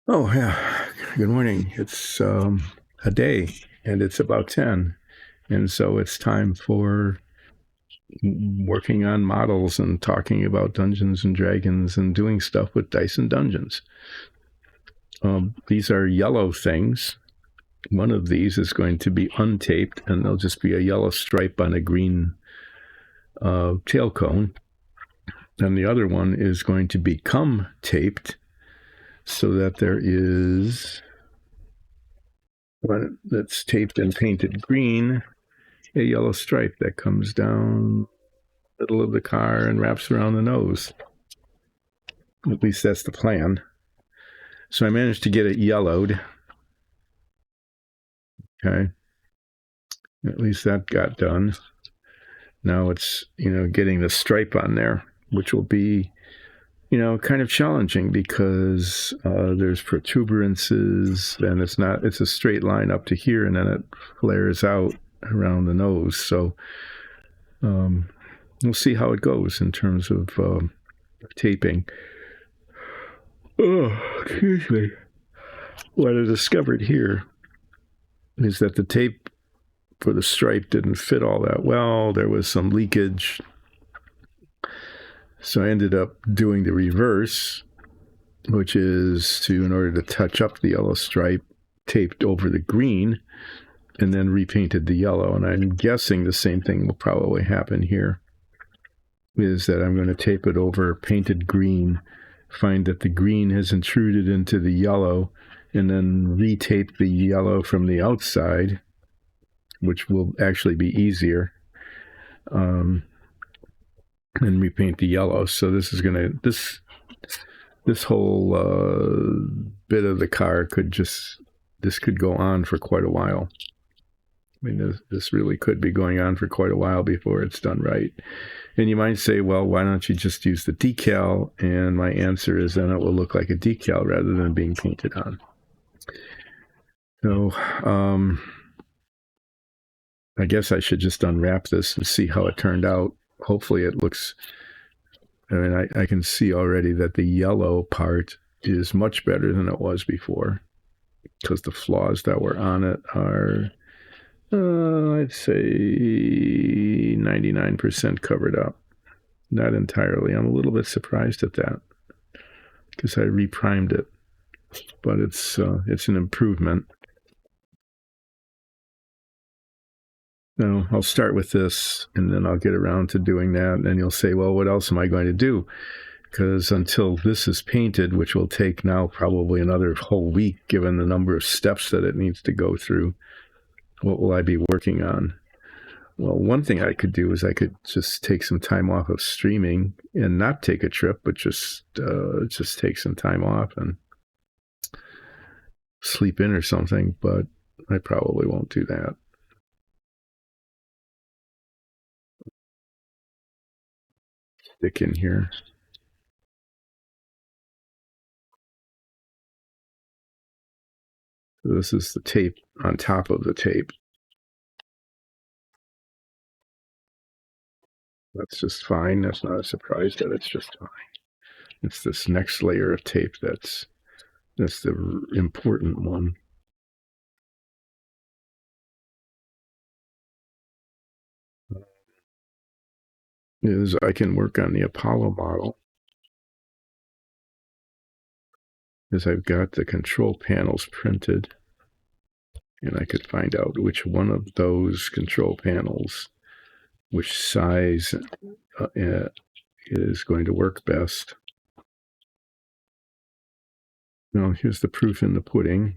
Oh, yeah. Good morning. It's a day, and it's about 10. And so it's time for working on models and talking about Dungeons and Dragons and doing stuff with Dice and Dungeons. These are yellow things. One of these is going to be untaped, and there'll just be a yellow stripe on a green tail cone. And the other one is going to become taped so that there is one that's taped and painted green, a yellow stripe that comes down the middle of the car and wraps around the nose. At least that's the plan. So I managed to get it yellowed. Okay. At least that got done. Now it's, getting the stripe on there, which will be, kind of challenging because there's protuberances and it's a straight line up to here and then it flares out around the nose. So we'll see how it goes in terms of taping. Oh, excuse me. What I discovered here is that the tape for the stripe didn't fit all that well. There was some leakage. So I ended up doing the reverse, which is in order to touch up the yellow stripe, taped over the green and then repainted the yellow. And I'm guessing the same thing will probably happen here, is that I'm going to tape it over painted green, find that the green has intruded into the yellow, and then retape the yellow from the outside, which will actually be easier, and repaint the yellow. So this is going to, this whole bit of the car could go on for quite a while. I mean, this really could be going on for quite a while before it's done right. And you might say, well, why don't you just use the decal? And my answer is then it will look like a decal rather than being painted on. So I guess I should just unwrap this and see how it turned out. Hopefully it looks, I can see already that the yellow part is much better than it was before because the flaws that were on it are, I'd say 99% covered up. Not entirely. I'm a little bit surprised at that because I reprimed it, but it's an improvement. Now, I'll start with this, and then I'll get around to doing that, and you'll say, well, what else am I going to do? Because until this is painted, which will take now probably another whole week, given the number of steps that it needs to go through, what will I be working on? Well, one thing I could do is I could just take some time off of streaming and not take a trip, but just take some time off and sleep in or something, but I probably won't do that. Stick in here. So this is the tape on top of the tape. That's just fine. That's not a surprise that it's just fine. It's this next layer of tape that's the important one. Is I can work on the Apollo model, as I've got the control panels printed, and I could find out which one of those control panels, which size is going to work best. Now, here's the proof in the pudding.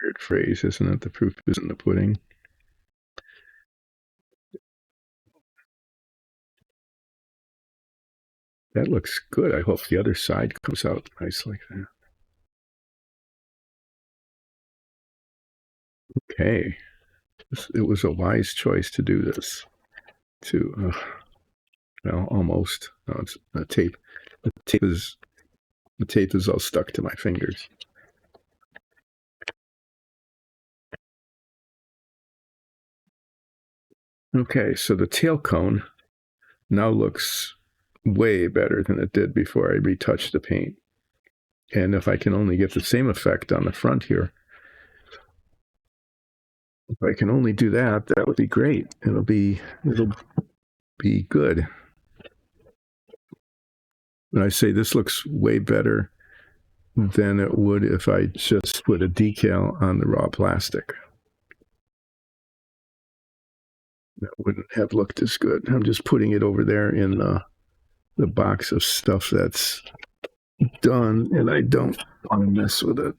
Weird phrase, isn't it? The proof is in the pudding. That looks good. I hope the other side comes out nice like that. Okay. It was a wise choice to do this. Well, almost. No, it's a tape. The tape is all stuck to my fingers. Okay, so the tail cone now looks way better than it did before I retouched the paint. And if I can only get the same effect on the front here, if I can only do that, that would be great. It'll be good. When I say this looks way better than it would if I just put a decal on the raw plastic. That wouldn't have looked as good. I'm just putting it over there in the box of stuff that's done, and I don't want to mess with it.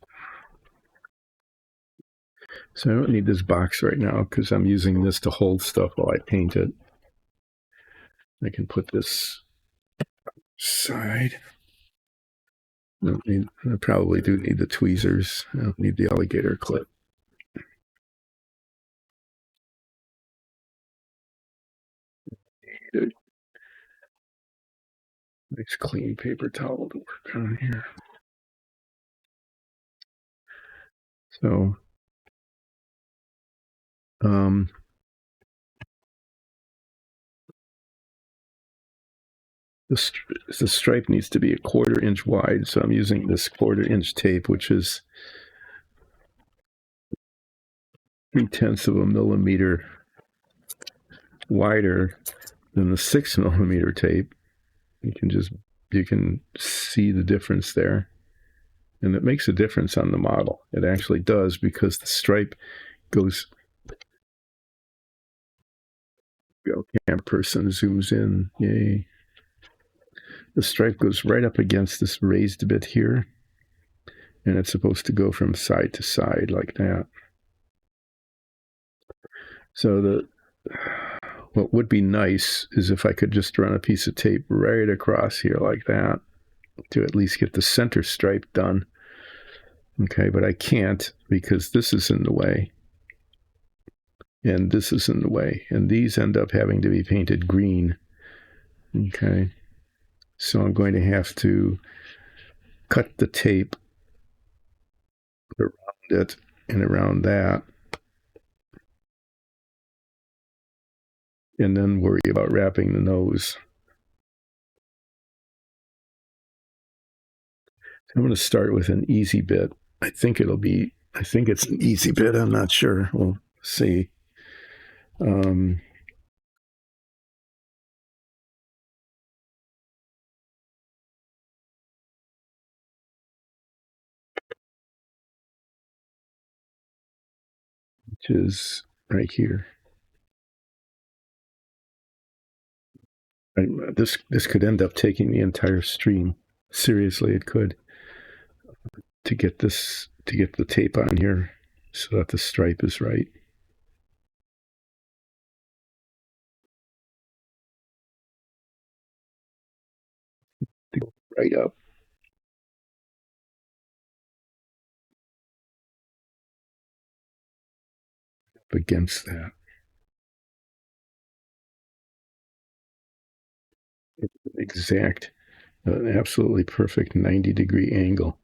So I don't need this box right now because I'm using this to hold stuff while I paint it. I can put this side. I probably do need the tweezers. I don't need the alligator clip. Nice clean paper towel to work on here. So, the stripe needs to be a 1/4 inch wide. So I'm using this 1/4 inch tape, which is 3/10 of a millimeter wider than the 6 millimeter tape. You can see the difference there. And it makes a difference on the model. It actually does, because the stripe goes, camera person zooms in, yay. The stripe goes right up against this raised bit here, and it's supposed to go from side to side like that. So what would be nice is if I could just run a piece of tape right across here like that to at least get the center stripe done. Okay, but I can't because this is in the way. And this is in the way. And these end up having to be painted green. Okay. So I'm going to have to cut the tape around it and around that. And then worry about wrapping the nose. I'm going to start with an easy bit. I think it's an easy bit. I'm not sure. We'll see. Which is right here. This could end up taking the entire stream. Seriously, it could. To get the tape on here so that the stripe is right. To go right up against that. It's an exact, absolutely perfect 90-degree angle,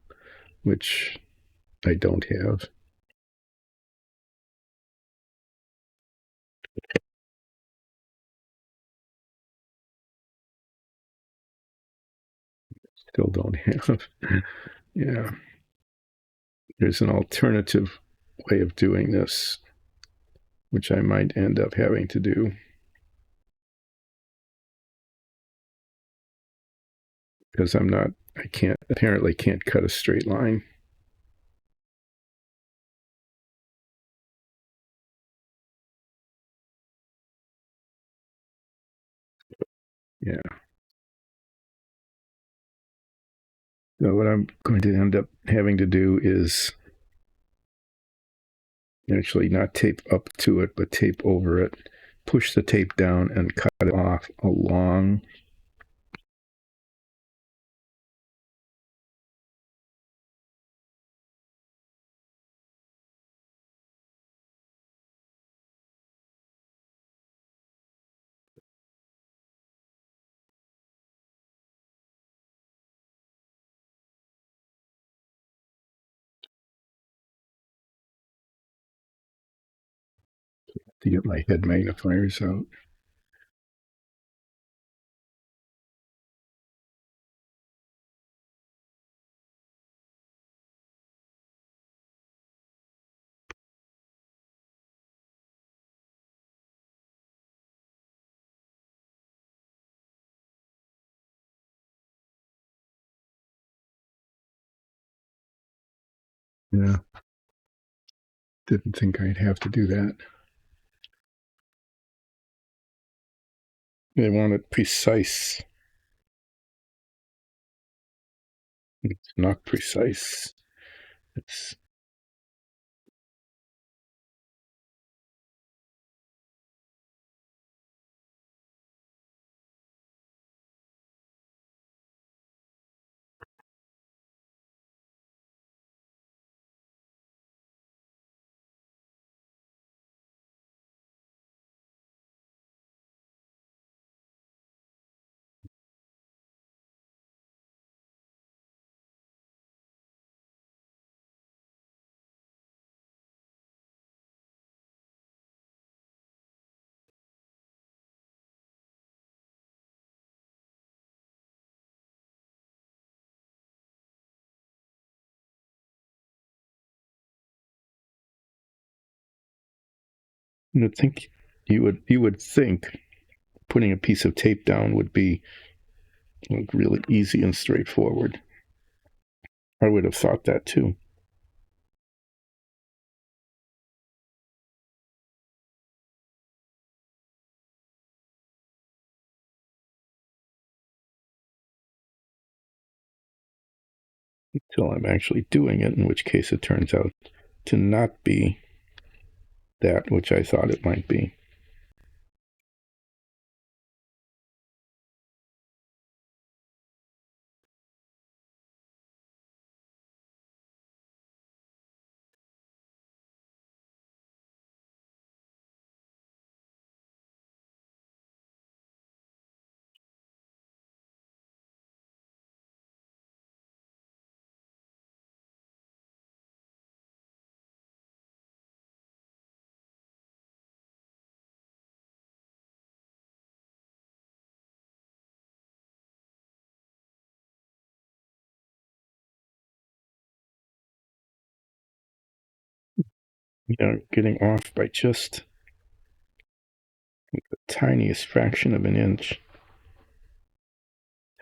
which I don't have. Still don't have. Yeah. There's an alternative way of doing this, which I might end up having to do. Because apparently can't cut a straight line. Yeah. So what I'm going to end up having to do is actually not tape up to it, but tape over it, push the tape down and cut it off along. to get my head magnifiers out. Yeah, didn't think I'd have to do that. They want it precise. It's not precise. It's you'd think you would think putting a piece of tape down would be like really easy and straightforward. I would have thought that too. Until I'm actually doing it, in which case it turns out to not be that which I thought it might be. You know, getting off by just the tiniest fraction of an inch,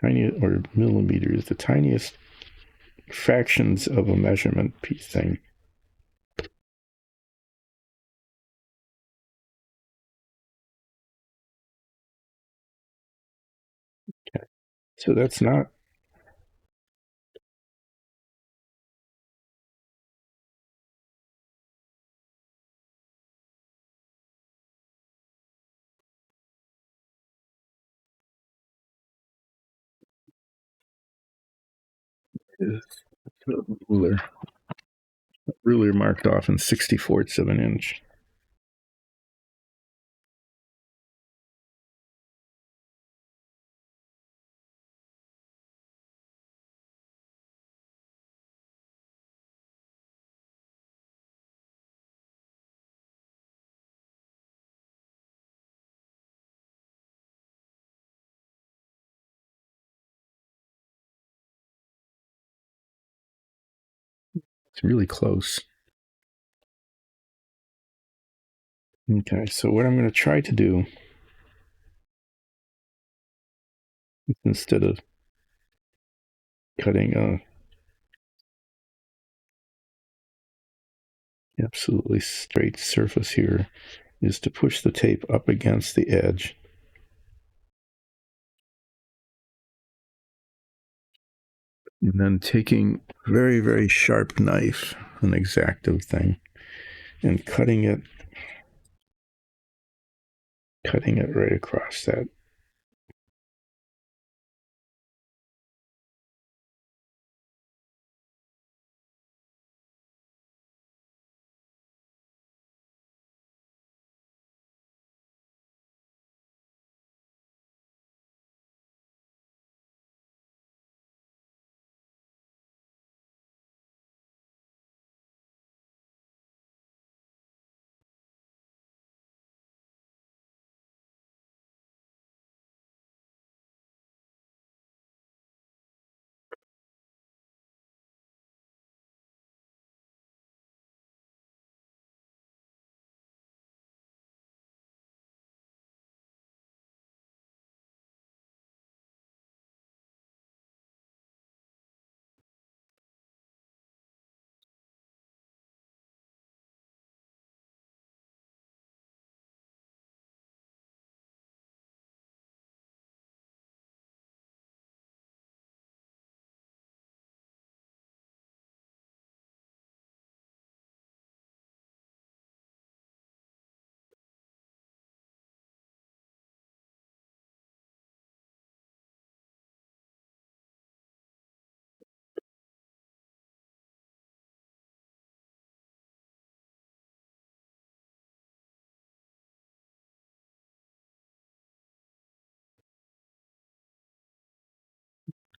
tiny or millimeters, the tiniest fractions of a measurement piece thing. Okay. So that's not. Is ruler. Ruler marked off in 64ths of an inch. It's really close. Okay, so what I'm going to try to do, instead of cutting a absolutely straight surface here, is to push the tape up against the edge. And then taking a very, very sharp knife, an X-Acto thing, and cutting it right across that.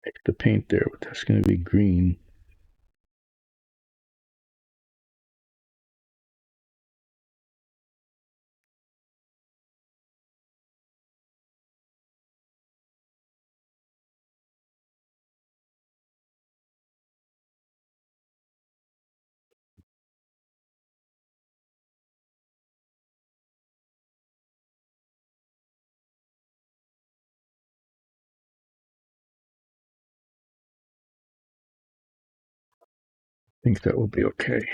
Make the paint there, but that's going to be green. I think that will be okay.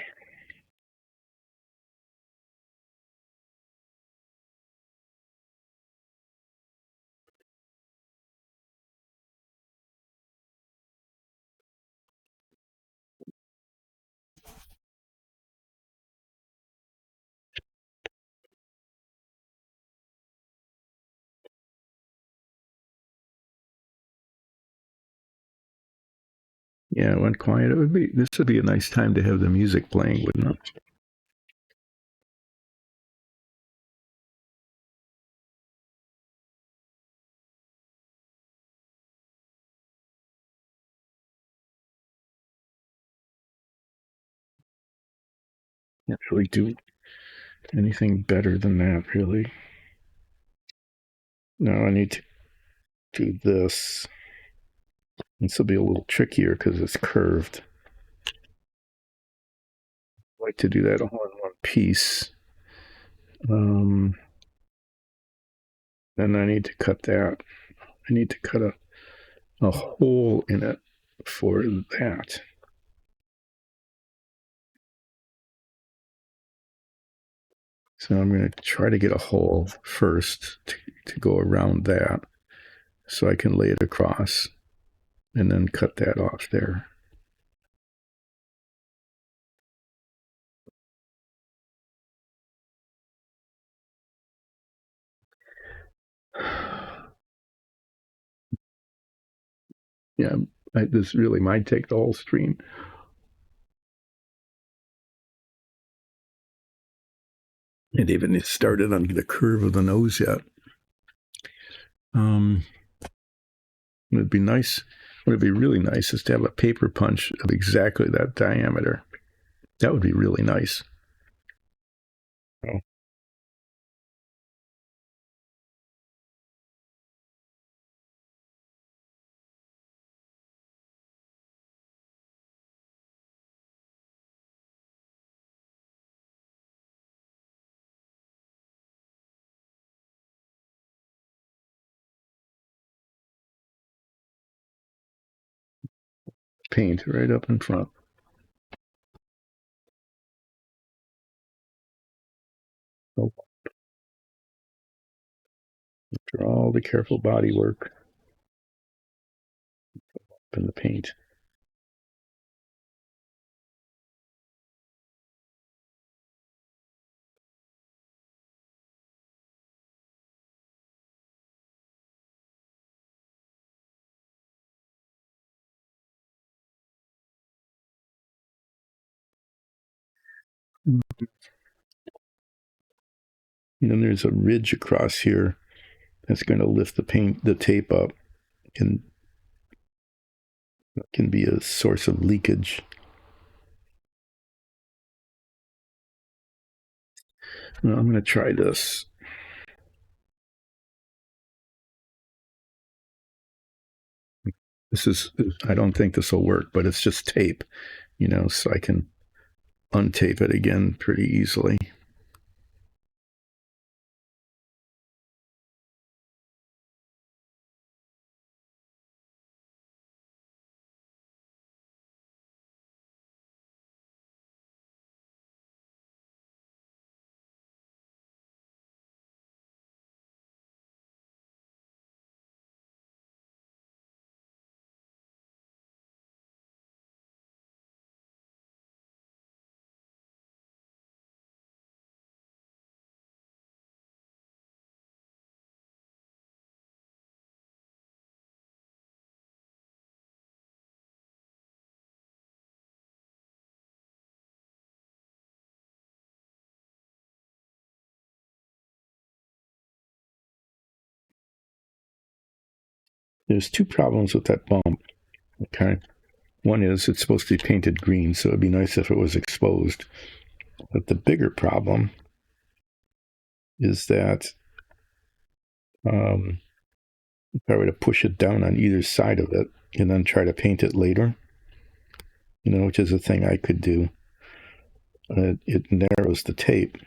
Yeah, it went quiet. This would be a nice time to have the music playing, wouldn't it? Can't really do anything better than that, really. No, I need to do this. This will be a little trickier because it's curved. I like to do that all in one piece. Then I need to cut that. I need to cut a hole in it for that. So I'm going to try to get a hole first to go around that so I can lay it across and then cut that off there. Yeah, this really might take the whole stream. It even started on the curve of the nose yet. It'd be nice. What would be really nice is to have a paper punch of exactly that diameter. That would be really nice. Oh. Paint right up in front. Oh, after all the careful body work in the paint. And then there's a ridge across here that's going to lift the tape up. Can be a source of leakage. Well, I'm going to try this. I don't think this will work, but it's just tape, so I can untape it again pretty easily. There's two problems with that bump. Okay. One is it's supposed to be painted green, so it'd be nice if it was exposed. But the bigger problem is that if I were to push it down on either side of it and then try to paint it later, which is a thing I could do, it narrows the tape.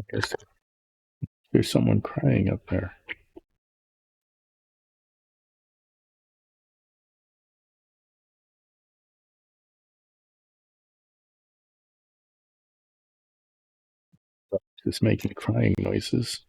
I guess there's someone crying up there. Just making crying noises.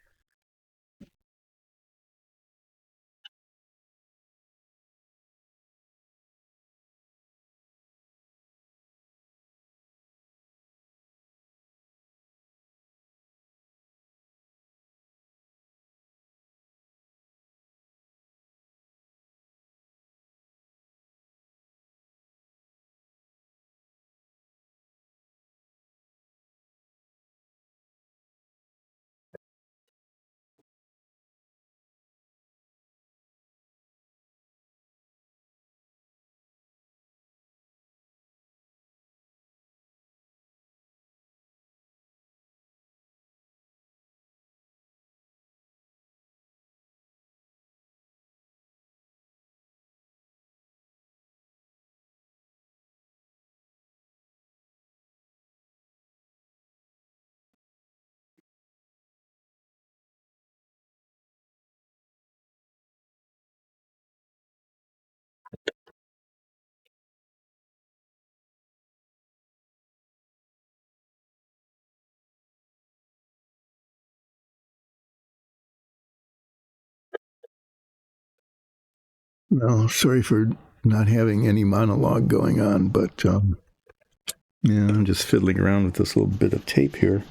No, sorry for not having any monologue going on, but yeah, I'm just fiddling around with this little bit of tape here.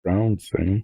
Round thing.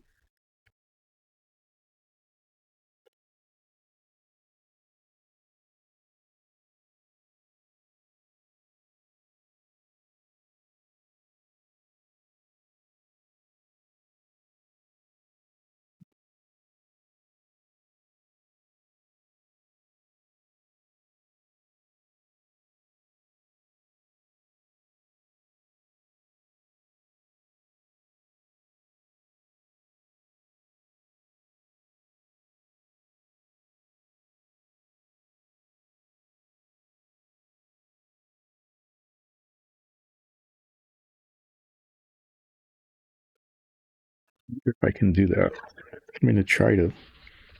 If I can do that, I'm going to try to.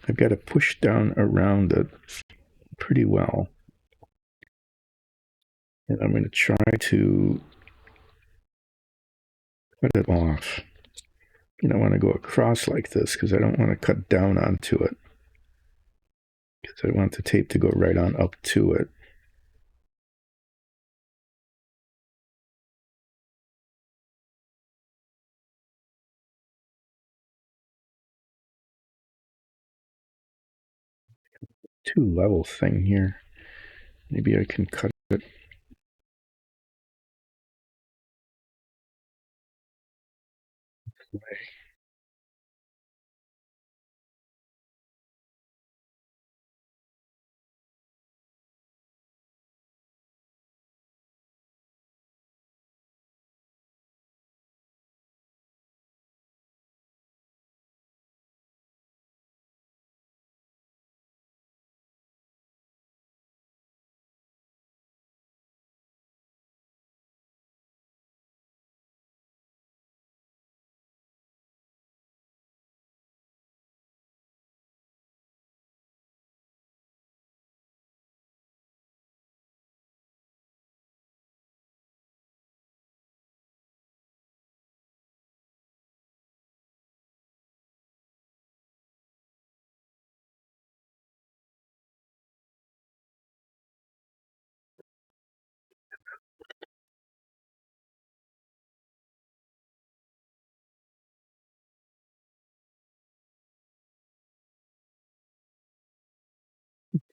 I've got to push down around it pretty well. And I'm going to try to cut it off. You don't want to go across like this because I don't want to cut down onto it. Because I want the tape to go right on up to it. Two level thing here. Maybe I can cut it.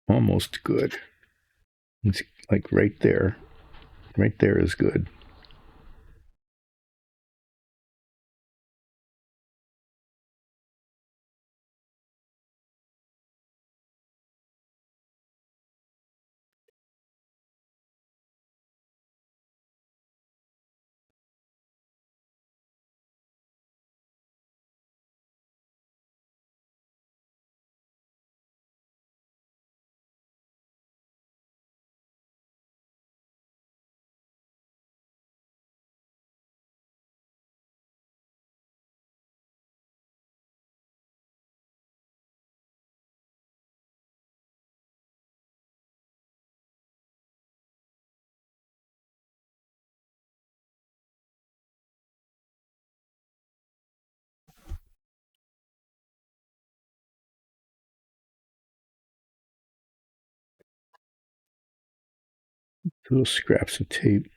Almost good. It's like right there. Right there is good. Little scraps of tape.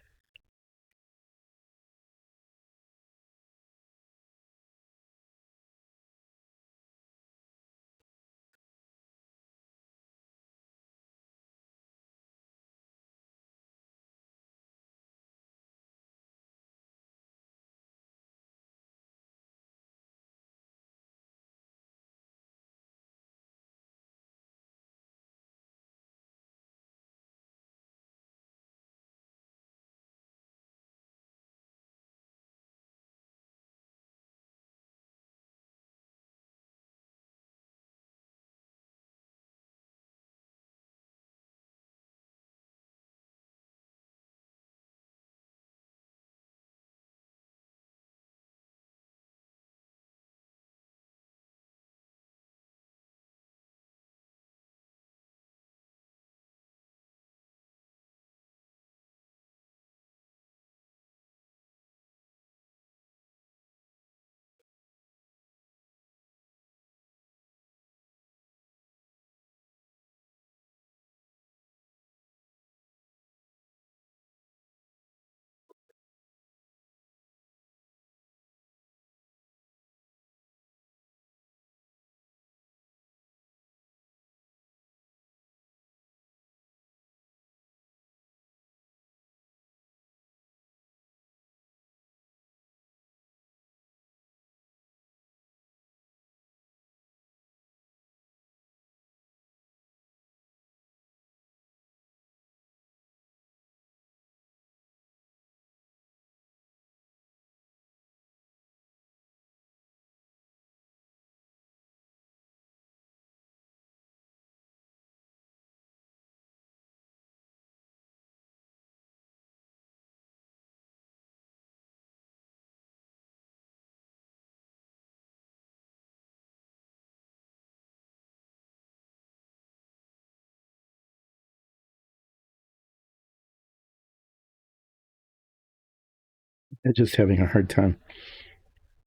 I'm just having a hard time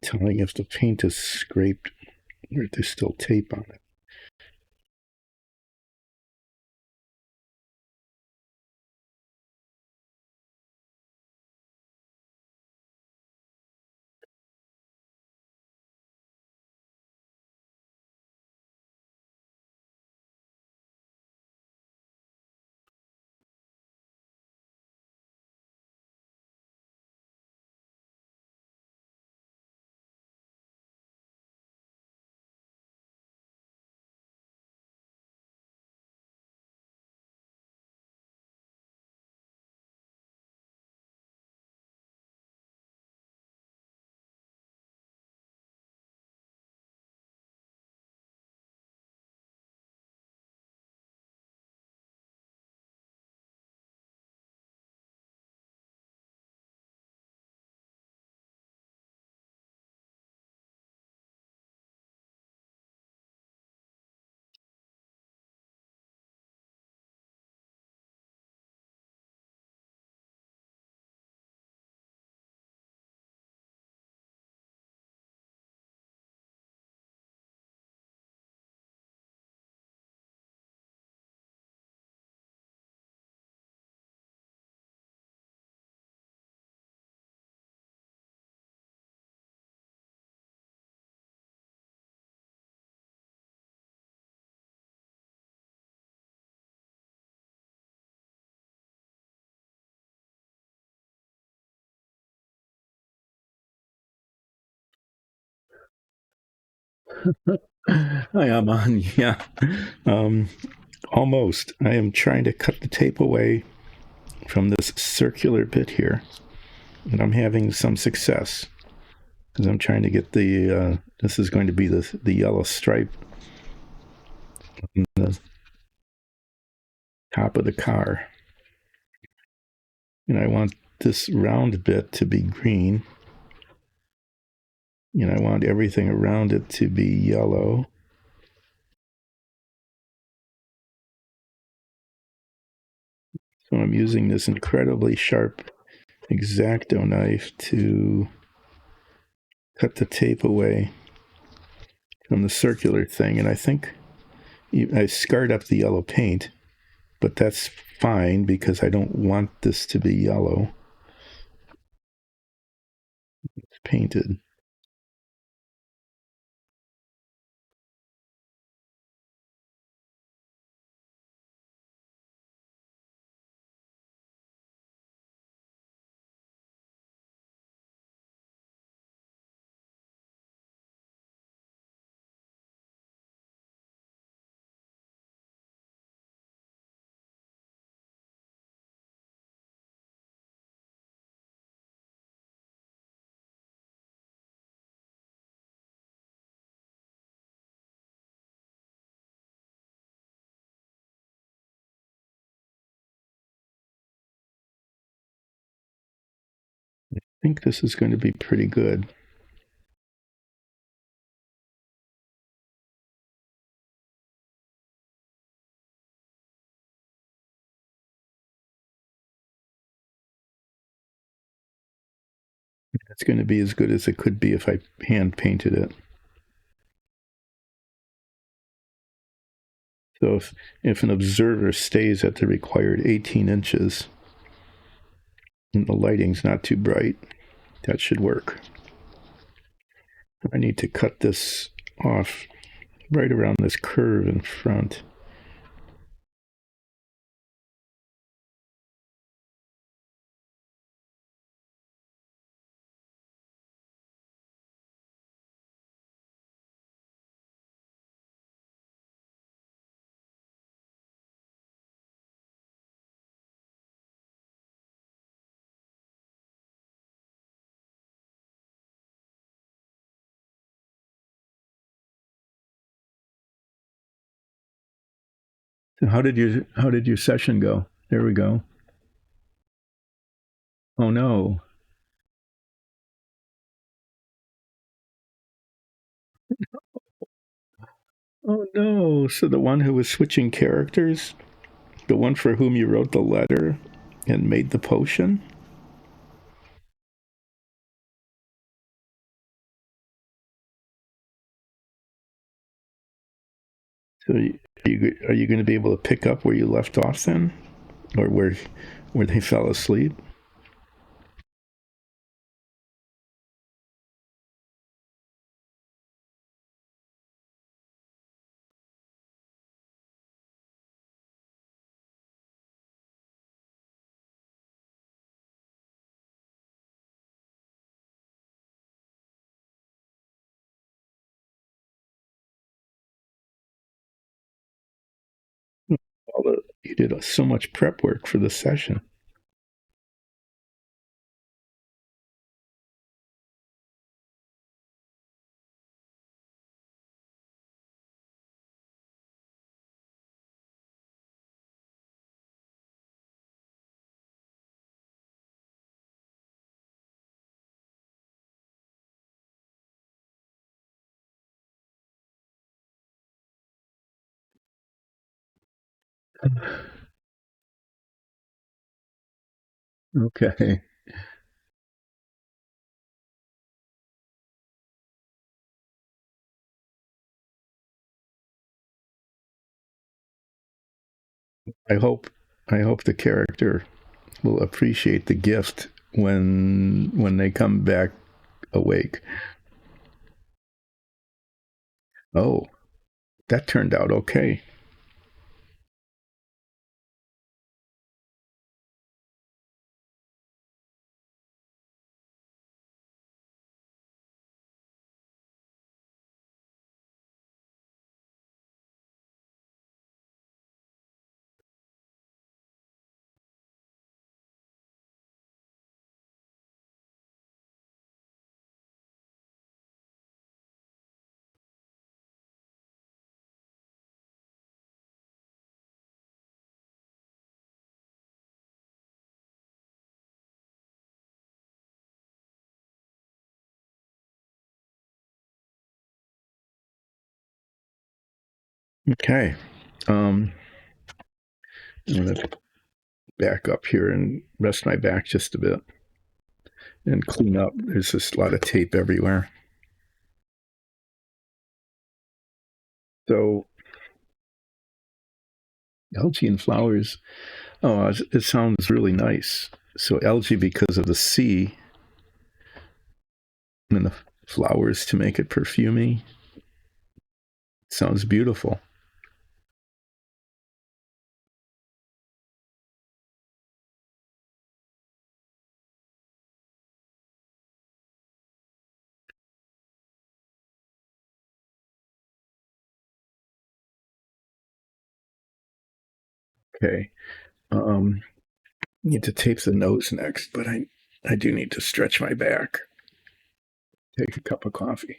telling if the paint is scraped or if there's still tape on it. I am on, yeah. Um, Almost. I am trying to cut the tape away from this circular bit here, and I'm having some success because I'm trying to get this is going to be the yellow stripe on the top of the car. And I want this round bit to be green, and I want everything around it to be yellow. So I'm using this incredibly sharp X-Acto knife to cut the tape away from the circular thing. And I think I scarred up the yellow paint, but that's fine because I don't want this to be yellow. It's painted. I think this is going to be pretty good. It's going to be as good as it could be if I hand painted it. So if an observer stays at the required 18 inches and the lighting's not too bright, that should work. I need to cut this off right around this curve in front. So how did your session go? There we go. Oh no. Oh no. So the one who was switching characters, the one for whom you wrote the letter and made the potion? So are you going to be able to pick up where you left off then, or where they fell asleep? You did so much prep work for the session. Okay. I hope I hope the character will appreciate the gift when they come back awake. Oh, that turned out okay. Okay. I'm going to back up here and rest my back just a bit and clean up. There's just a lot of tape everywhere. So algae and flowers. Oh, it sounds really nice. So algae because of the sea, and the flowers to make it perfumey. Sounds beautiful. Okay. Um, Need to tape the nose next, but I do need to stretch my back. Take a cup of coffee.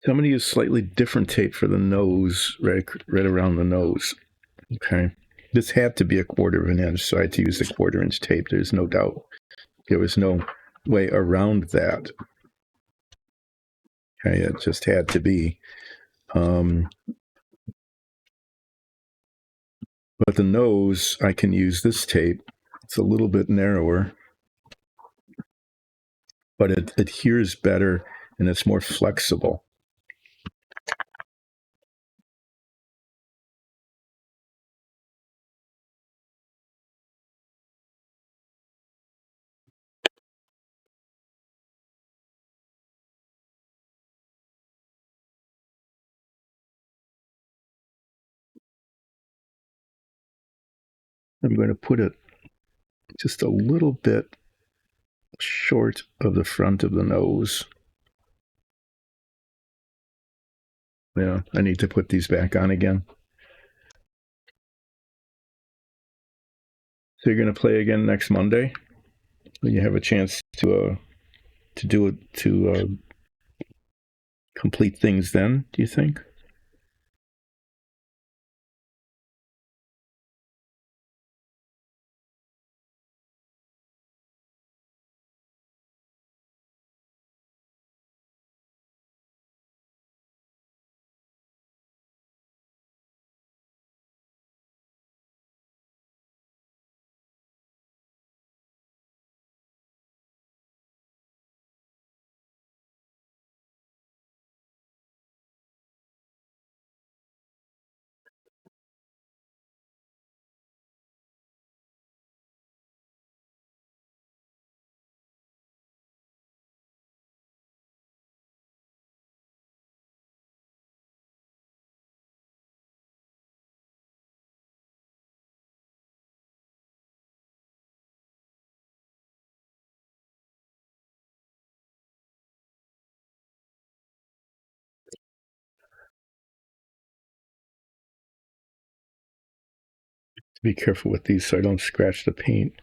So I'm going to use slightly different tape for the nose, right around the nose. Okay. This had to be a quarter of an inch, so I had to use the quarter-inch tape. There's no doubt. There was no way around that. Okay, it just had to be. But the nose, I can use this tape. It's a little bit narrower, but it adheres better and it's more flexible. I'm going to put it just a little bit short of the front of the nose. Yeah, I need to put these back on again. So you're going to play again next Monday when you have a chance to do it to complete things. Then do you think? Be careful with these so I don't scratch the paint.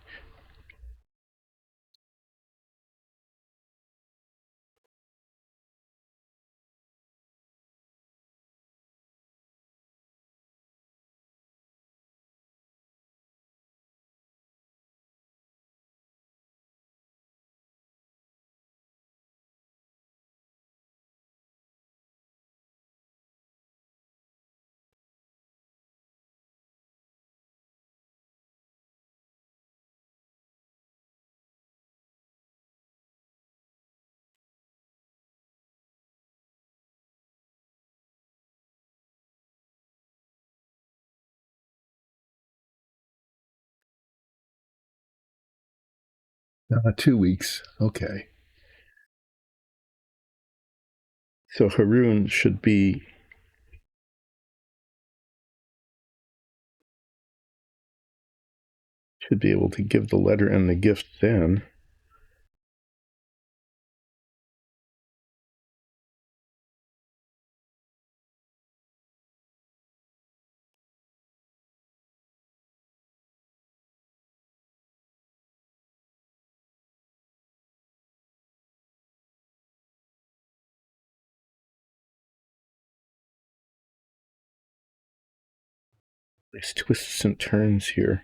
Uh, 2 weeks. Okay. So Haroon should be able to give the letter and the gift then. There's twists and turns here.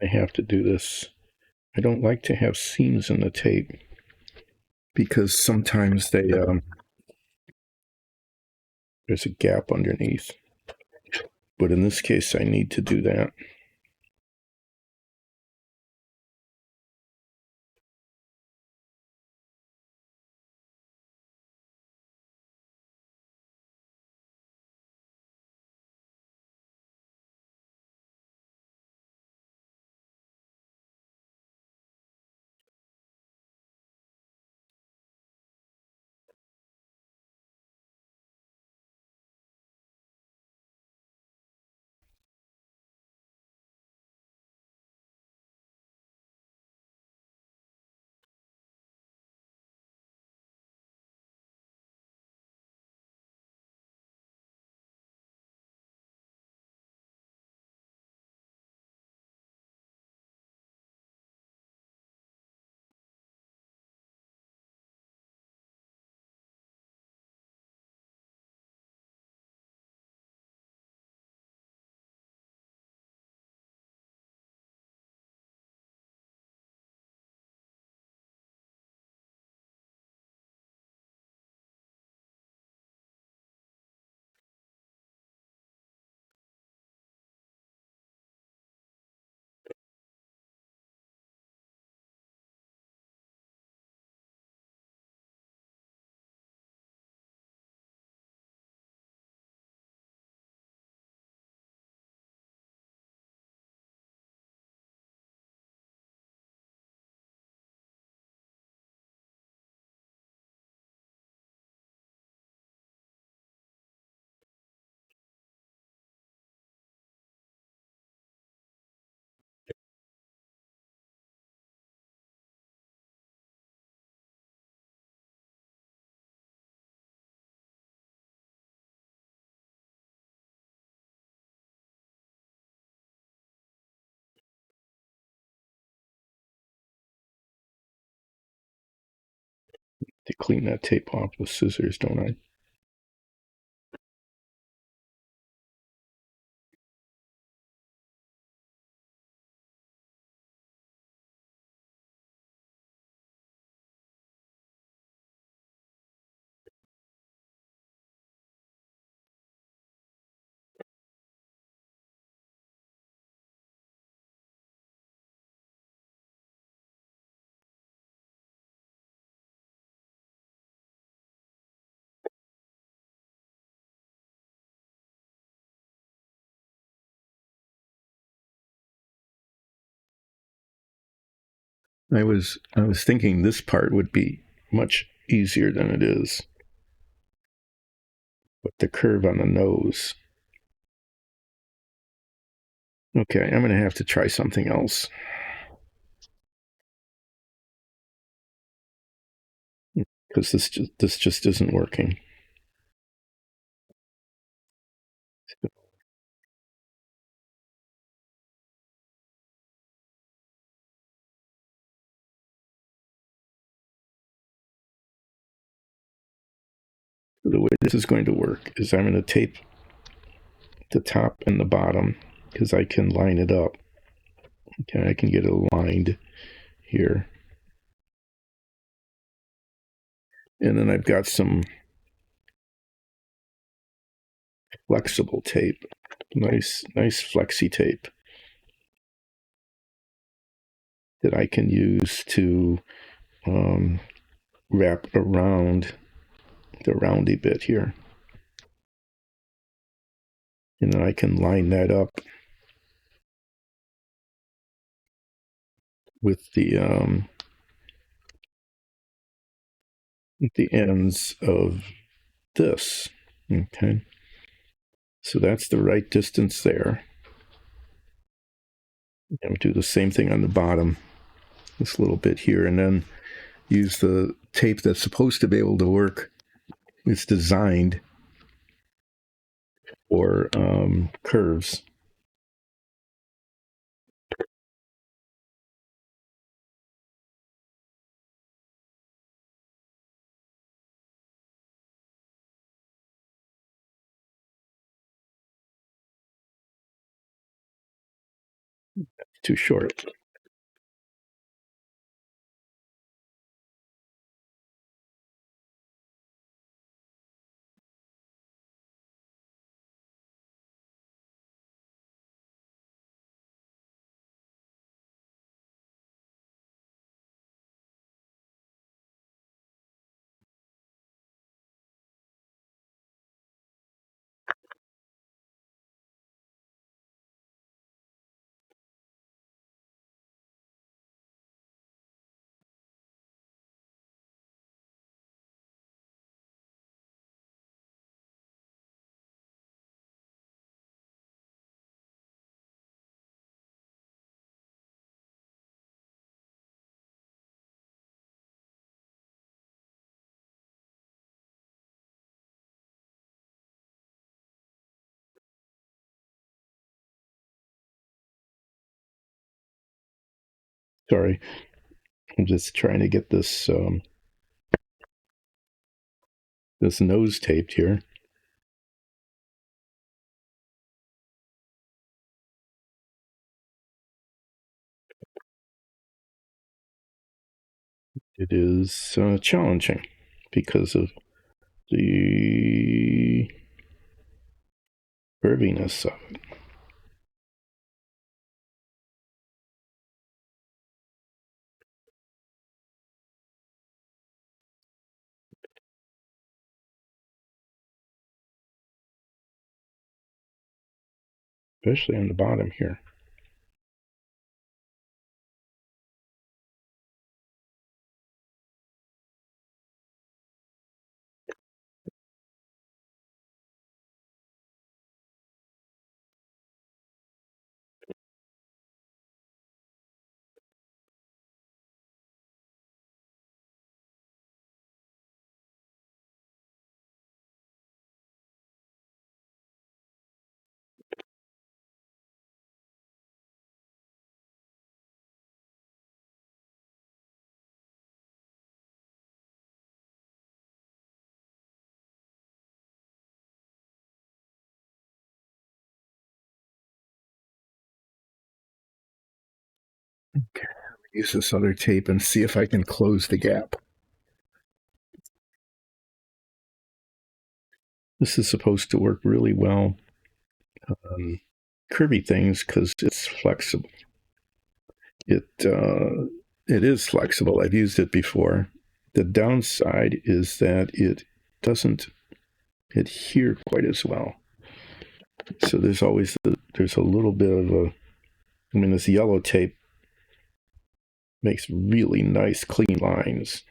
I have to do this. I don't like to have seams in the tape because sometimes there's a gap underneath. But in this case, I need to do that. To clean that tape off with scissors, don't I? I was thinking this part would be much easier than it is. But the curve on the nose. Okay, I'm going to have to try something else. Because this just isn't working. The way this is going to work is I'm going to tape the top and the bottom because I can line it up. Okay, I can get it aligned here. And then I've got some flexible tape, nice flexi tape that I can use to wrap around the roundy bit here. And then I can line that up with the ends of this. Okay, so that's the right distance there. And do the same thing on the bottom, this little bit here, and then use the tape that's supposed to be able to work. It's designed for curves. Too short. Sorry, I'm just trying to get this this nose taped here. It is challenging because of the curviness of it. Especially on the bottom here. Okay, use this other tape and see if I can close the gap. This is supposed to work really well on curvy things because it's flexible. It is flexible. I've used it before. The downside is that it doesn't adhere quite as well. So there's always there's a little bit of a. I mean, this yellow tape Makes really nice, clean lines.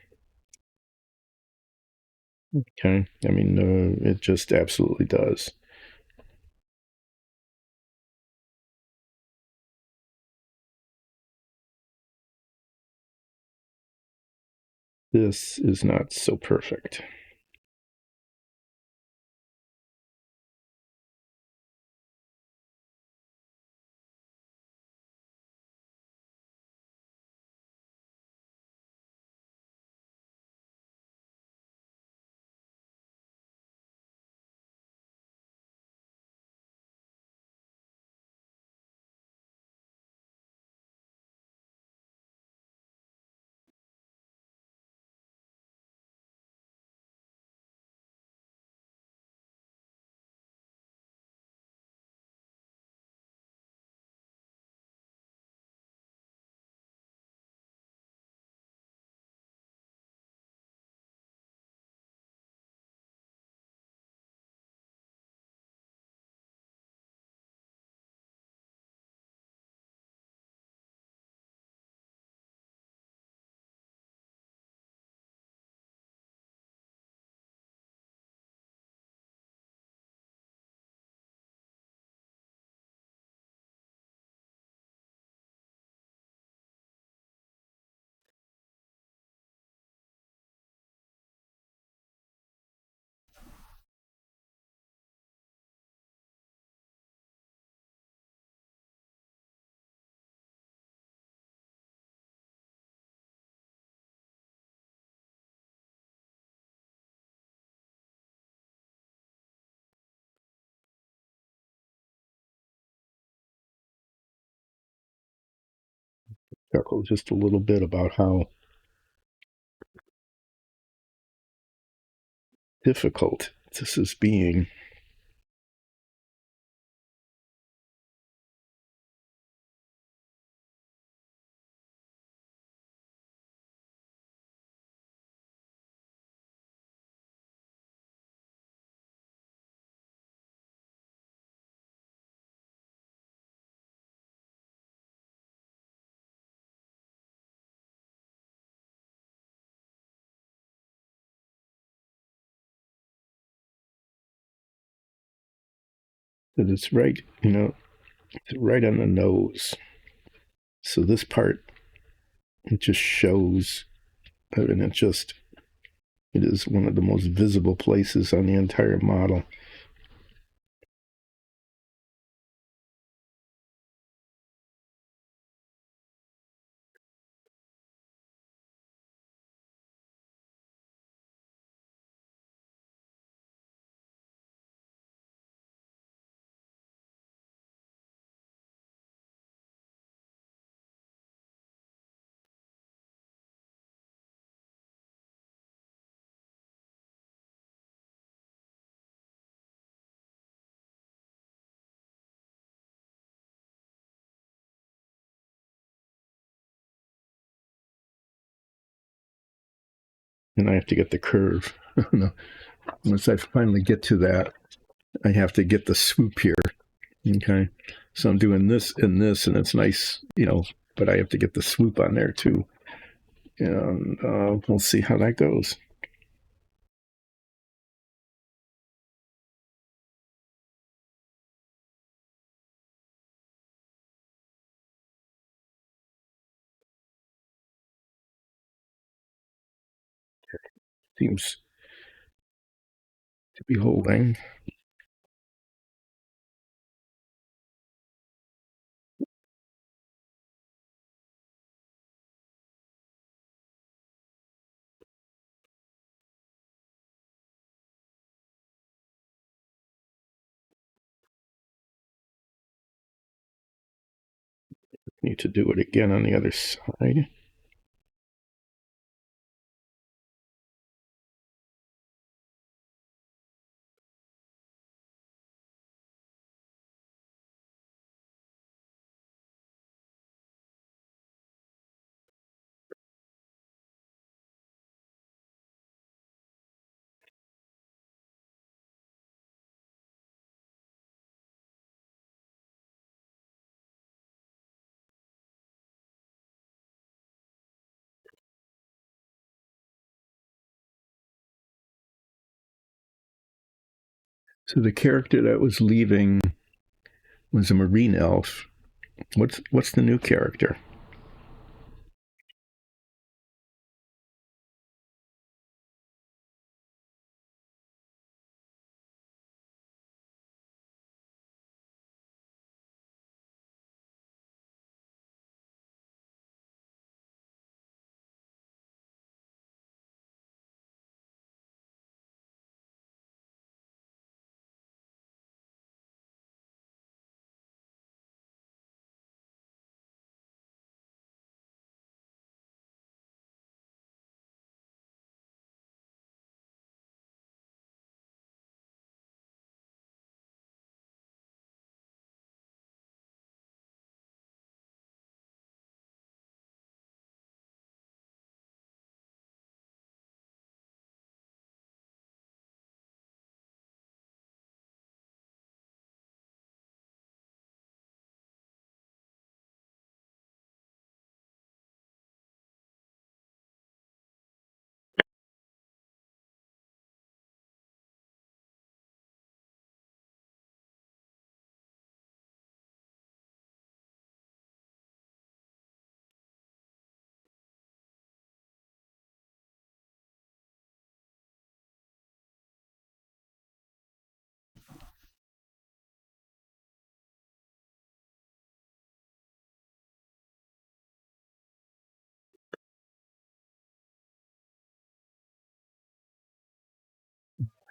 Okay. I mean, it just absolutely does. This is not so perfect. Chuckle just a little bit about how difficult this is being. That it's right, it's right on the nose. So this part, it just shows, and it is one of the most visible places on the entire model. And I have to get the curve. Once I finally get to that, I have to get the swoop here. Okay. So I'm doing this and this, and it's nice, but I have to get the swoop on there too. And we'll see how that goes. Seems to be holding. Need to do it again on the other side. So the character that was leaving was a marine elf. What's the new character?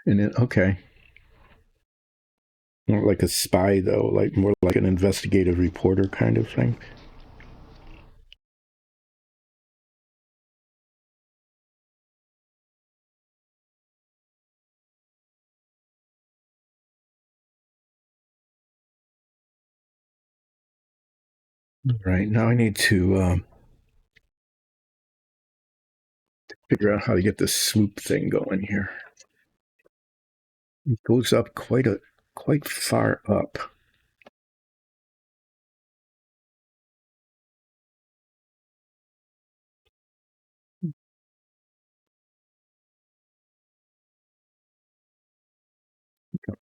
And it, okay, more like a spy though, like more like an investigative reporter kind of thing. Right now, I need to figure out how to get this swoop thing going here. It goes up quite far up.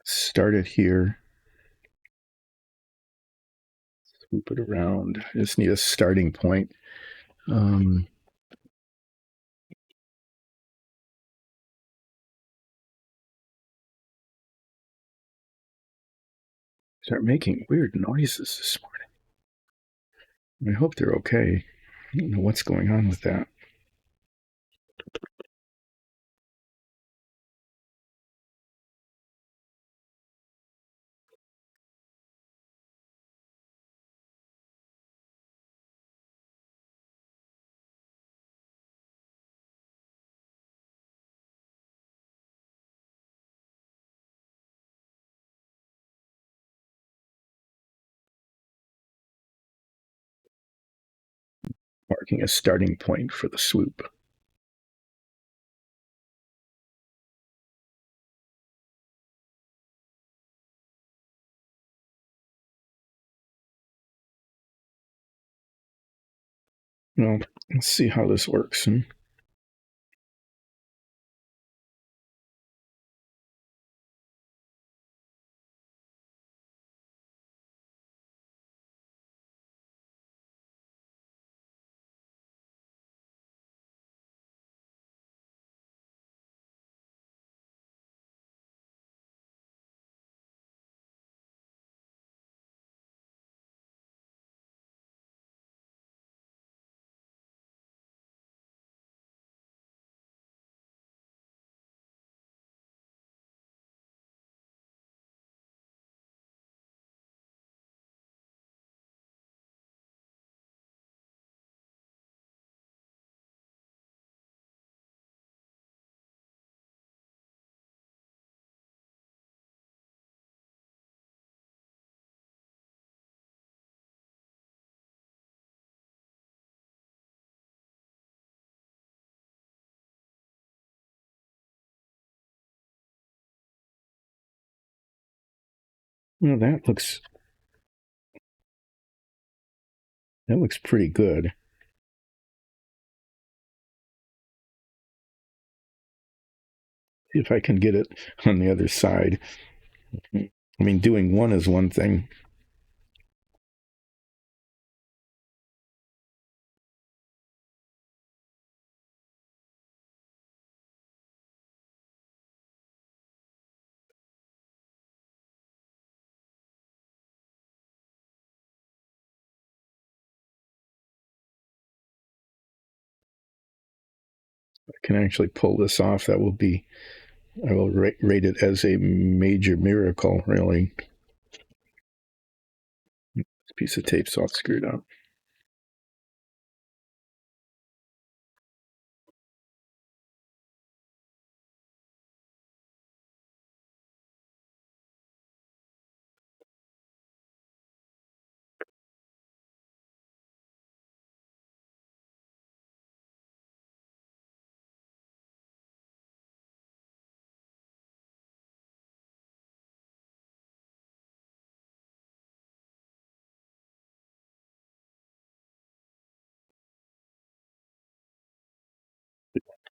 Start it here, swoop it around. I just need a starting point. Um, Start making weird noises this morning. I hope they're okay. I don't know what's going on with that. Marking a starting point for the swoop. Well, let's see how this works. Well, that looks pretty good. See if I can get it on the other side. I mean, doing one is one thing. I can actually pull this off. That will be, I will rate it as a major miracle, really. This piece of tape's all screwed up.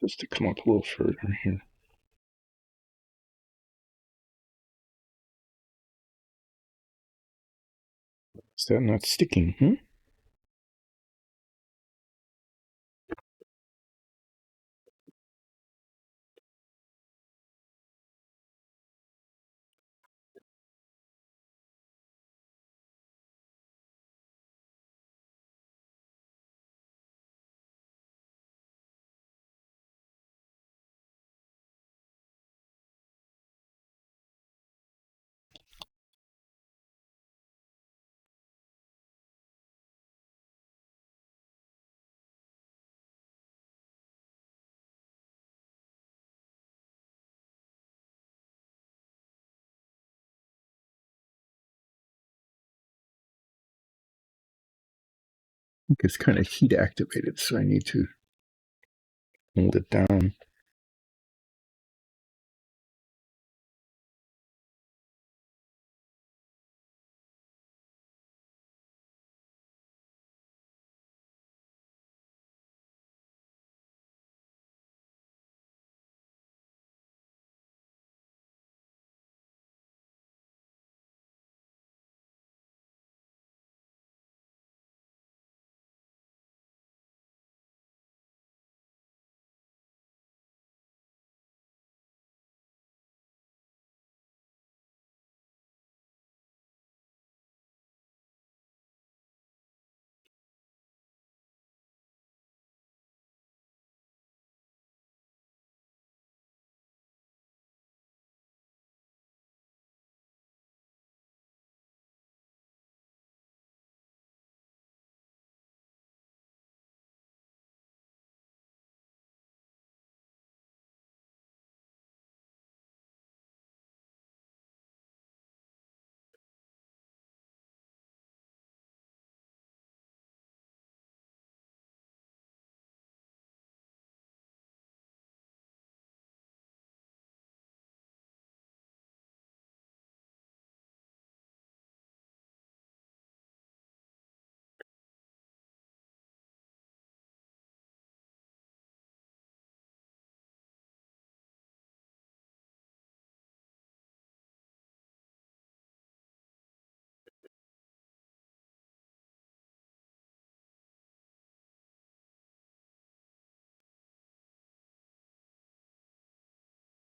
Just to come up a little further here. Is that not sticking? I think it's kind of heat activated, so I need to hold it down.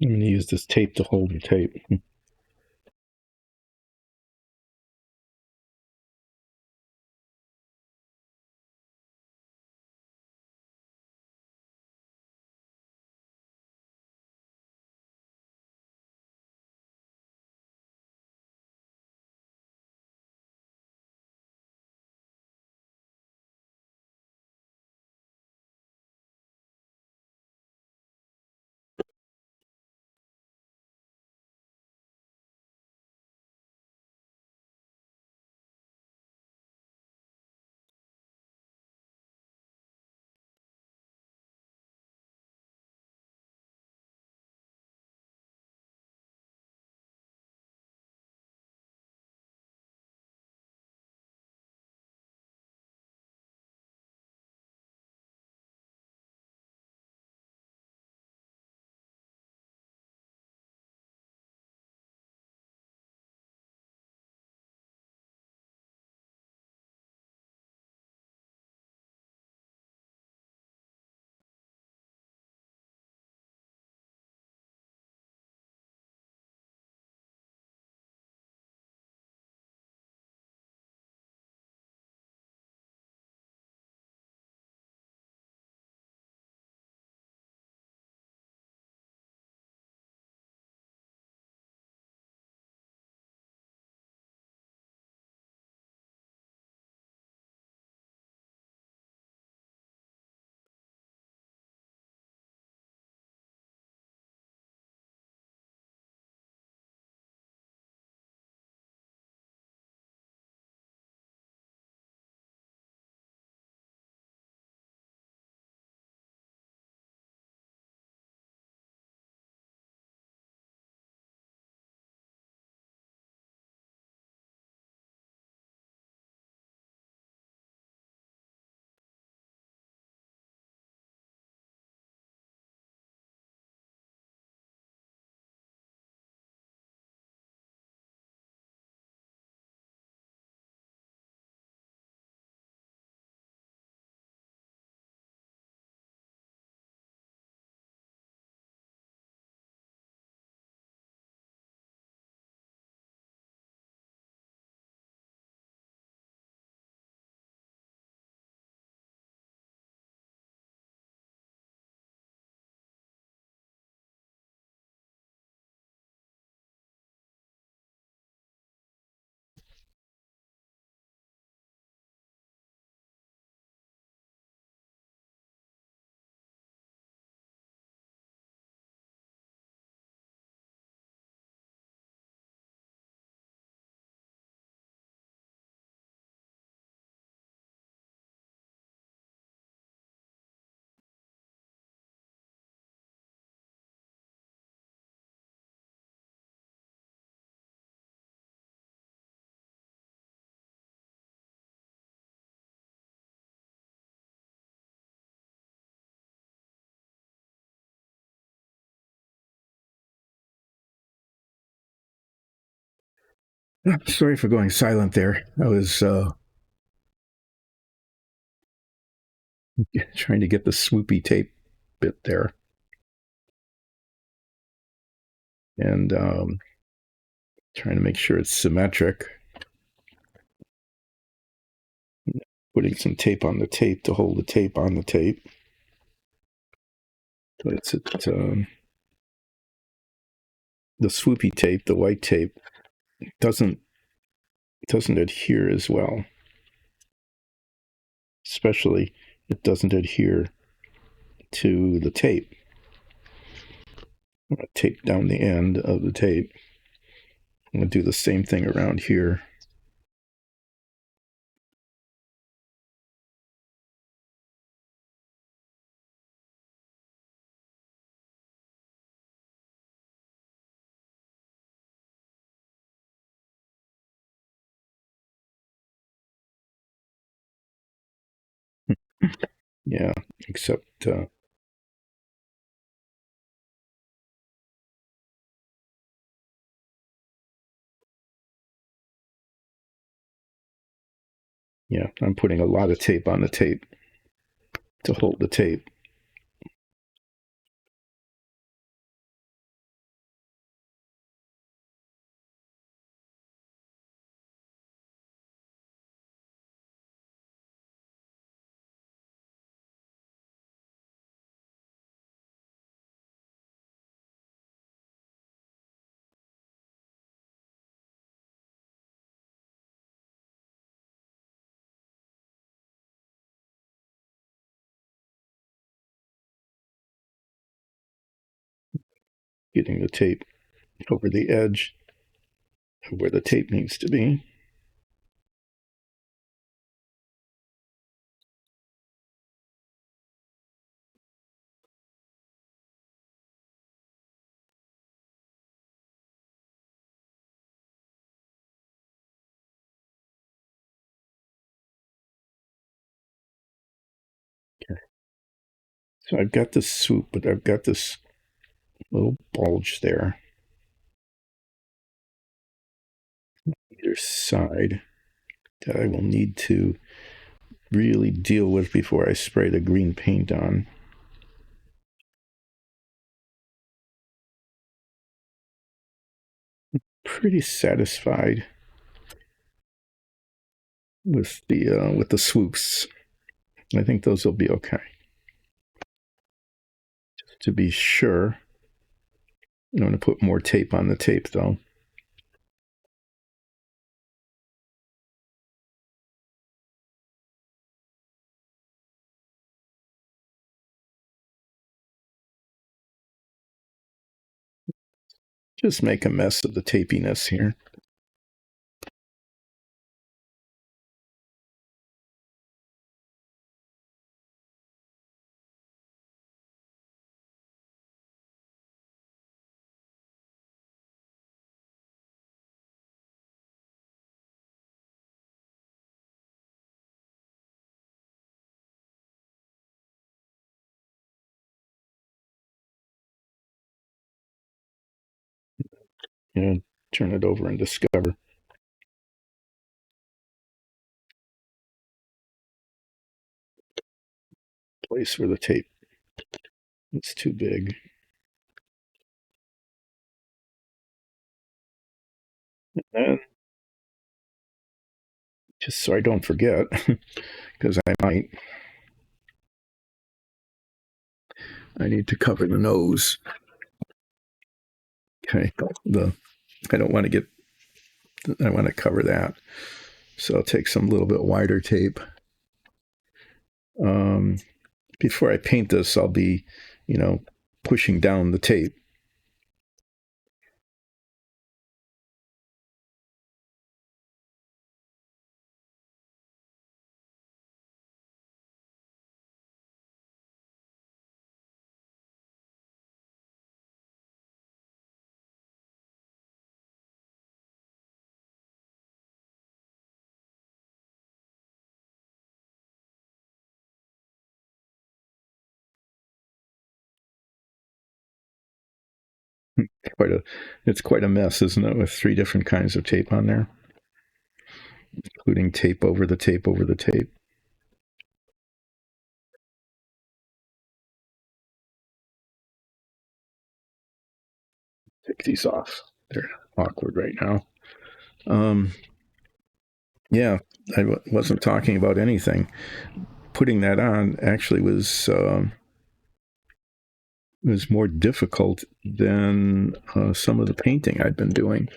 I'm going to use this tape to hold the tape. Sorry for going silent there. I was trying to get the swoopy tape bit there. And trying to make sure it's symmetric. Putting some tape on the tape to hold the tape on the tape. So it's the swoopy tape, the white tape, doesn't adhere as well. Especially, it doesn't adhere to the tape. I'm going to tape down the end of the tape. I'm going to do the same thing around here. Yeah, except yeah, I'm putting a lot of tape on the tape to hold the tape. Getting the tape over the edge of where the tape needs to be. Okay. So I've got this swoop, but I've got this little bulge there. Either side that I will need to really deal with before I spray the green paint on. Pretty satisfied with the swoops. I think those will be okay. Just to be sure, I'm going to put more tape on the tape though. Just make a mess of the tapiness here. And turn it over and discover place where the tape is too big. And just so I don't forget, because I need to cover the nose. Okay, I don't want to get, I want to cover that. So I'll take some little bit wider tape. Before I paint this, I'll be, pushing down the tape. It's quite a mess, isn't it? With 3 different kinds of tape on there, including tape over the tape over the tape. Take these off. They're awkward right now. Yeah, wasn't talking about anything. Putting that on actually was more difficult than some of the painting I'd been doing.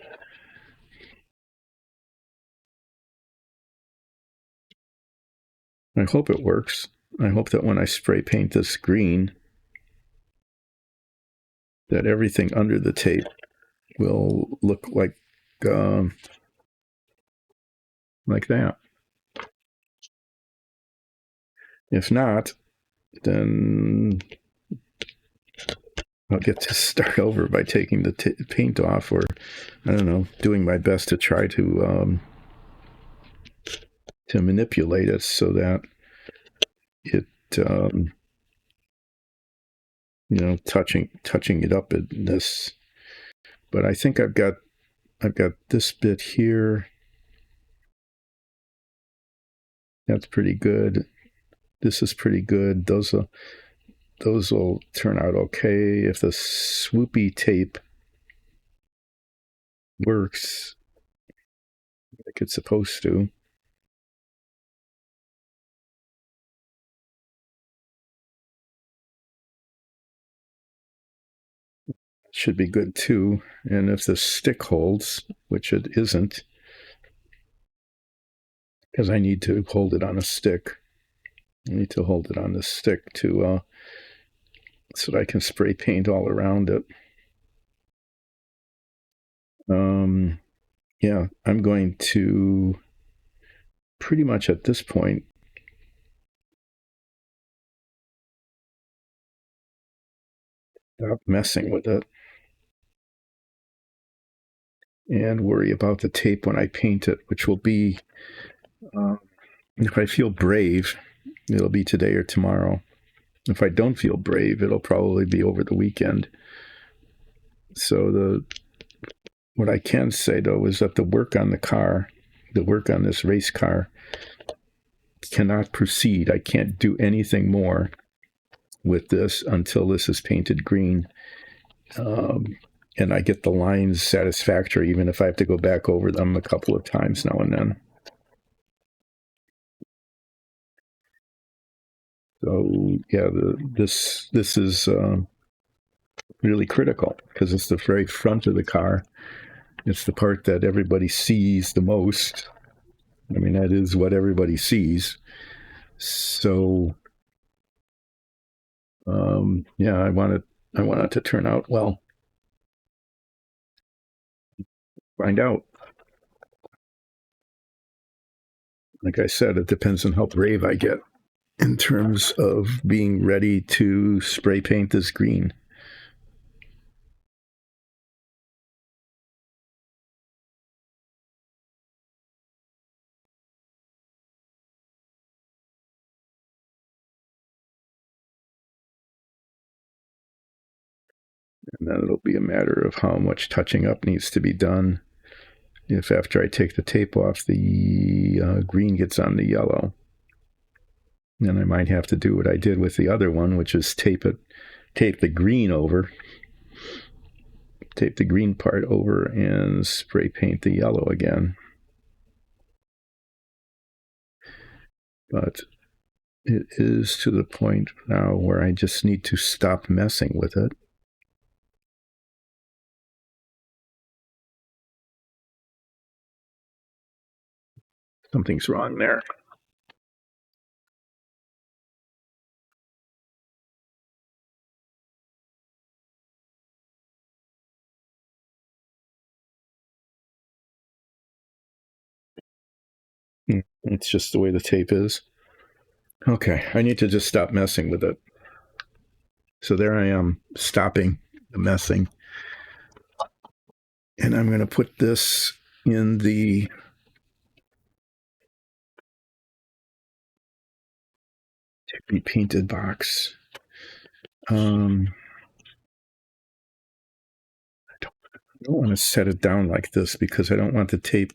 I hope it works. I hope that when I spray paint this green, that everything under the tape will look like that. If not, then I'll get to start over by taking the paint off, or I don't know, doing my best to try to manipulate it so that it touching it up in this. But I think I've got this bit here. That's pretty good. This is pretty good. Those will turn out okay if the swoopy tape works like it's supposed to. Should be good too. And if the stick holds, which it isn't, because I need to hold it on a stick. I need to hold it on the stick to so that I can spray paint all around it. Yeah, I'm going to pretty much at this point stop messing with it and worry about the tape when I paint it, which will be, if I feel brave, it'll be today or tomorrow. If I don't feel brave, it'll probably be over the weekend. So what I can say though is that the work on this race car cannot proceed. I can't do anything more with this until this is painted green. And I get the lines satisfactory, even if I have to go back over them a couple of times now and then. So yeah, this is really critical because it's the very front of the car. It's the part that everybody sees the most. I mean, that is what everybody sees. So yeah, I want it to turn out well. Find out. Like I said, it depends on how brave I get in terms of being ready to spray paint this green. And then it'll be a matter of how much touching up needs to be done. If after I take the tape off, the green gets on the yellow, then I might have to do what I did with the other one, which is tape the green over, tape the green part over, and spray paint the yellow again. But it is to the point now where I just need to stop messing with it. Something's wrong there. It's just the way the tape is. Okay, I need to just stop messing with it. So there I am, stopping the messing. And I'm going to put this in the to be painted box. I don't want to set it down like this because I don't want the tape.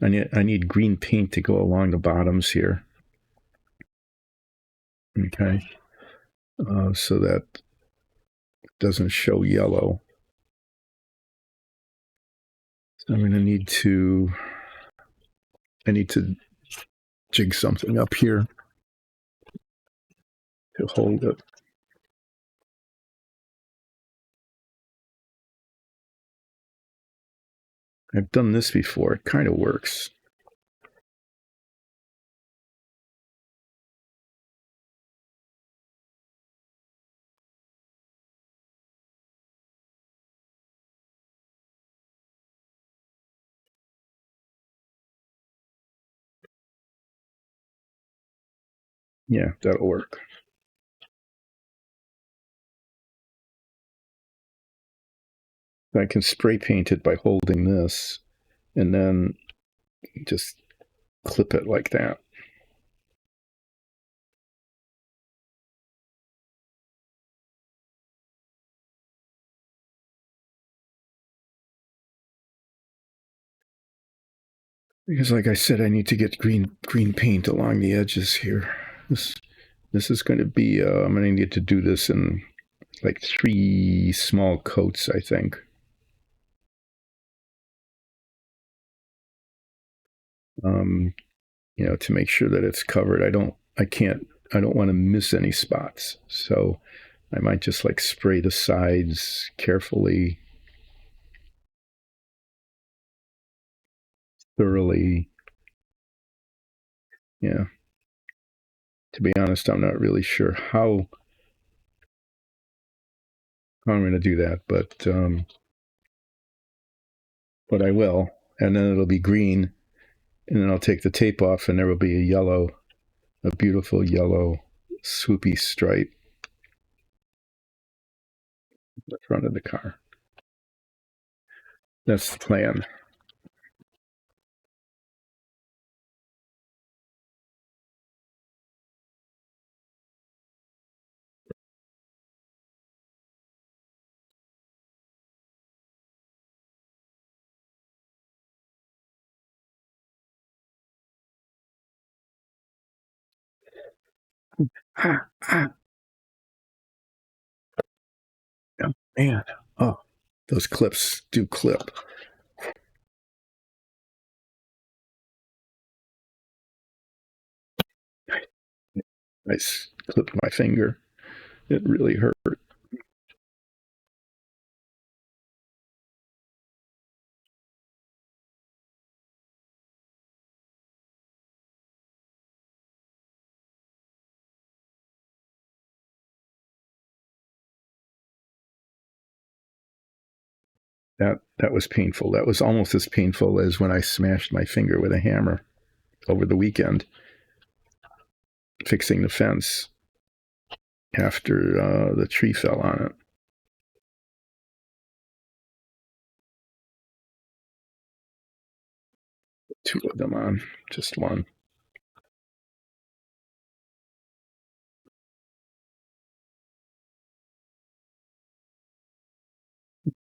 I need green paint to go along the bottoms here. Okay. So that doesn't show yellow. So I'm going to need to, I need to jig something up here to hold it. I've done this before. It kind of works. Yeah, that'll work. I can spray paint it by holding this and then just clip it like that. Because like I said, I need to get green paint along the edges here. This is going to be, I'm going to need to do this in like 3 small coats, I think. To make sure that it's covered. I don't want to miss any spots. So I might just like spray the sides carefully, thoroughly. Yeah. To be honest, I'm not really sure how I'm going to do that, but I will. And then it'll be green, and then I'll take the tape off, and there will be a beautiful yellow swoopy stripe in the front of the car. That's the plan. Ah, ah. Oh, man. Oh, those clips do clip. I clipped my finger. It really hurt. That was painful. That was almost as painful as when I smashed my finger with a hammer over the weekend fixing the fence after the tree fell on it. Two of them on, just one.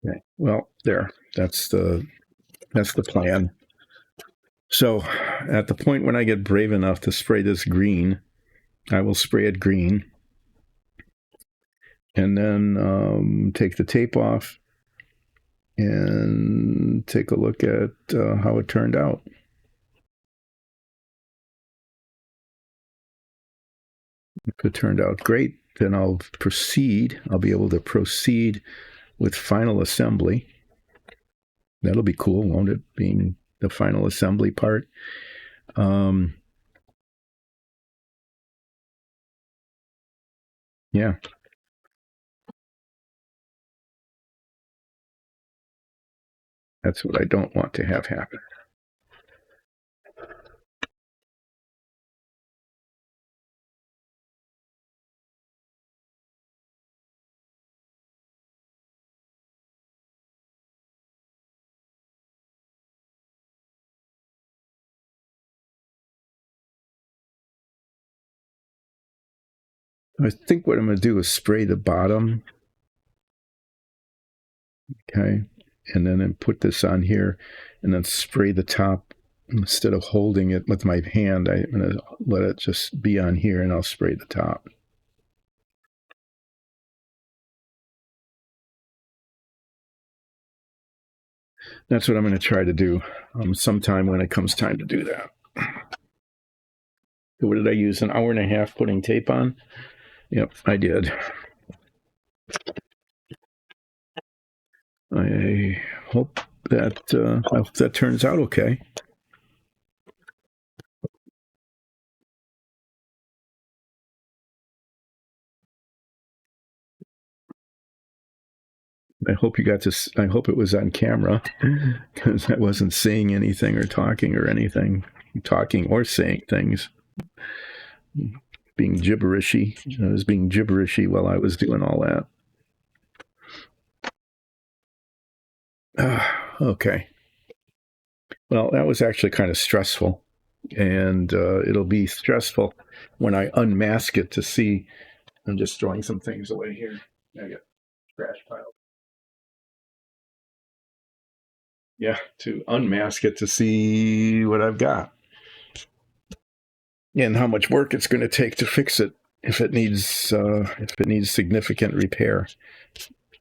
Okay. Well, there. That's the plan. So, at the point when I get brave enough to spray this green, I will spray it green, and then take the tape off and take a look at how it turned out. If it turned out great, then I'll be able to proceed with final assembly. That'll be cool, won't it? Being the final assembly part. Yeah. That's what I don't want to have happen. I think what I'm going to do is spray the bottom. Okay. and then put this on here and then spray the top. Instead of holding it with my hand, I'm going to let it just be on here, and I'll spray the top. That's what I'm going to try to do sometime when it comes time to do that. What did I use? An hour and a half putting tape on? Yep, I did. I hope that turns out okay. I hope I hope it was on camera, because I wasn't saying anything or talking or saying things. Being gibberishy. I was being gibberishy while I was doing all that. Okay. Well, that was actually kind of stressful, and it'll be stressful when I unmask it to see. I'm just throwing some things away here. I got trash pile. Yeah, to unmask it to see what I've got and how much work it's going to take to fix it if it needs significant repair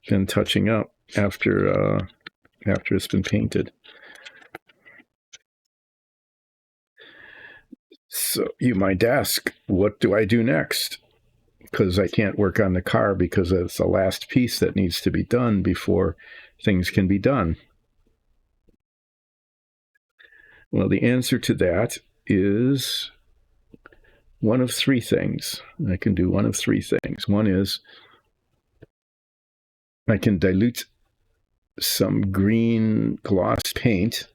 and touching up after it's been painted. So you might ask, what do I do next? Because I can't work on the car because it's the last piece that needs to be done before things can be done. Well, the answer to that is one of three things. I can do one of three things. One is I can dilute some green gloss paint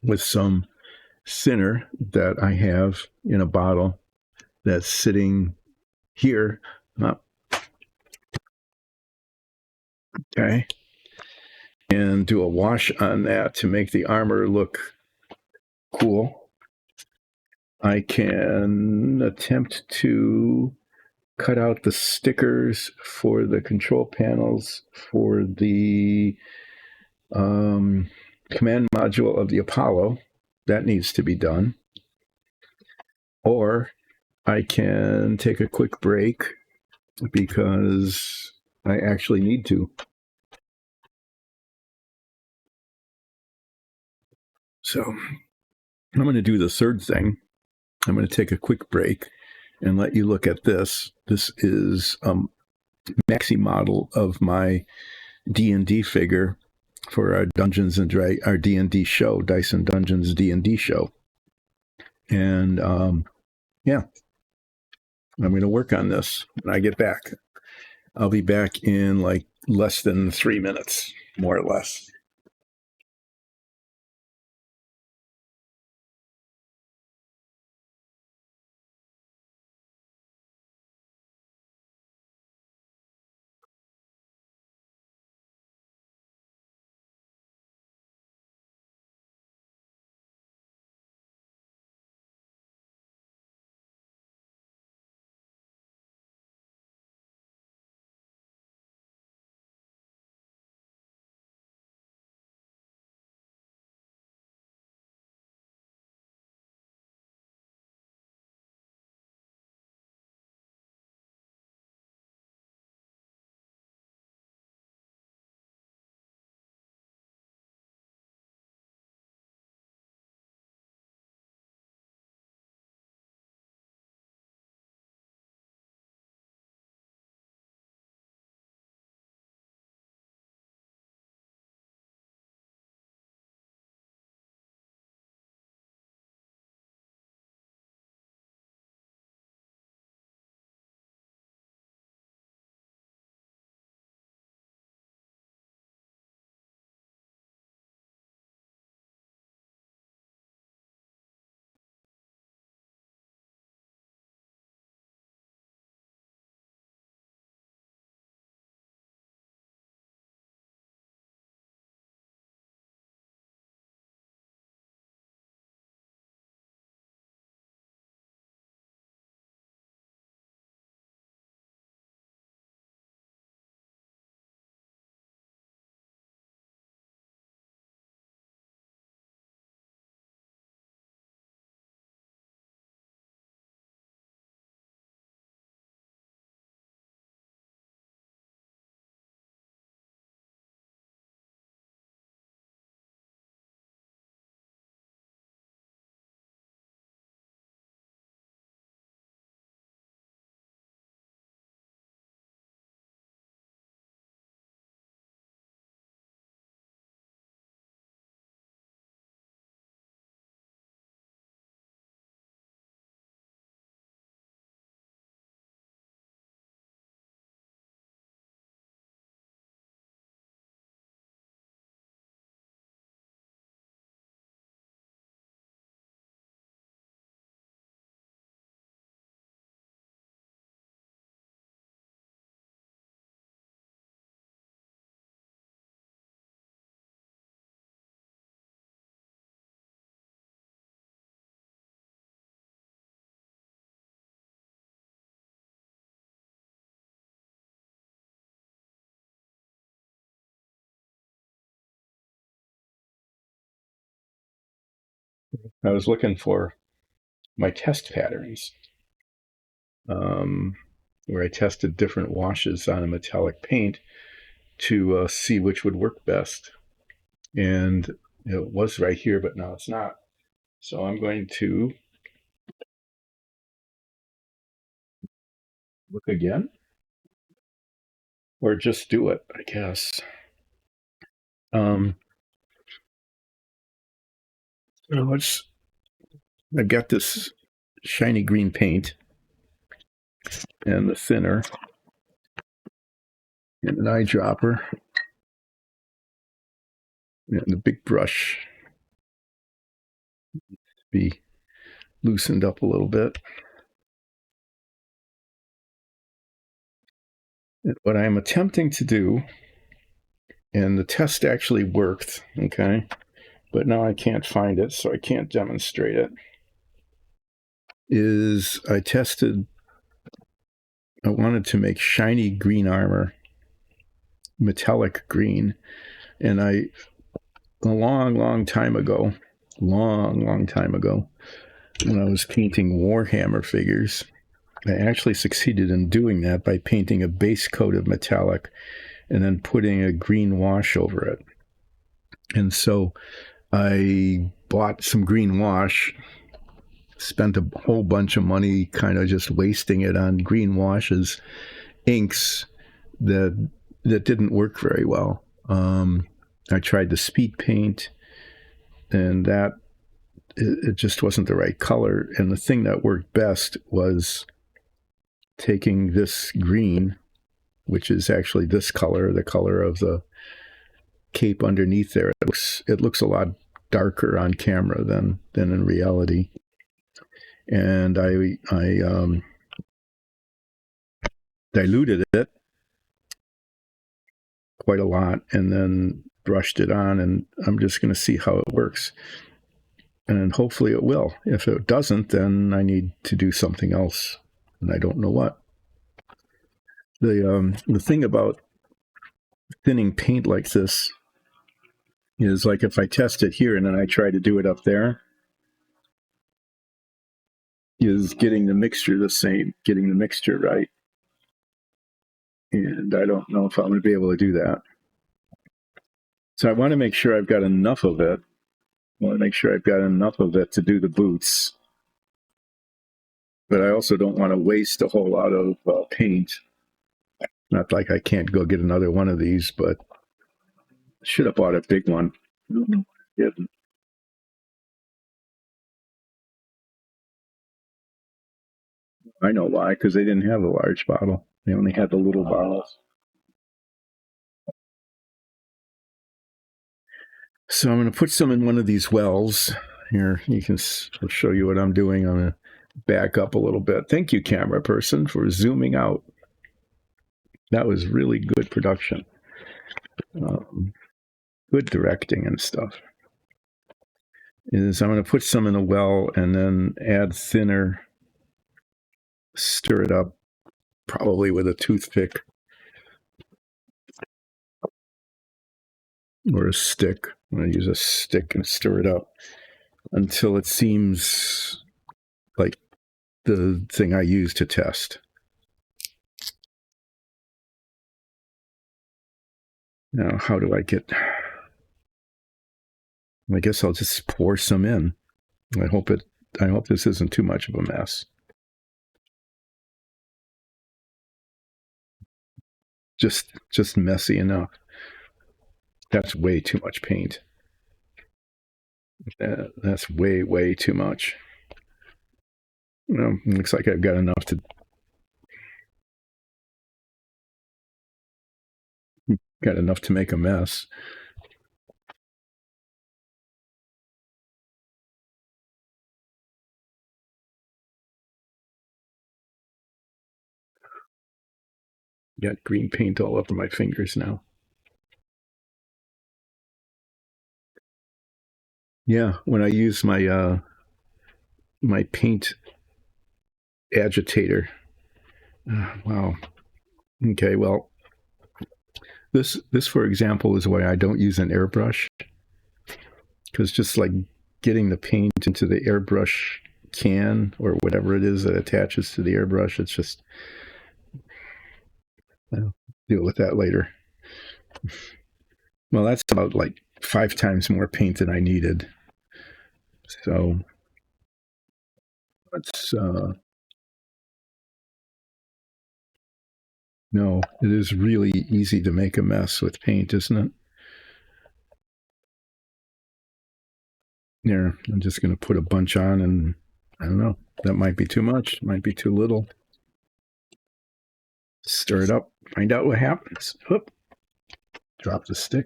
with some thinner that I have in a bottle that's sitting here. Okay. And do a wash on that to make the armor look cool. I can attempt to cut out the stickers for the control panels for the command module of the Apollo. That needs to be done. Or I can take a quick break because I actually need to. So I'm going to do the third thing. I'm going to take a quick break and let you look at this. This is a maxi model of my D&D figure for our Dungeons and our D&D show, Dyson Dungeons D&D show. And yeah, I'm going to work on this when I get back. I'll be back in like less than 3 minutes, more or less. I was looking for my test patterns, where I tested different washes on a metallic paint to see which would work best. And it was right here, but now it's not. So I'm going to look again, or just do it, I guess. Um, I've got this shiny green paint and the thinner and an eyedropper and the big brush be loosened up a little bit. And what I'm attempting to do, and the test actually worked, okay, but now I can't find it, so I can't demonstrate it, is I wanted to make shiny green armor, metallic green, and a long time ago, when I was painting Warhammer figures, I actually succeeded in doing that by painting a base coat of metallic and then putting a green wash over it. And so I bought some green wash, spent a whole bunch of money kind of just wasting it on green washes, inks that didn't work very well. I tried the speed paint, and it just wasn't the right color. And the thing that worked best was taking this green, which is actually this color, the color of the cape underneath there. It looks a lot darker on camera than in reality. And I diluted it quite a lot and then brushed it on, and I'm just going to see how it works. And hopefully it will. If it doesn't, then I need to do something else, and I don't know what. The thing about thinning paint like this is, like, if I test it here and then I try to do it up there, is getting the mixture right. And I don't know if I'm going to be able to do that. So I want to make sure I've got enough of it. I want to make sure I've got enough of it to do the boots. But I also don't want to waste a whole lot of paint. Not like I can't go get another one of these, but I should have bought a big one. Yeah. I know why, because they didn't have a large bottle. They only had the little bottles. So I'm going to put some in one of these wells. Here, I'll show you what I'm doing. I'm going to back up a little bit. Thank you, camera person, for zooming out. That was really good production. Good directing and stuff. I'm going to put some in a well and then add thinner, stir it up, probably with a toothpick or a stick. I'm going to use a stick and stir it up until it seems like the thing I use to test. Now, how do I guess I'll just pour some in. I hope this isn't too much of a mess. Just messy enough. That's way too much paint. That's way too much. Looks like I've got enough to make a mess. Got green paint all over my fingers now. Yeah, when I use my my paint agitator. Wow. Okay, well, this for example is why I don't use an airbrush, because just like getting the paint into the airbrush can or whatever it is that attaches to the airbrush. It's just, I'll deal with that later. Well, that's about like 5 times more paint than I needed. So let's, no, it is really easy to make a mess with paint, isn't it? There, I'm just going to put a bunch on, and I don't know. That might be too much, might be too little. Stir it up, find out what happens. Oop. Drop the stick,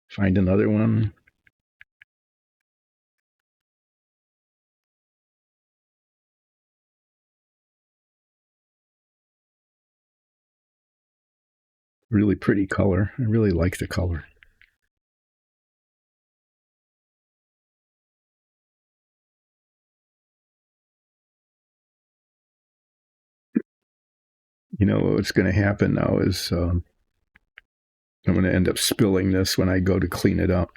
find another one. Really pretty color. I really like the color. You know what's going to happen now is I'm going to end up spilling this when I go to clean it up.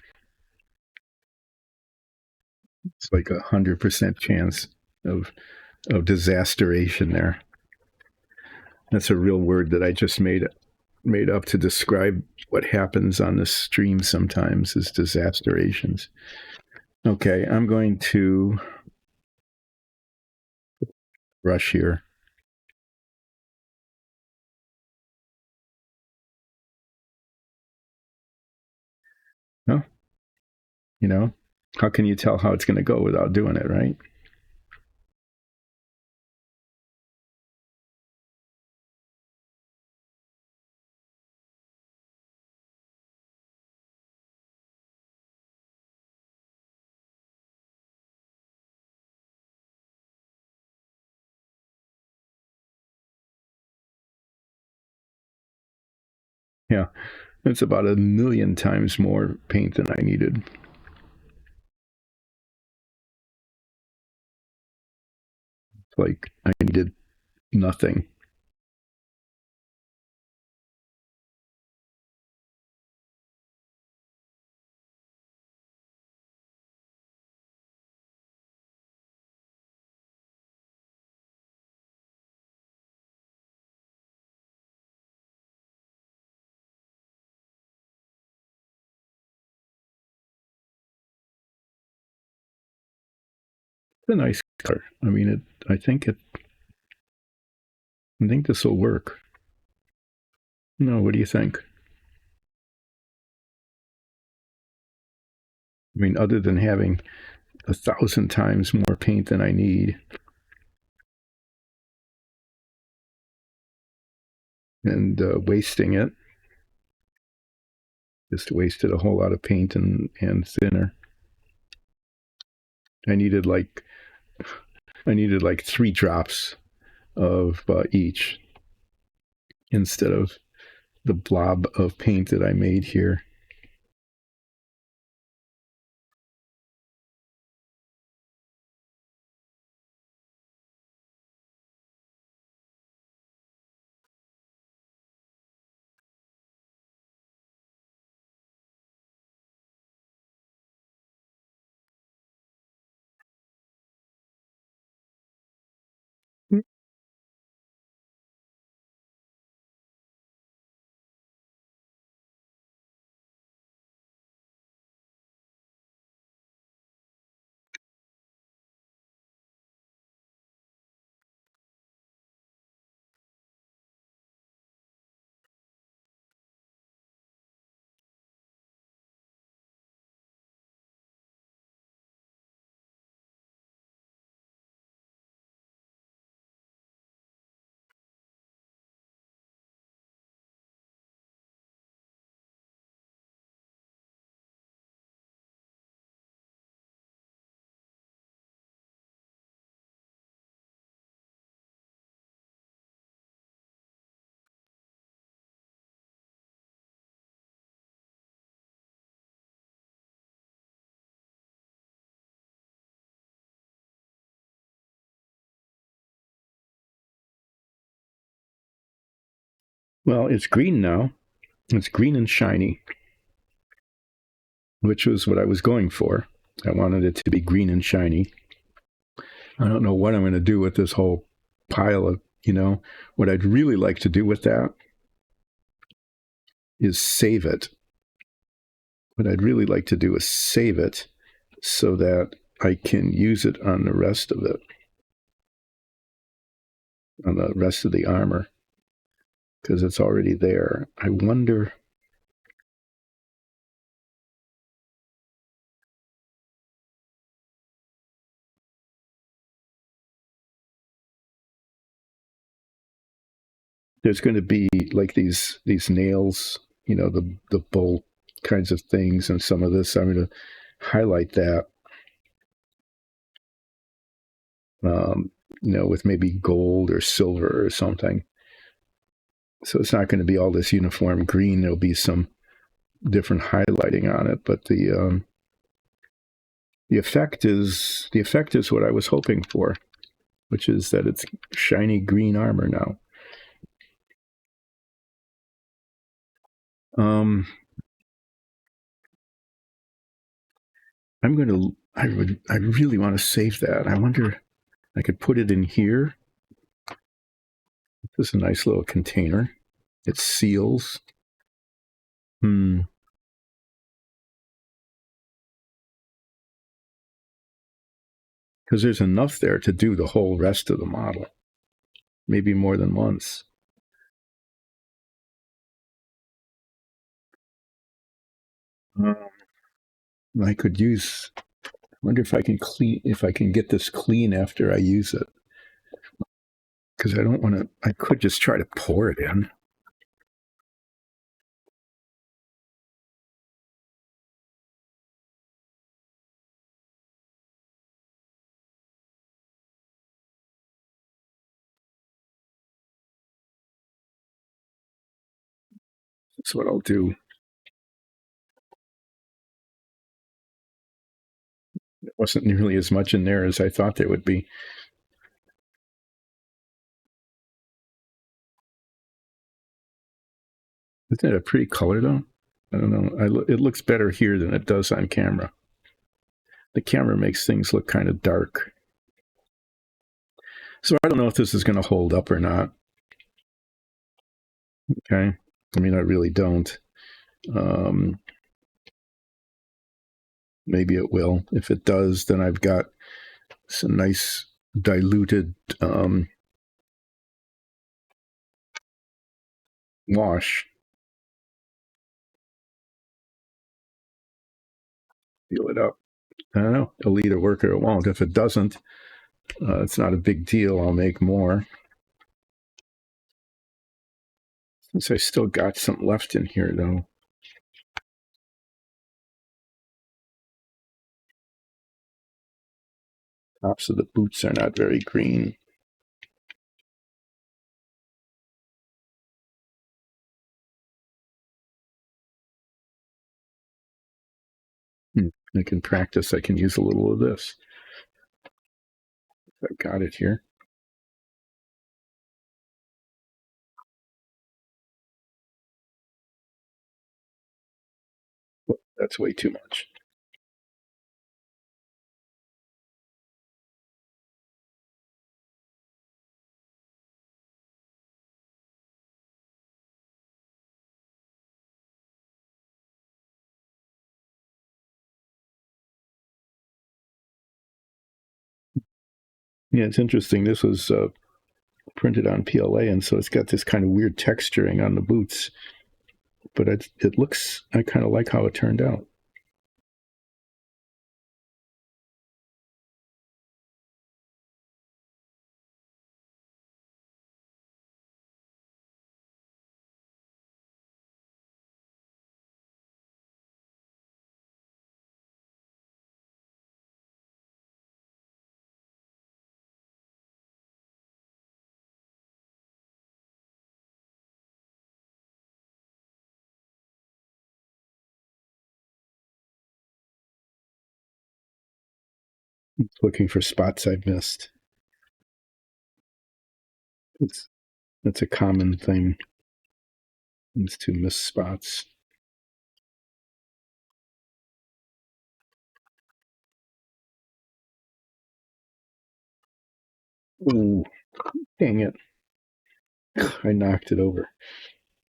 It's like 100% chance of disasteration there. That's a real word that I just made up to describe what happens on this stream sometimes is disasterations. Okay, I'm going to brush here. Oh, you know, how can you tell how it's going to go without doing it, right? Yeah, it's about 1,000,000 times more paint than I needed. Like I needed nothing. It's a nice color. I mean, I think this will work. No, what do you think? I mean, other than having 1,000 times more paint than I need, and wasting it, just wasted a whole lot of paint and thinner. I needed like 3 drops of each instead of the blob of paint that I made here. Well, it's green now. It's green and shiny, which was what I was going for. I wanted it to be green and shiny. I don't know what I'm going to do with this whole pile of, what I'd really like to do with that is save it. What I'd really like to do is save it so that I can use it on the rest of it, on the rest of the armor, because it's already there. I wonder. There's going to be like these nails, the bolt kinds of things, and some of this. I'm going to highlight that, with maybe gold or silver or something. So it's not going to be all this uniform green. There'll be some different highlighting on it, but the effect is what I was hoping for, which is that it's shiny green armor now. I really want to save that. I wonder, I could put it in here. This is a nice little container. It seals. Because there's enough there to do the whole rest of the model. Maybe more than once. I could use. I wonder if I can get this clean after I use it. Because I don't want to. I could just try to pour it in. That's what I'll do. It wasn't nearly as much in there as I thought there would be. Isn't it a pretty color though? I don't know. It looks better here than it does on camera. The camera makes things look kind of dark. So I don't know if this is going to hold up or not. Okay. I mean, I really don't. Maybe it will. If it does, then I've got some nice diluted wash. Seal it up. I don't know. It'll either work or it won't. If it doesn't, it's not a big deal. I'll make more. Since I still got some left in here, though. Tops of the boots are not very green. I can practice. I can use a little of this. I've got it here. Oh, that's way too much. Yeah, it's interesting. This was printed on PLA, and so it's got this kind of weird texturing on the boots. But it looks, I kind of like how it turned out. Looking for spots I've missed. That's a common thing, is to miss spots. Ooh, dang it. I knocked it over.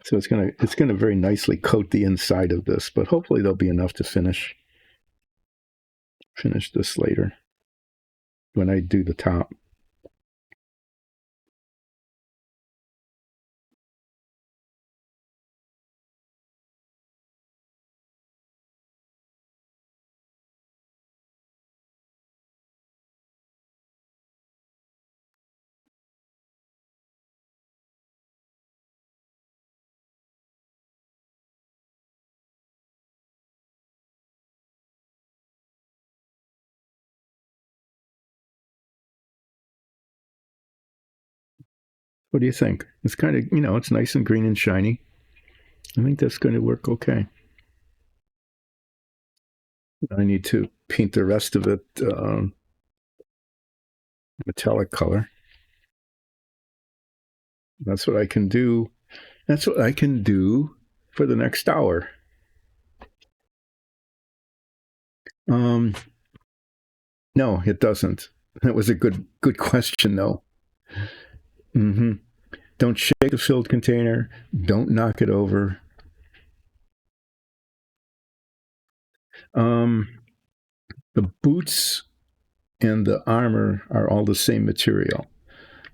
So it's gonna very nicely coat the inside of this, but hopefully there'll be enough to finish this later when I do the top. What do you think? It's kind of, it's nice and green and shiny. I think that's going to work okay. I need to paint the rest of it metallic color. That's what I can do. That's what I can do for the next hour. No, it doesn't. That was a good question, though. Mm-hmm. Don't shake the filled container. Don't knock it over. The boots and the armor are all the same material.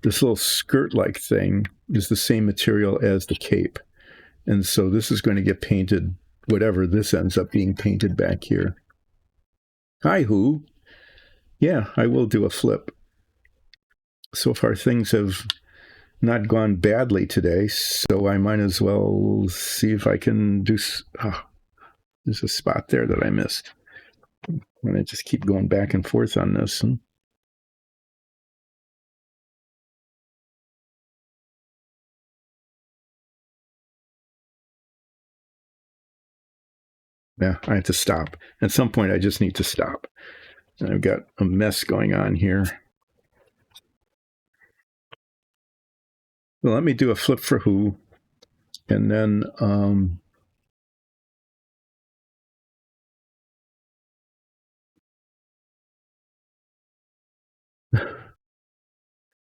This little skirt-like thing is the same material as the cape. And so this is going to get painted, whatever this ends up being painted back here. Hi, who? Yeah, I will do a flip. So far, things have not gone badly today, so I might as well see if I can do... there's a spot there that I missed. I'm going to just keep going back and forth on this. Yeah, I have to stop. At some point, I just need to stop. And I've got a mess going on here. Well, let me do a flip for who, and then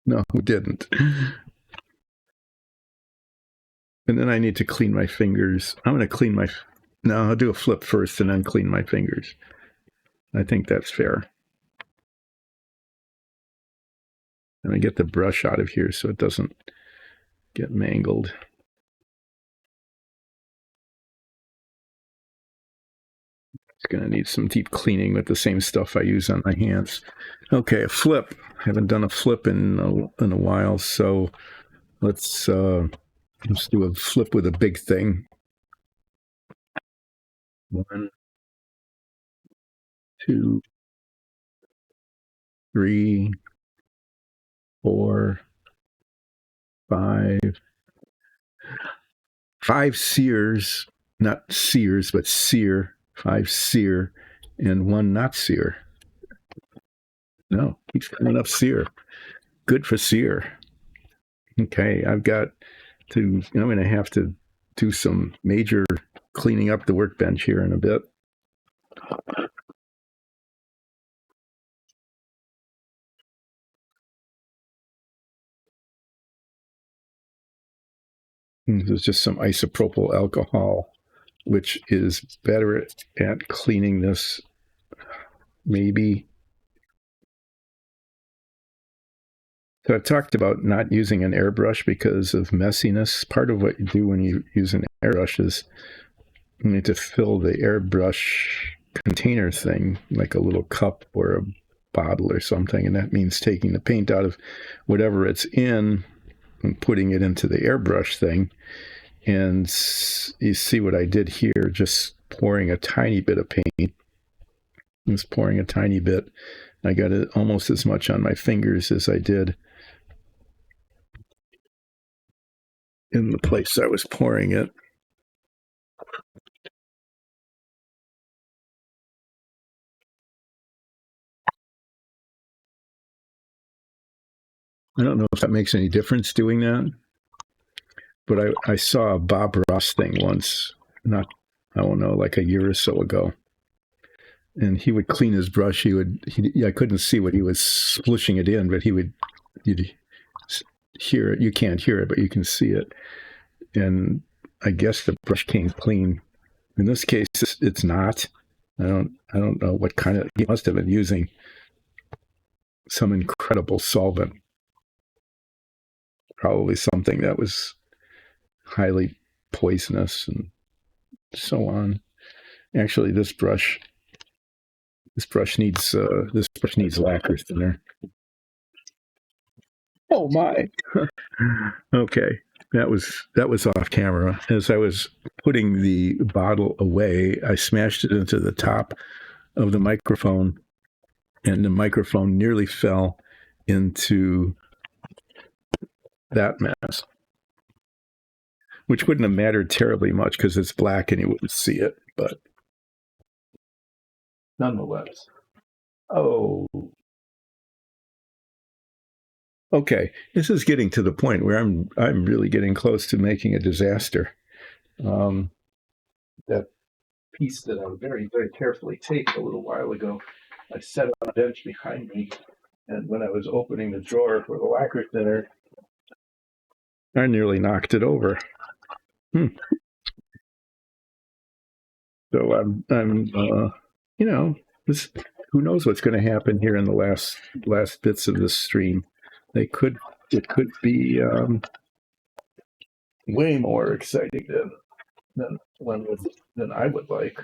no, who didn't? And then I need to clean my fingers. I'm going to clean my... No, I'll do a flip first and then clean my fingers. I think that's fair. Let me get the brush out of here so it doesn't get mangled. It's going to need some deep cleaning with the same stuff I use on my hands. Okay, a flip. I haven't done a flip in a while, so let's do a flip with a big thing. 1, 2, 3, 4, 5. 5 sears, not sears, but sear. 5 sear, and 1 not sear. No, he's coming up sear. Good for sear. Okay, I'm going to have to do some major cleaning up the workbench here in a bit. This is just some isopropyl alcohol, which is better at cleaning this, maybe. So I talked about not using an airbrush because of messiness. Part of what you do when you use an airbrush is you need to fill the airbrush container thing, like a little cup or a bottle or something, and that means taking the paint out of whatever it's in and putting it into the airbrush thing. And you see what I did here, just pouring a tiny bit of paint. Just pouring a tiny bit. I got it almost as much on my fingers as I did in the place I was pouring it. I don't know if that makes any difference doing that, but I saw a Bob Ross thing once, I don't know, like a year or so ago. And he would clean his brush. I couldn't see what he was splishing it in, but he would you'd hear it. You can't hear it, but you can see it. And I guess the brush came clean. In this case, it's not. I don't know what kind of. He must have been using some incredible solvent, probably something that was highly poisonous and so on. Actually, this brush needs lacquer thinner. Oh my! Okay, that was off camera. As I was putting the bottle away, I smashed it into the top of the microphone, and the microphone nearly fell into that mess, which wouldn't have mattered terribly much because it's black and you wouldn't see it, but nonetheless. Oh, okay. This is getting to the point where I'm really getting close to making a disaster. That piece that I very, very carefully taped a little while ago, I set it on a bench behind me, and when I was opening the drawer for the lacquer thinner, I nearly knocked it over. So I'm you know, this, who knows what's going to happen here in the last bits of this stream. It could be way more exciting than I would like.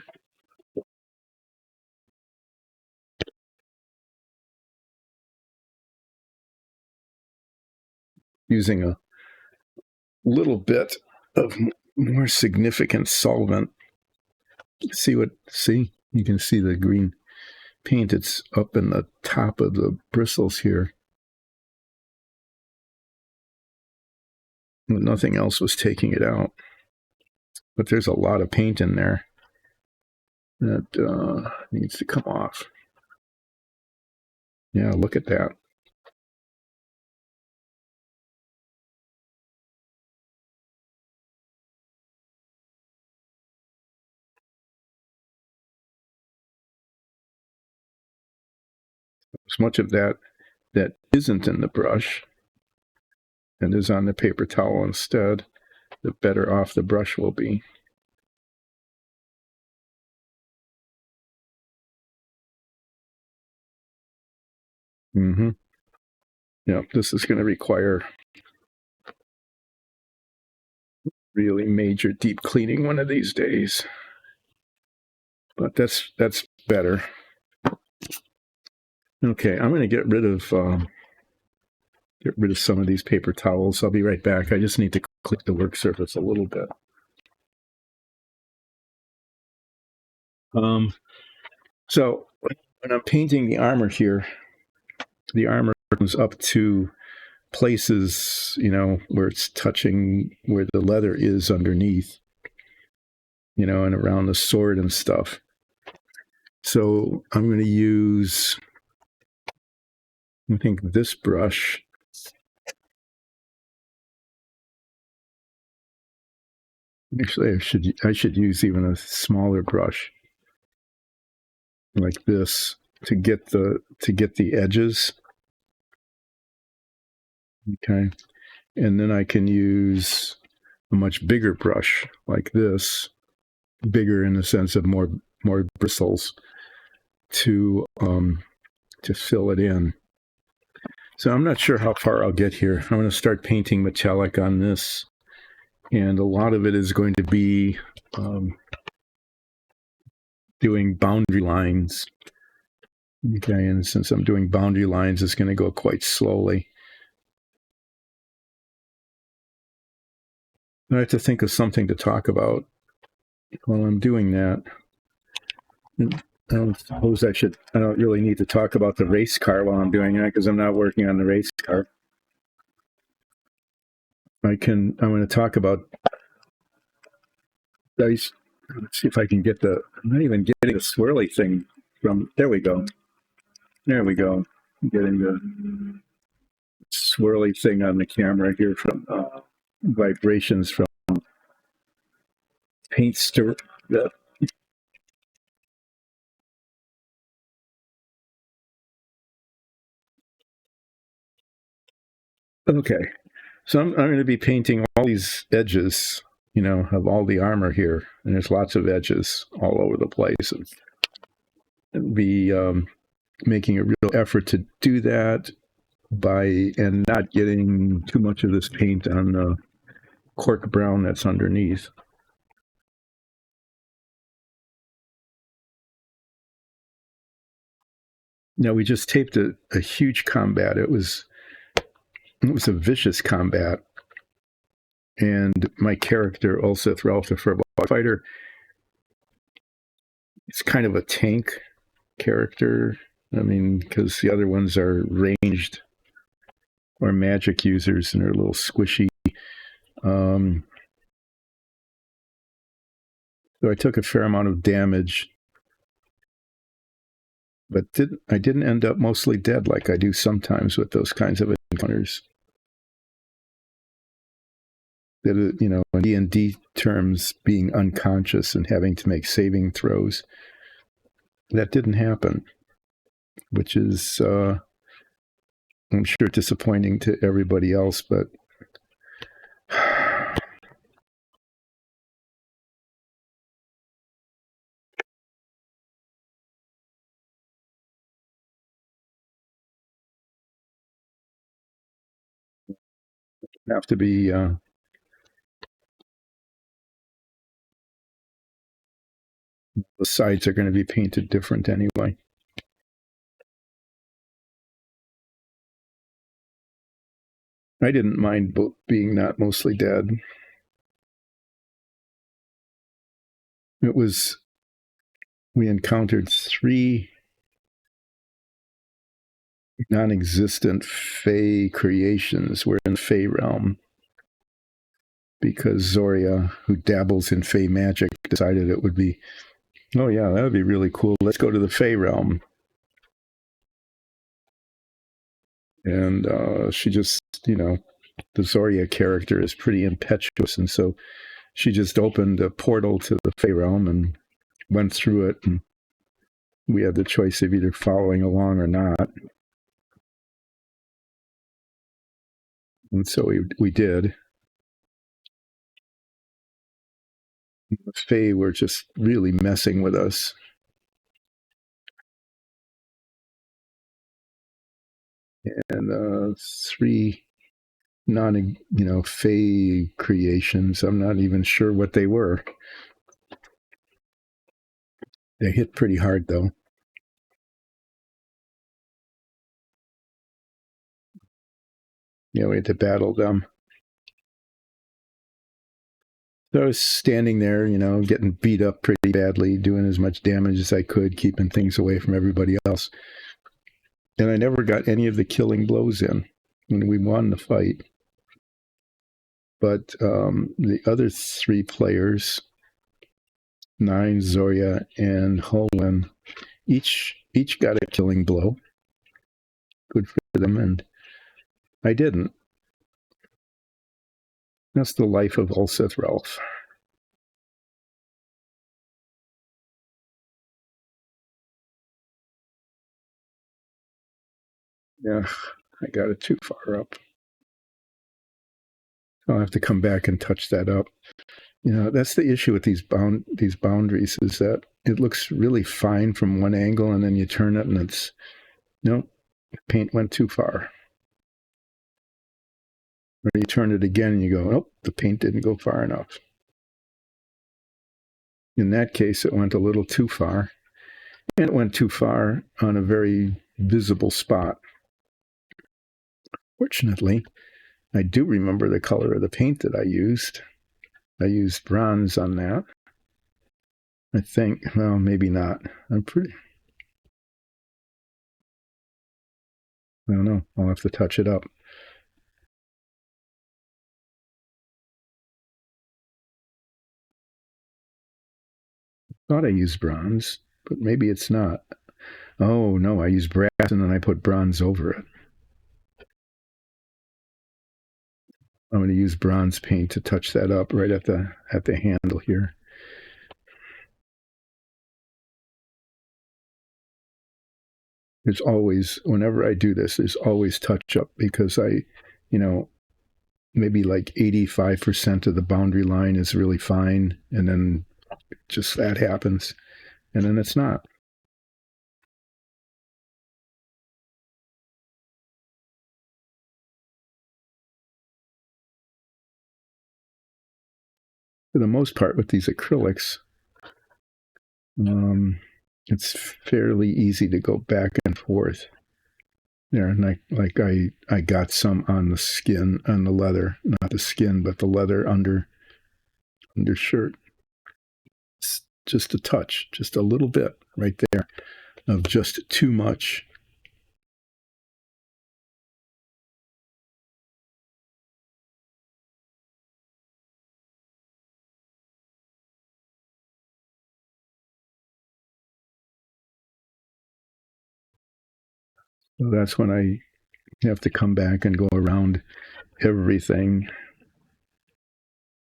Using a little bit of more significant solvent. See, you can see the green paint. It's up in the top of the bristles here. Nothing else was taking it out. But there's a lot of paint in there that needs to come off. Yeah, look at that. As much of that isn't in the brush and is on the paper towel instead, the better off the brush will be. Mm-hmm. Yeah, this is going to require really major deep cleaning one of these days. But that's better. Okay, I'm going to get rid of some of these paper towels. I'll be right back. I just need to click the work surface a little bit. So when I'm painting the armor here, the armor comes up to places, where it's touching where the leather is underneath, and around the sword and stuff. So I'm going to use, I think, this brush. Actually, I should use even a smaller brush like this to get the edges. Okay. And then I can use a much bigger brush like this, bigger in the sense of more bristles, to fill it in. So I'm not sure how far I'll get here. I'm going to start painting metallic on this, and a lot of it is going to be doing boundary lines. Okay, and since I'm doing boundary lines, it's going to go quite slowly. I have to think of something to talk about while I'm doing that. I don't suppose I don't really need to talk about the race car while I'm doing that because I'm not working on the race car. I'm going to talk about dice. Let's see if I can get I'm not even getting the swirly thing from, there we go. There we go. I'm getting the swirly thing on the camera here from vibrations from paint stir. Okay. So I'm going to be painting all these edges, of all the armor here. And there's lots of edges all over the place. And be making a real effort to do that and not getting too much of this paint on the cork brown that's underneath. Now we just taped a huge combat. It was a vicious combat, and my character Ulseth, the Furbolg fighter, it's kind of a tank character. I mean, because the other ones are ranged or magic users, and they're a little squishy. So I took a fair amount of damage, but I didn't end up mostly dead like I do sometimes with those kinds of encounters. That, in D&D terms, being unconscious and having to make saving throws. That didn't happen, which is, I'm sure, disappointing to everybody else, but have to be the sides are going to be painted different anyway. I didn't mind being not mostly dead. We encountered 3 non-existent Fey creations. We're in the Fey realm because Zoria, who dabbles in Fey magic, decided it would be, oh yeah, that would be really cool. Let's go to the Fey realm. And she just, the Zoria character is pretty impetuous, and so she just opened a portal to the Fey realm and went through it, and we had the choice of either following along or not. And so we did. The Fae were just really messing with us. And 3 Fae creations. I'm not even sure what they were. They hit pretty hard, though. Yeah, we had to battle them. So I was standing there, getting beat up pretty badly, doing as much damage as I could, keeping things away from everybody else. And I never got any of the killing blows in when we won the fight. But the other 3 players, Nine, Zoria, and Holwyn, each got a killing blow. Good for them, and I didn't. That's the life of Ulseth Ralph. Yeah, I got it too far up. I'll have to come back and touch that up. That's the issue with these boundaries, is that it looks really fine from one angle, and then you turn it and it's, no, paint went too far. Or you turn it again and you go, oh, the paint didn't go far enough. In that case, it went a little too far, and it went too far on a very visible spot. Fortunately, I do remember the color of the paint that I used. I used bronze on that. I think, well, maybe not. I don't know. I'll have to touch it up. Thought I used bronze, but maybe it's not. Oh no, I used brass and then I put bronze over it. I'm going to use bronze paint to touch that up right at the handle here. There's always, whenever I do this, there's always touch up, because you know, maybe like 85% of the boundary line is really fine, and then just that happens, and then it's not. For the most part, with these acrylics, it's fairly easy to go back and forth. There, and I got some on the skin, on the leather, not the skin, but the leather undershirt. It's just a touch, just a little bit right there of just too much. So that's when I have to come back and go around everything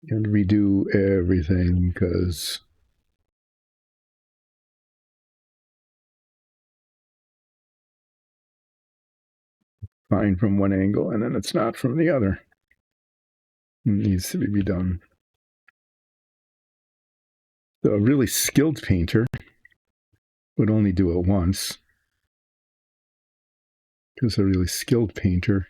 and redo everything because fine from one angle and then it's not from the other. It needs to be redone. So a really skilled painter would only do it once, because a really skilled painter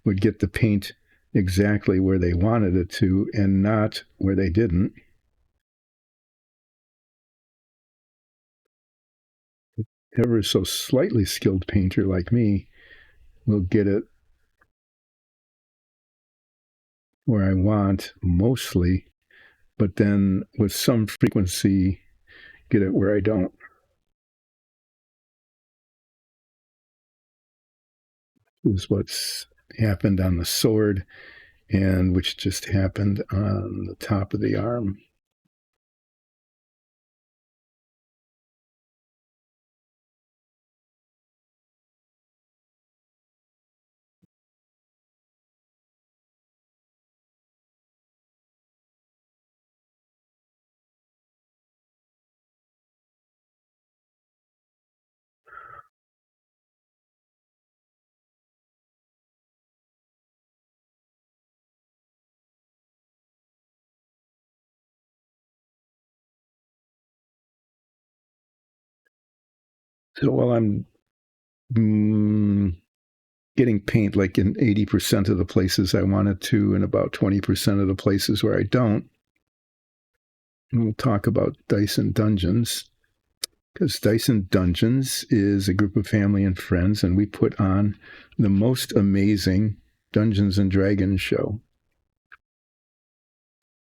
would get the paint exactly where they wanted it to and not where they didn't. Ever so slightly skilled painter like me will get it where I want mostly, but then with some frequency get it where I don't. This is what's happened on the sword, and which just happened on the top of the arm. So while I'm getting paint like in 80% of the places I want it to, and about 20% of the places where I don't, we'll talk about Dyson Dungeons, because Dyson Dungeons is a group of family and friends, and we put on the most amazing Dungeons and Dragons show.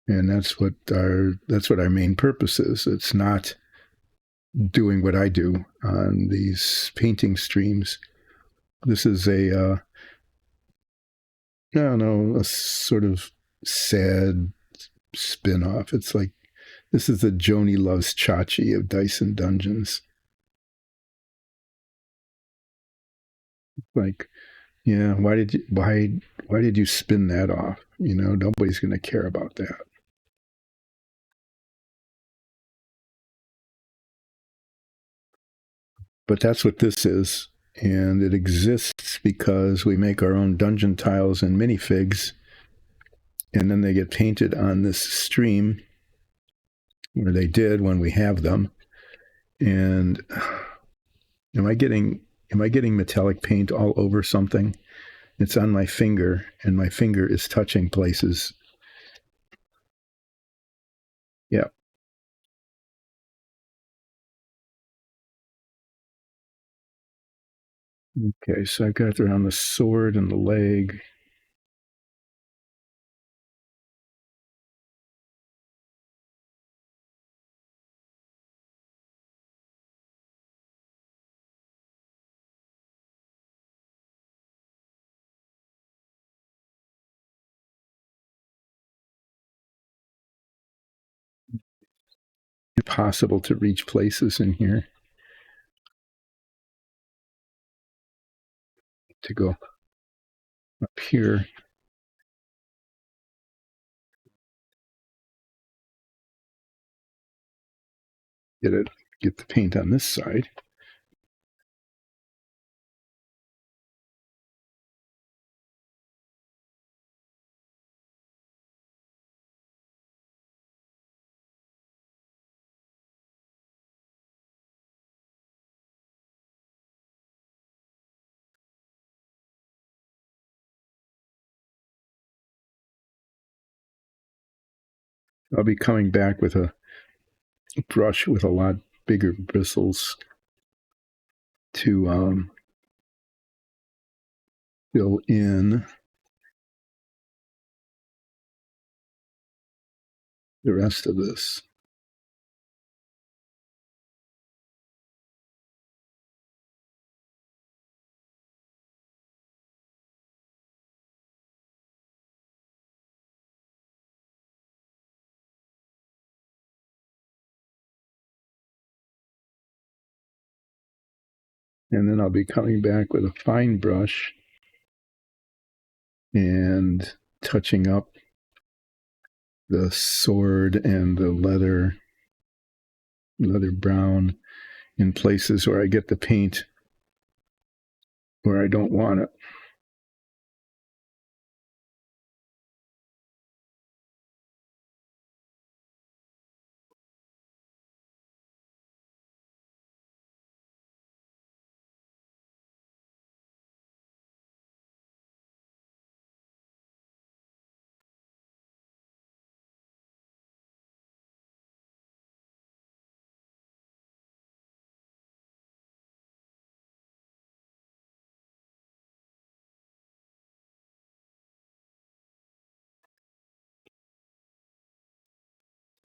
And that's what our main purpose is. It's not doing what I do on these painting streams. This is a a sort of sad spin-off. It's like, this is the Joni Loves Chachi of Dyson Dungeons. Like, yeah, why did you spin that off? Nobody's going to care about that. But that's what this is, and it exists because we make our own dungeon tiles and minifigs, and then they get painted on this stream, or they did when we have them. And am I getting metallic paint all over something? It's on my finger, and my finger is touching places. Yeah. Okay, so I got around the sword and the leg. Impossible to reach places in here. To go up here. Get the paint on this side. I'll be coming back with a brush with a lot bigger bristles to fill in the rest of this. And then I'll be coming back with a fine brush and touching up the sword and the leather brown in places where I get the paint where I don't want it.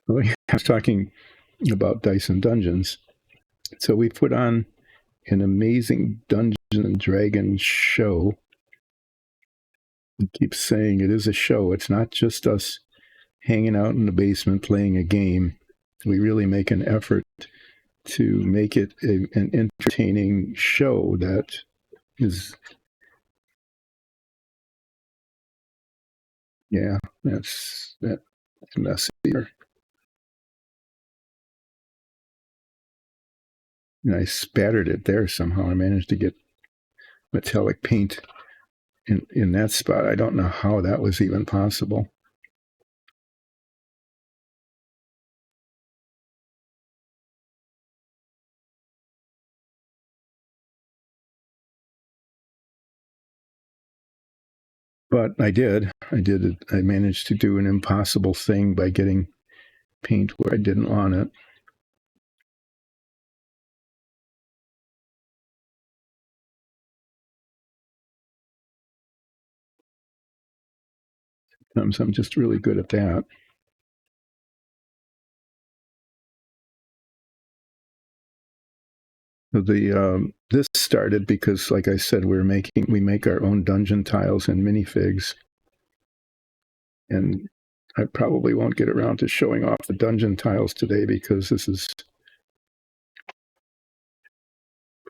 I was talking about Dice and Dungeons. So we put on an amazing Dungeons and Dragons show. I keep saying it is a show. It's not just us hanging out in the basement playing a game. We really make an effort to make it an entertaining show that is, yeah, that's messier. And I spattered it there somehow. I managed to get metallic paint in that spot. I don't know how that was even possible. But I did. I managed to do an impossible thing by getting paint where I didn't want it. Sometimes I'm just really good at that. This started because, like I said, we make our own dungeon tiles and minifigs, and I probably won't get around to showing off the dungeon tiles today because this is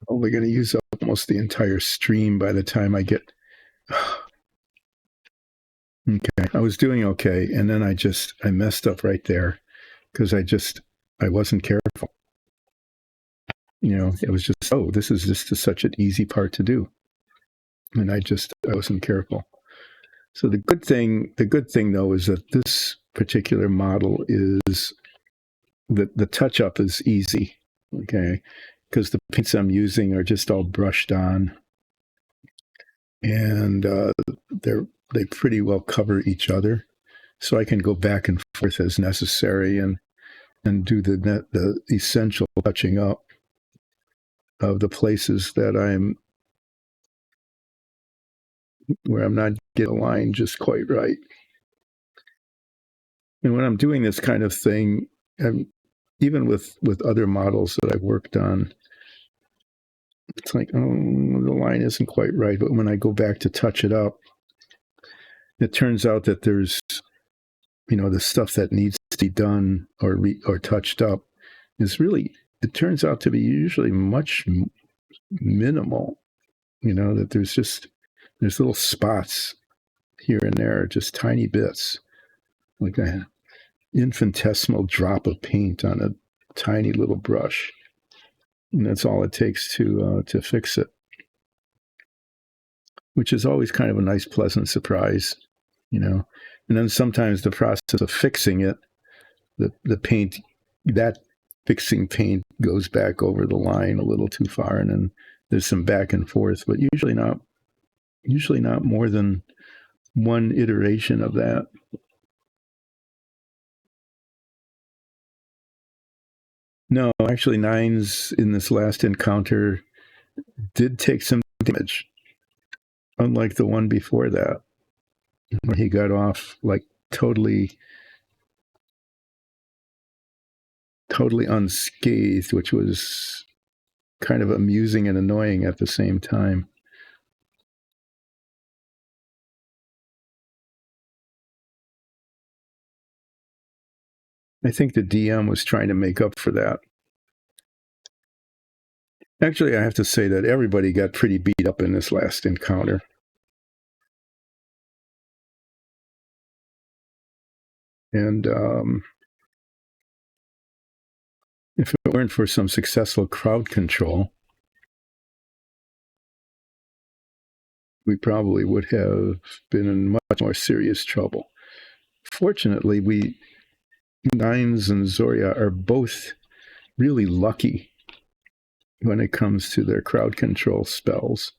probably going to use up almost the entire stream by the time I get. Okay, I was doing okay, and then I messed up right there because I wasn't careful. It was just, this is just such an easy part to do, and I wasn't careful. So the good thing though is that this particular model is the touch up is easy, okay, because the paints I'm using are just all brushed on, and they pretty well cover each other, so I can go back and forth as necessary and do the essential touching up of the places where I'm not getting the line just quite right. And when I'm doing this kind of thing, even with other models that I've worked on, it's like, the line isn't quite right. But when I go back to touch it up, it turns out that there's, the stuff that needs to be done or touched up it turns out to be usually much minimal, that there's little spots here and there, just tiny bits, like an infinitesimal drop of paint on a tiny little brush. And that's all it takes to fix it, which is always kind of a nice, pleasant surprise, And then sometimes the process of fixing it, the paint, that fixing paint goes back over the line a little too far, and then there's some back and forth, but usually not more than one iteration of that. No, actually, nines in this last encounter did take some damage, unlike the one before that, where he got off like totally unscathed, which was kind of amusing and annoying at the same time. I think the DM was trying to make up for that. Actually, I have to say that everybody got pretty beat up in this last encounter. And if it weren't for some successful crowd control, we probably would have been in much more serious trouble. Fortunately, Nines and Zoria are both really lucky when it comes to their crowd control spells.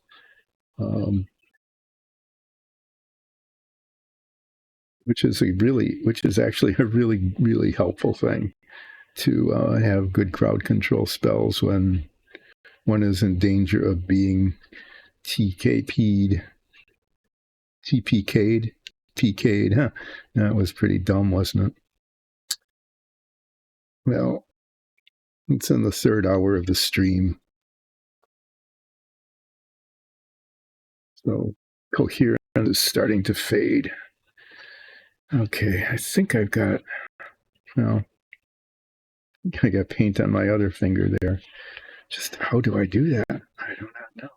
Which is actually a really, really helpful thing to have good crowd control spells when one is in danger of being TPK'd, huh? That was pretty dumb, wasn't it? Well, it's in the third hour of the stream. So coherence is starting to fade. Okay, I think I got paint on my other finger there. Just how do I do that? I do not know.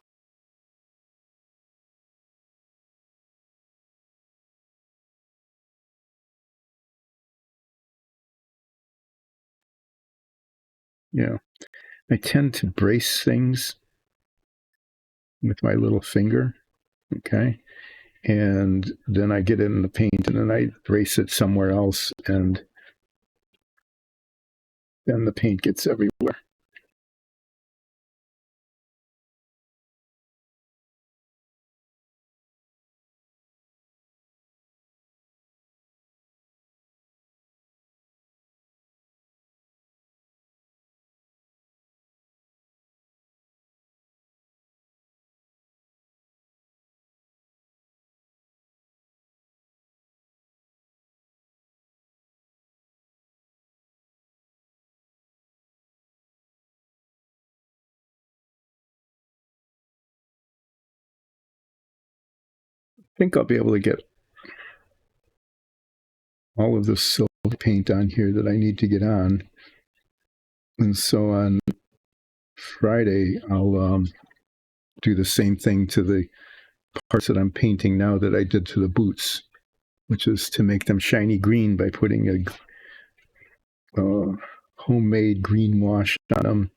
Yeah, I tend to brace things with my little finger, okay? And then I get it in the paint and then I brace it somewhere else and then the paint gets everywhere. I think I'll be able to get all of the silver paint on here that I need to get on. And so on Friday, I'll do the same thing to the parts that I'm painting now that I did to the boots, which is to make them shiny green by putting a homemade green wash on them.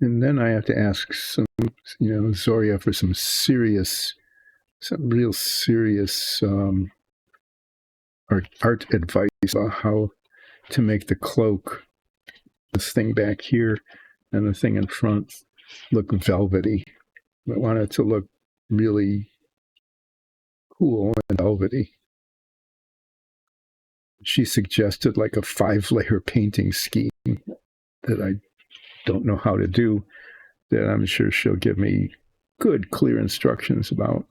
And then I have to ask Zoria for some real serious art advice about how to make the cloak, this thing back here and the thing in front, look velvety. I want it to look really cool and velvety. She suggested like a 5-layer painting scheme that I don't know how to do, that I'm sure she'll give me good, clear instructions about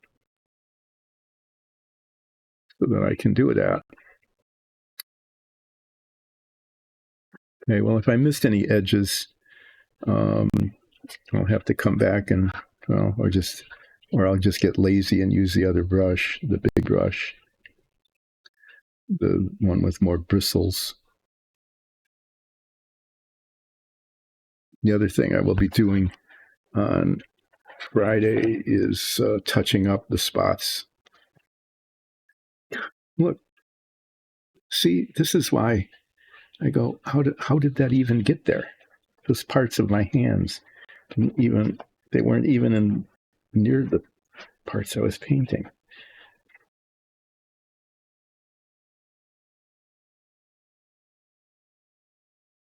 so that I can do that. Okay, well, if I missed any edges, I'll have to come back and, or I'll just get lazy and use the other brush, the big brush, the one with more bristles. The other thing I will be doing on Friday is touching up the spots. Look, see, this is why I go, how did that even get there? Those parts of my hands, they weren't even near the parts I was painting.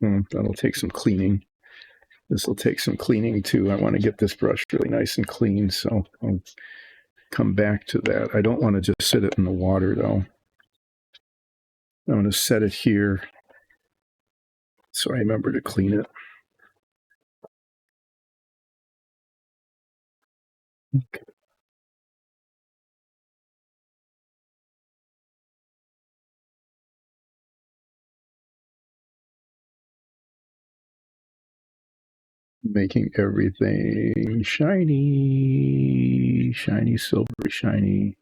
That'll take some cleaning. This will take some cleaning too. I want to get this brush really nice and clean, so I'll come back to that. I don't want to just sit it in the water though. I'm going to set it here so I remember to clean it. Okay. Making everything shiny, shiny, silvery, shiny.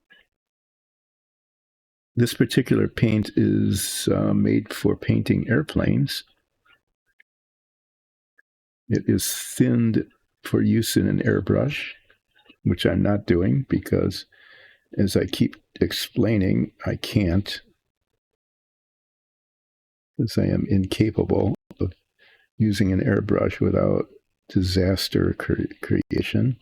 This particular paint is made for painting airplanes. It is thinned for use in an airbrush, which I'm not doing because, as I keep explaining, I can't, because I am incapable of using an airbrush without disaster creation.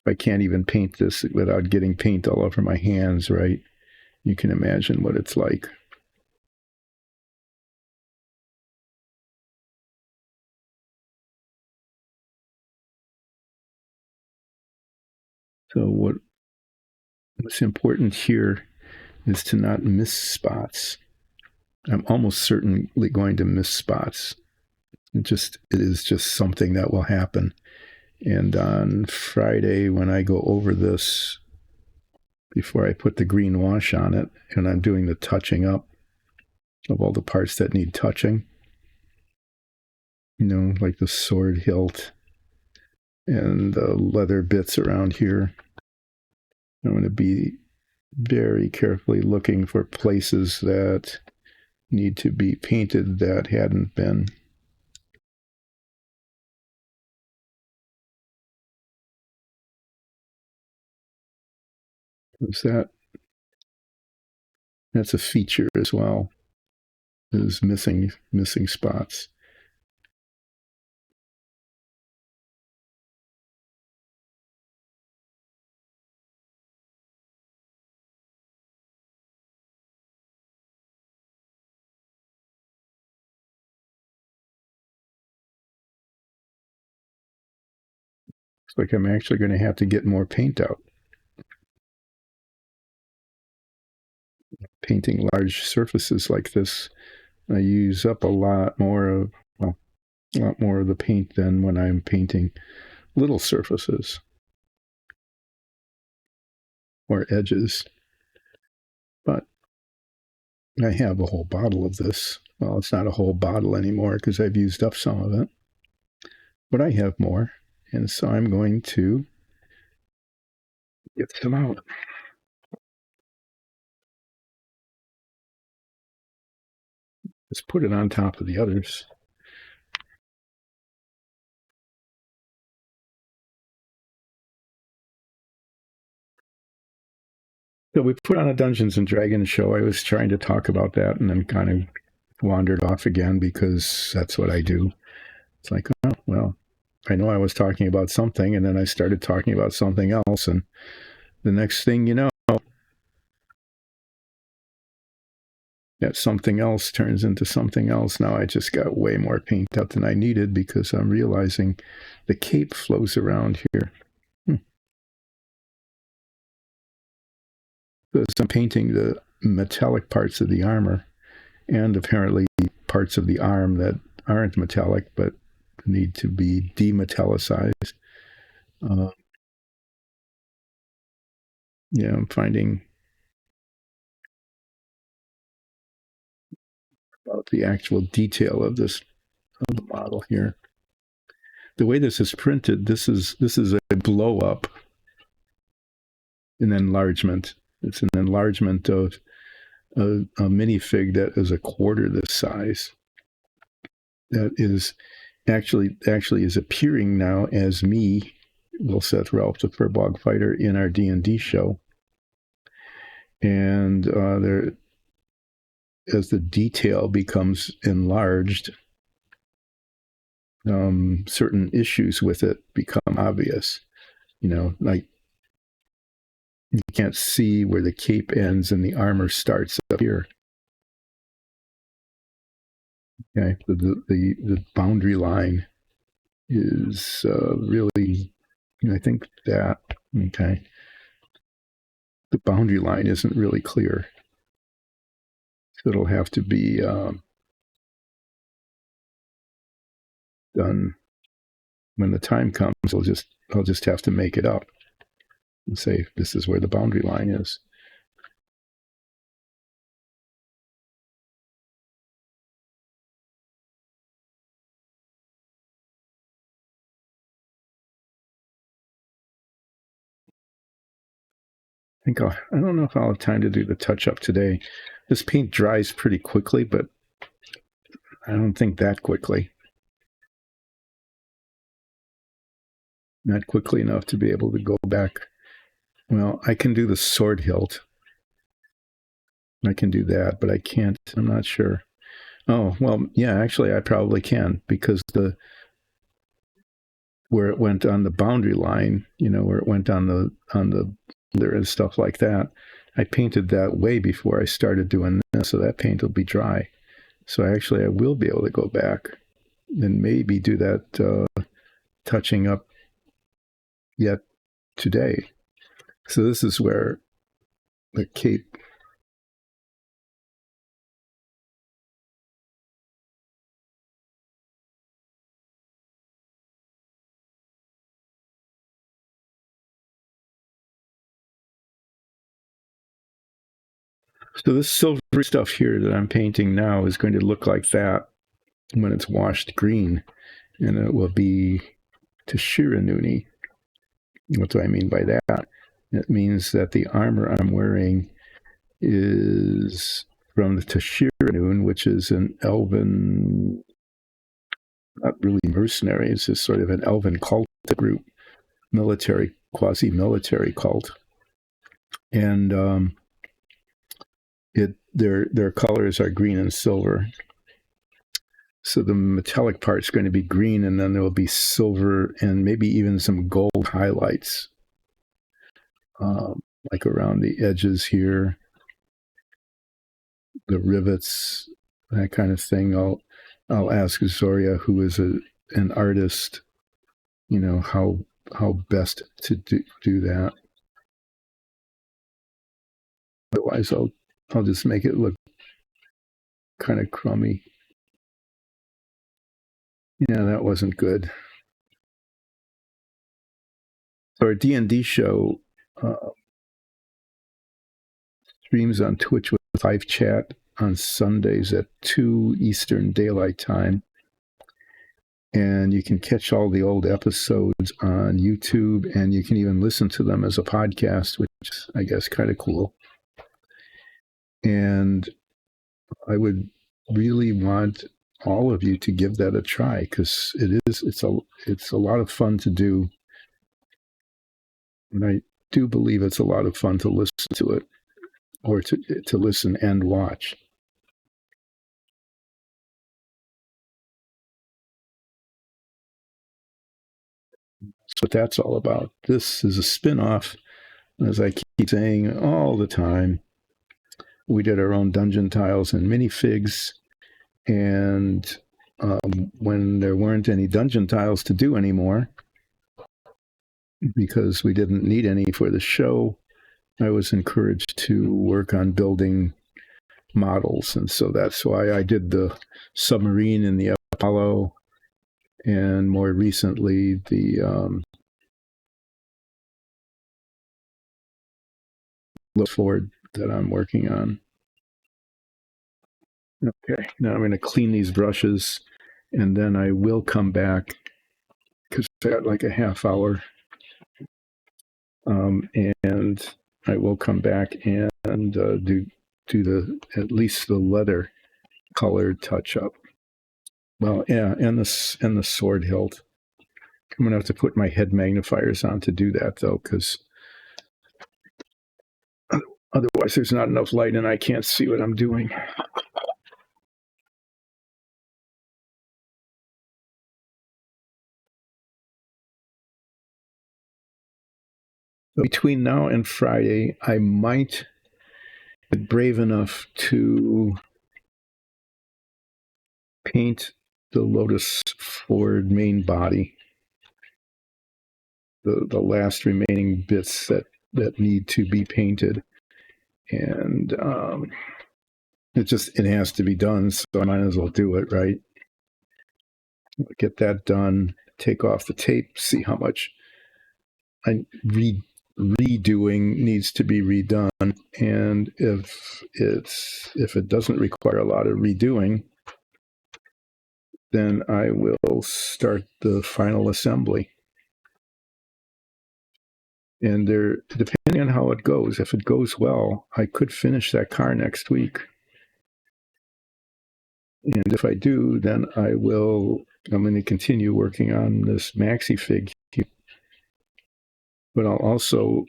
I can't even paint this without getting paint all over my hands, right? You can imagine what it's like. So what's important here is to not miss spots. I'm almost certainly going to miss spots. It is just something that will happen. And on Friday, when I go over this, before I put the green wash on it, and I'm doing the touching up of all the parts that need touching, like the sword hilt and the leather bits around here, I'm going to be very carefully looking for places that need to be painted that hadn't been. That's a feature as well, is missing spots. It's like I'm actually going to have to get more paint out. Painting large surfaces like this, I use up a lot more of the paint than when I'm painting little surfaces or edges. But I have a whole bottle of this. Well, it's not a whole bottle anymore because I've used up some of it. But I have more, and so I'm going to get some out. Just put it on top of the others. So we put on a Dungeons and Dragons show. I was trying to talk about that and then kind of wandered off again because that's what I do. It's like, oh, well, I know I was talking about something, and then I started talking about something else, and the next thing you know, that something else turns into something else. Now I just got way more paint out than I needed because I'm realizing the cape flows around here. Because I'm painting the metallic parts of the armor and apparently parts of the arm that aren't metallic but need to be demetallicized. I'm finding about the actual detail of the model here. The way this is printed, this is a blow up, an enlargement. It's an enlargement of a minifig that is a quarter this size. That is actually is appearing now as me, Ulseth, Ralph the Furbog Fighter, in our D&D show. And there, as the detail becomes enlarged, certain issues with it become obvious. Like you can't see where the cape ends and the armor starts up here. Okay, the boundary line is really, I think that, okay, the boundary line isn't really clear. So it'll have to be done when the time comes. I'll just have to make it up and say this is where the boundary line is. I don't know if I'll have time to do the touch up today. This paint dries pretty quickly, but I don't think that quickly. Not quickly enough to be able to go back. Well, I can do the sword hilt. I can do that, but I can't. I'm not sure. Oh, well, yeah, actually, I probably can because where it went on the boundary line, where it went on the there and stuff like that, I painted that way before I started doing this, so that paint will be dry. So actually, I will be able to go back and maybe do that touching up yet today. So this is where the cape. So this silvery stuff here that I'm painting now is going to look like that when it's washed green, and it will be Tashiranuni. What do I mean by that? It means that the armor I'm wearing is from the Tashiranun, which is an elven, not really mercenary, it's just sort of an elven cult group, military, quasi-military cult. And their colors are green and silver. So the metallic part is going to be green, and then there will be silver and maybe even some gold highlights, like around the edges here, the rivets, that kind of thing. I'll ask Zoria, who is an artist, how best to do that. Otherwise, I'll just make it look kind of crummy. Yeah, that wasn't good. So our D&D show streams on Twitch with live chat on Sundays at 2 Eastern Daylight Time. And you can catch all the old episodes on YouTube, and you can even listen to them as a podcast, which is, I guess, kind of cool. And I would really want all of you to give that a try, because it's a lot of fun to do. And I do believe it's a lot of fun to listen to it, or to listen and watch. That's what that's all about. This is a spin-off, as I keep saying all the time. We did our own dungeon tiles and minifigs, and when there weren't any dungeon tiles to do anymore, because we didn't need any for the show, I was encouraged to work on building models. And so that's why I did the submarine and the Apollo, and more recently the Lotus-Ford that I'm working on. Okay, now I'm going to clean these brushes, and then I will come back because I got like a half hour, and I will come back and do the at least the leather colored touch up. Well, yeah, and the sword hilt. I'm gonna have to put my head magnifiers on to do that though, because otherwise there's not enough light and I can't see what I'm doing. Between now and Friday, I might be brave enough to paint the Lotus-Ford main body. The last remaining bits that need to be painted. And it has to be done, so I might as well do it, right? Get that done, take off the tape, see how much redoing needs to be redone, and if it doesn't require a lot of redoing, then I will start the final assembly. And depending on how it goes, if it goes well, I could finish that car next week. And if I do, then I'm going to continue working on this maxi fig. But I'll also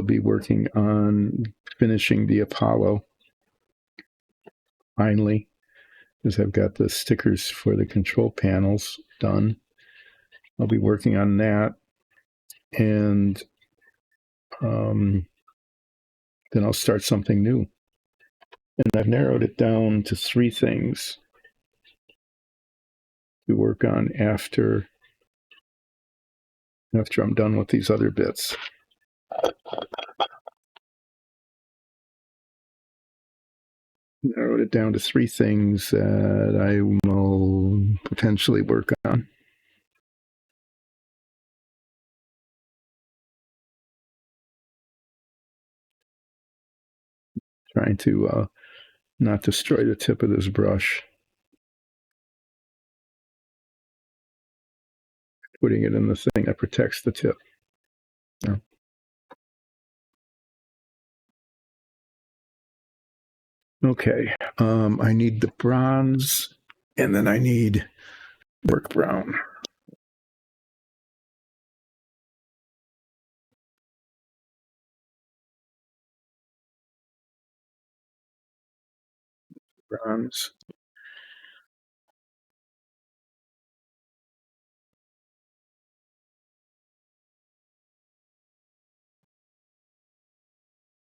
be working on finishing the Apollo finally, because I've got the stickers for the control panels done. I'll be working on that, and then I'll start something new. And I've narrowed it down to 3 things to work on after I'm done with these other bits. Narrowed it down to 3 things that I will potentially work on. Trying to not destroy the tip of this brush. Putting it in the thing that protects the tip. Yeah. Okay, I need the bronze, and then I need work brown. Bronze.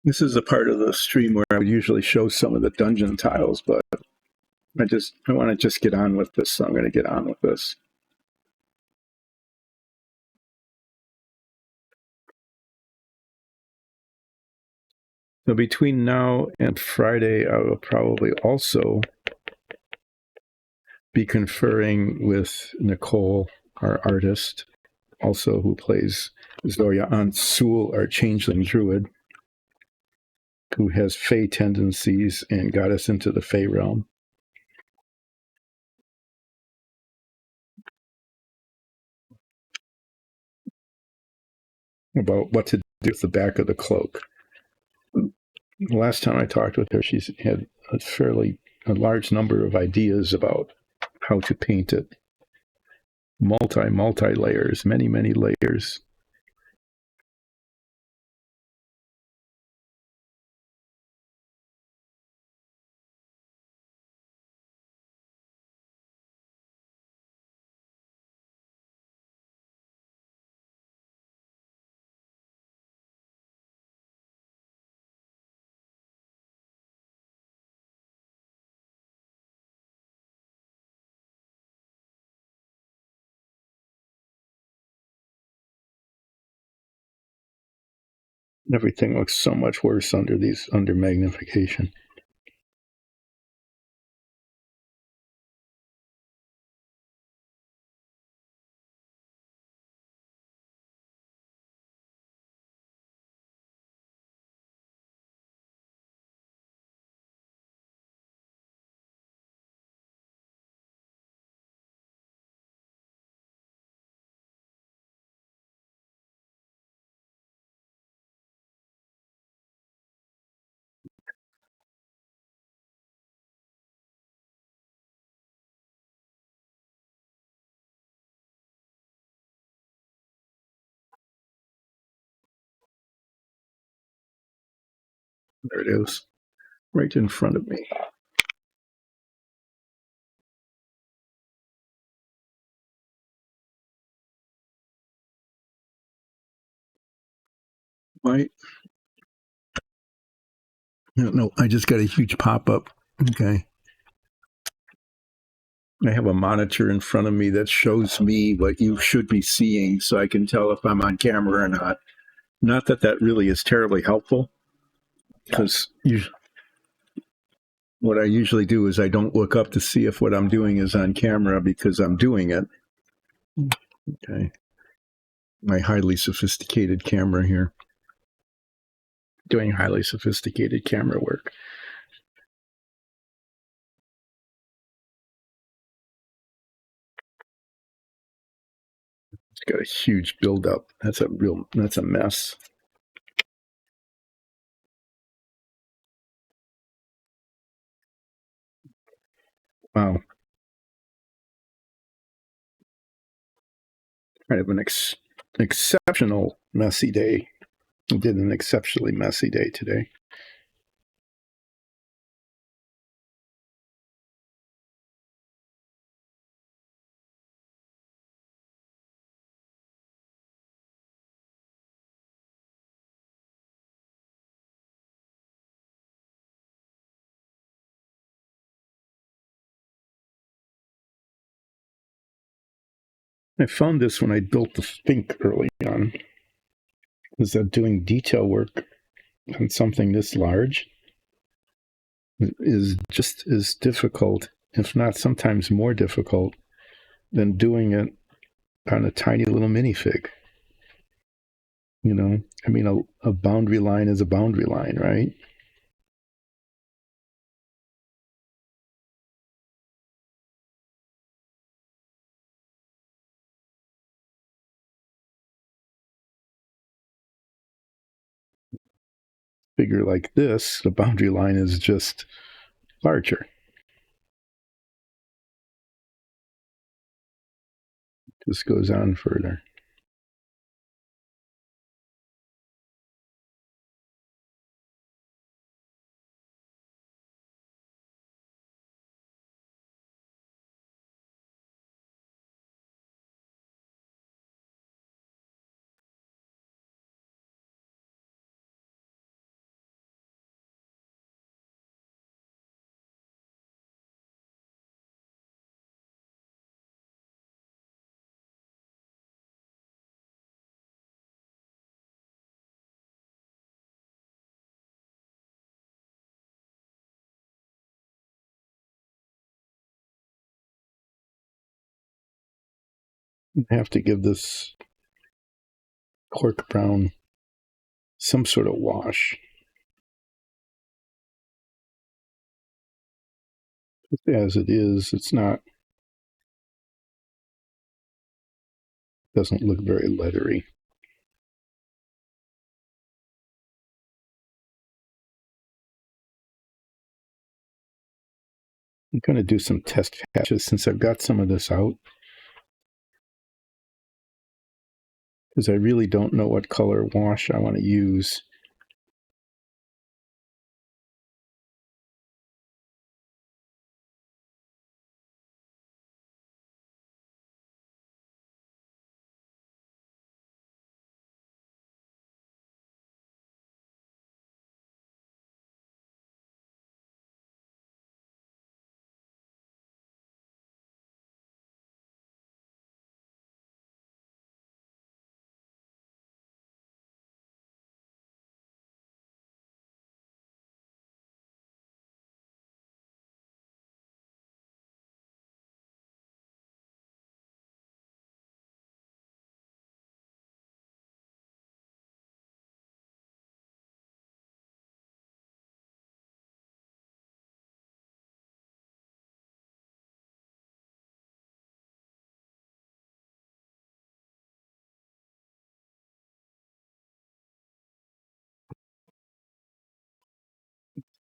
This is a part of the stream where I would usually show some of the dungeon tiles, but I want to just get on with this, so I'm going to get on with this. So between now and Friday, I will probably also be conferring with Nicole, our artist, also who plays Zoya Ansul, our changeling druid, who has Fey tendencies and got us into the Fey realm. About what to do with the back of the cloak. The last time I talked with her, she's had a large number of ideas about how to paint it. Multi layers, many layers. Everything looks so much worse under magnification. There it is, right in front of me. No, I just got a huge pop-up. Okay. I have a monitor in front of me that shows me what you should be seeing, so I can tell if I'm on camera or not. Not that that really is terribly helpful, because what I usually do is I don't look up to see if what I'm doing is on camera because I'm doing it. Okay. My highly sophisticated camera here. Doing highly sophisticated camera work. It's got a huge buildup. That's a mess. Wow. Kind of an exceptional messy day. I did an exceptionally messy day today. I found this when I built the Fink early on, is that doing detail work on something this large is just as difficult, if not sometimes more difficult, than doing it on a tiny little minifig. You know, I mean, a boundary line is a boundary line, right? Figure like this, the boundary line is just larger. This goes on further. I have to give this cork brown some sort of wash. As it is, it's not, doesn't look very leathery. I'm going to do some test patches since I've got some of this out, because I really don't know what color wash I want to use.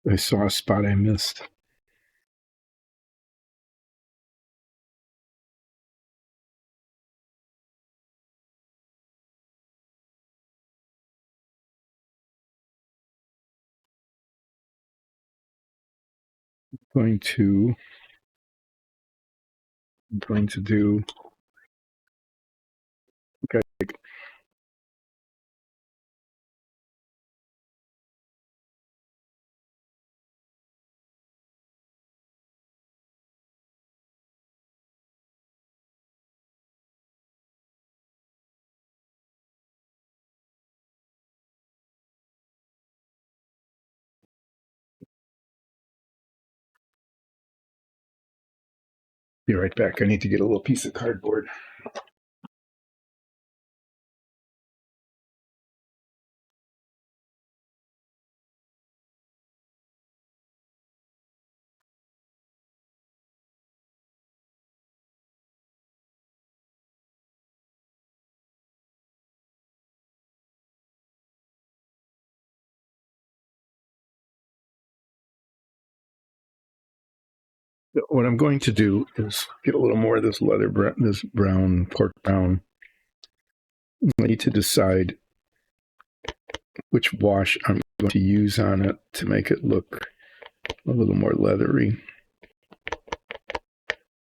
I saw a spot I missed. I'm going to do, okay, Be right back. I need to get a little piece of cardboard. What I'm going to do is get a little more of this this brown, pork brown. I need to decide which wash I'm going to use on it to make it look a little more leathery.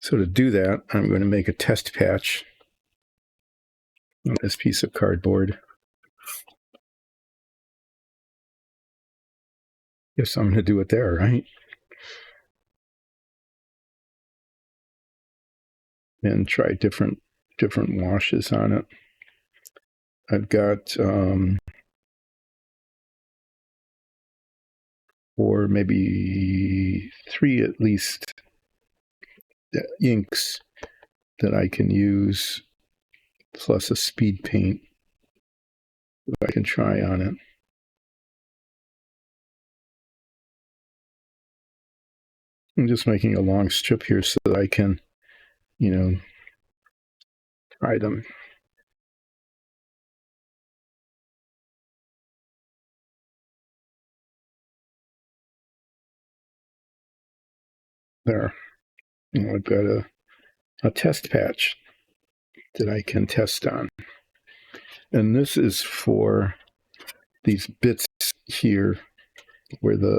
So to do that, I'm going to make a test patch on this piece of cardboard. Guess I'm going to do it there, right? And try different washes on it. I've got 4, maybe 3 at least inks that I can use, plus a speed paint that I can try on it. I'm just making a long strip here so that I can, try them. There. I've got a test patch that I can test on. And this is for these bits here where the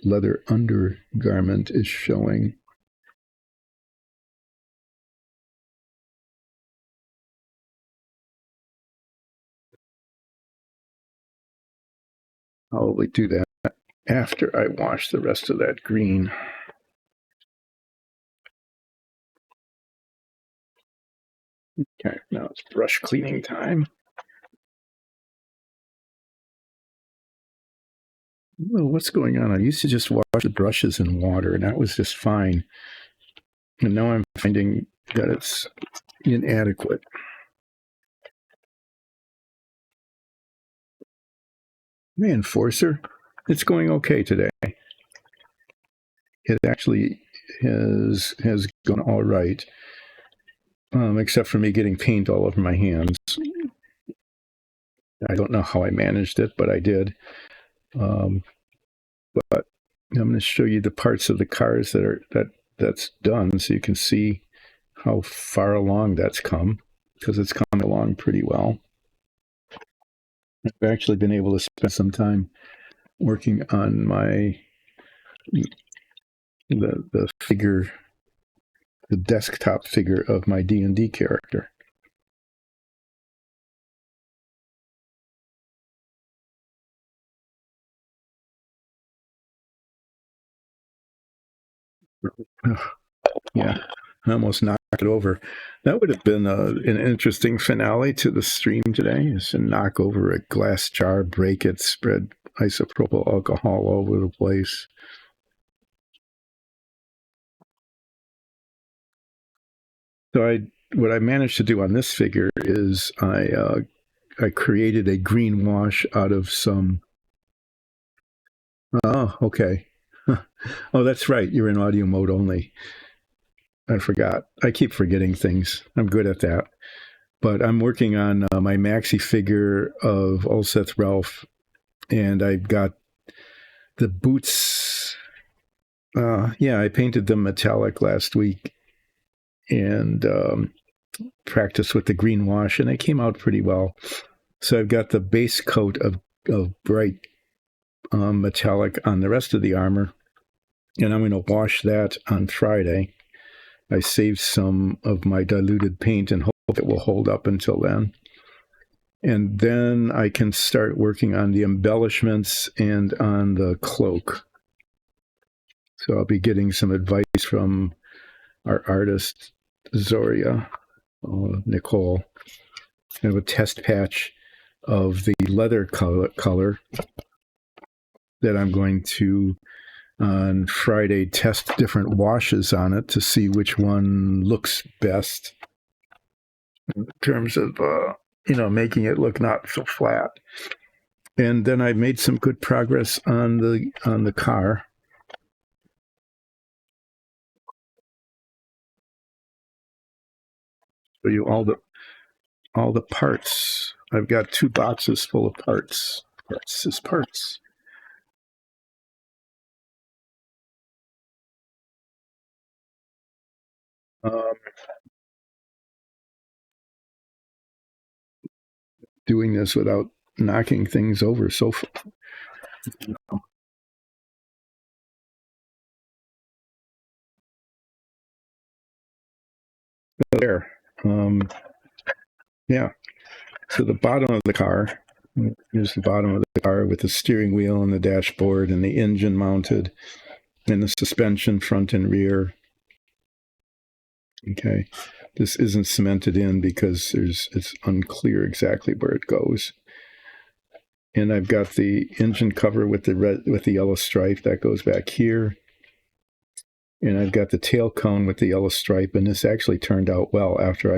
leather undergarment is showing. I'll do that after I wash the rest of that green. Okay, now it's brush cleaning time. Oh, what's going on? I used to just wash the brushes in water, and that was just fine. And now I'm finding that it's inadequate. My Enforcer, it's going okay today. It actually has gone all right, except for me getting paint all over my hands. I don't know how I managed it, but I did. But I'm going to show you the parts of the cars that's done, so you can see how far along that's come, because it's come along pretty well. I've actually been able to spend some time working on the figure, the desktop figure of my D&D character. Yeah, I almost knocked it over. That would have been an interesting finale to the stream today, is to knock over a glass jar, break it, spread isopropyl alcohol all over the place. So what I managed to do on this figure is I created a green wash out of some. Oh, okay. Oh, that's right. You're in audio mode only. I forgot. I keep forgetting things. I'm good at that. But I'm working on my maxi figure of Ulseth Ralph, and I've got the boots. I painted them metallic last week and practiced with the green wash, and they came out pretty well. So I've got the base coat of bright metallic on the rest of the armor, and I'm going to wash that on Friday. I saved some of my diluted paint and hope it will hold up until then. And then I can start working on the embellishments and on the cloak. So I'll be getting some advice from our artist, Zoria, Nicole. I have a test patch of the leather color that I'm going to on Friday test different washes on it to see which one looks best in terms of making it look not so flat. And then I made some good progress on the car. So you all the parts. I've got 2 boxes full of parts. Parts is parts. Doing this without knocking things over. So there. Yeah. So the bottom of the car, here's the bottom of the car with the steering wheel and the dashboard and the engine mounted and the suspension front and rear. Okay. This isn't cemented in because it's unclear exactly where it goes. And I've got the engine cover with the yellow stripe that goes back here. And I've got the tail cone with the yellow stripe, and this actually turned out well after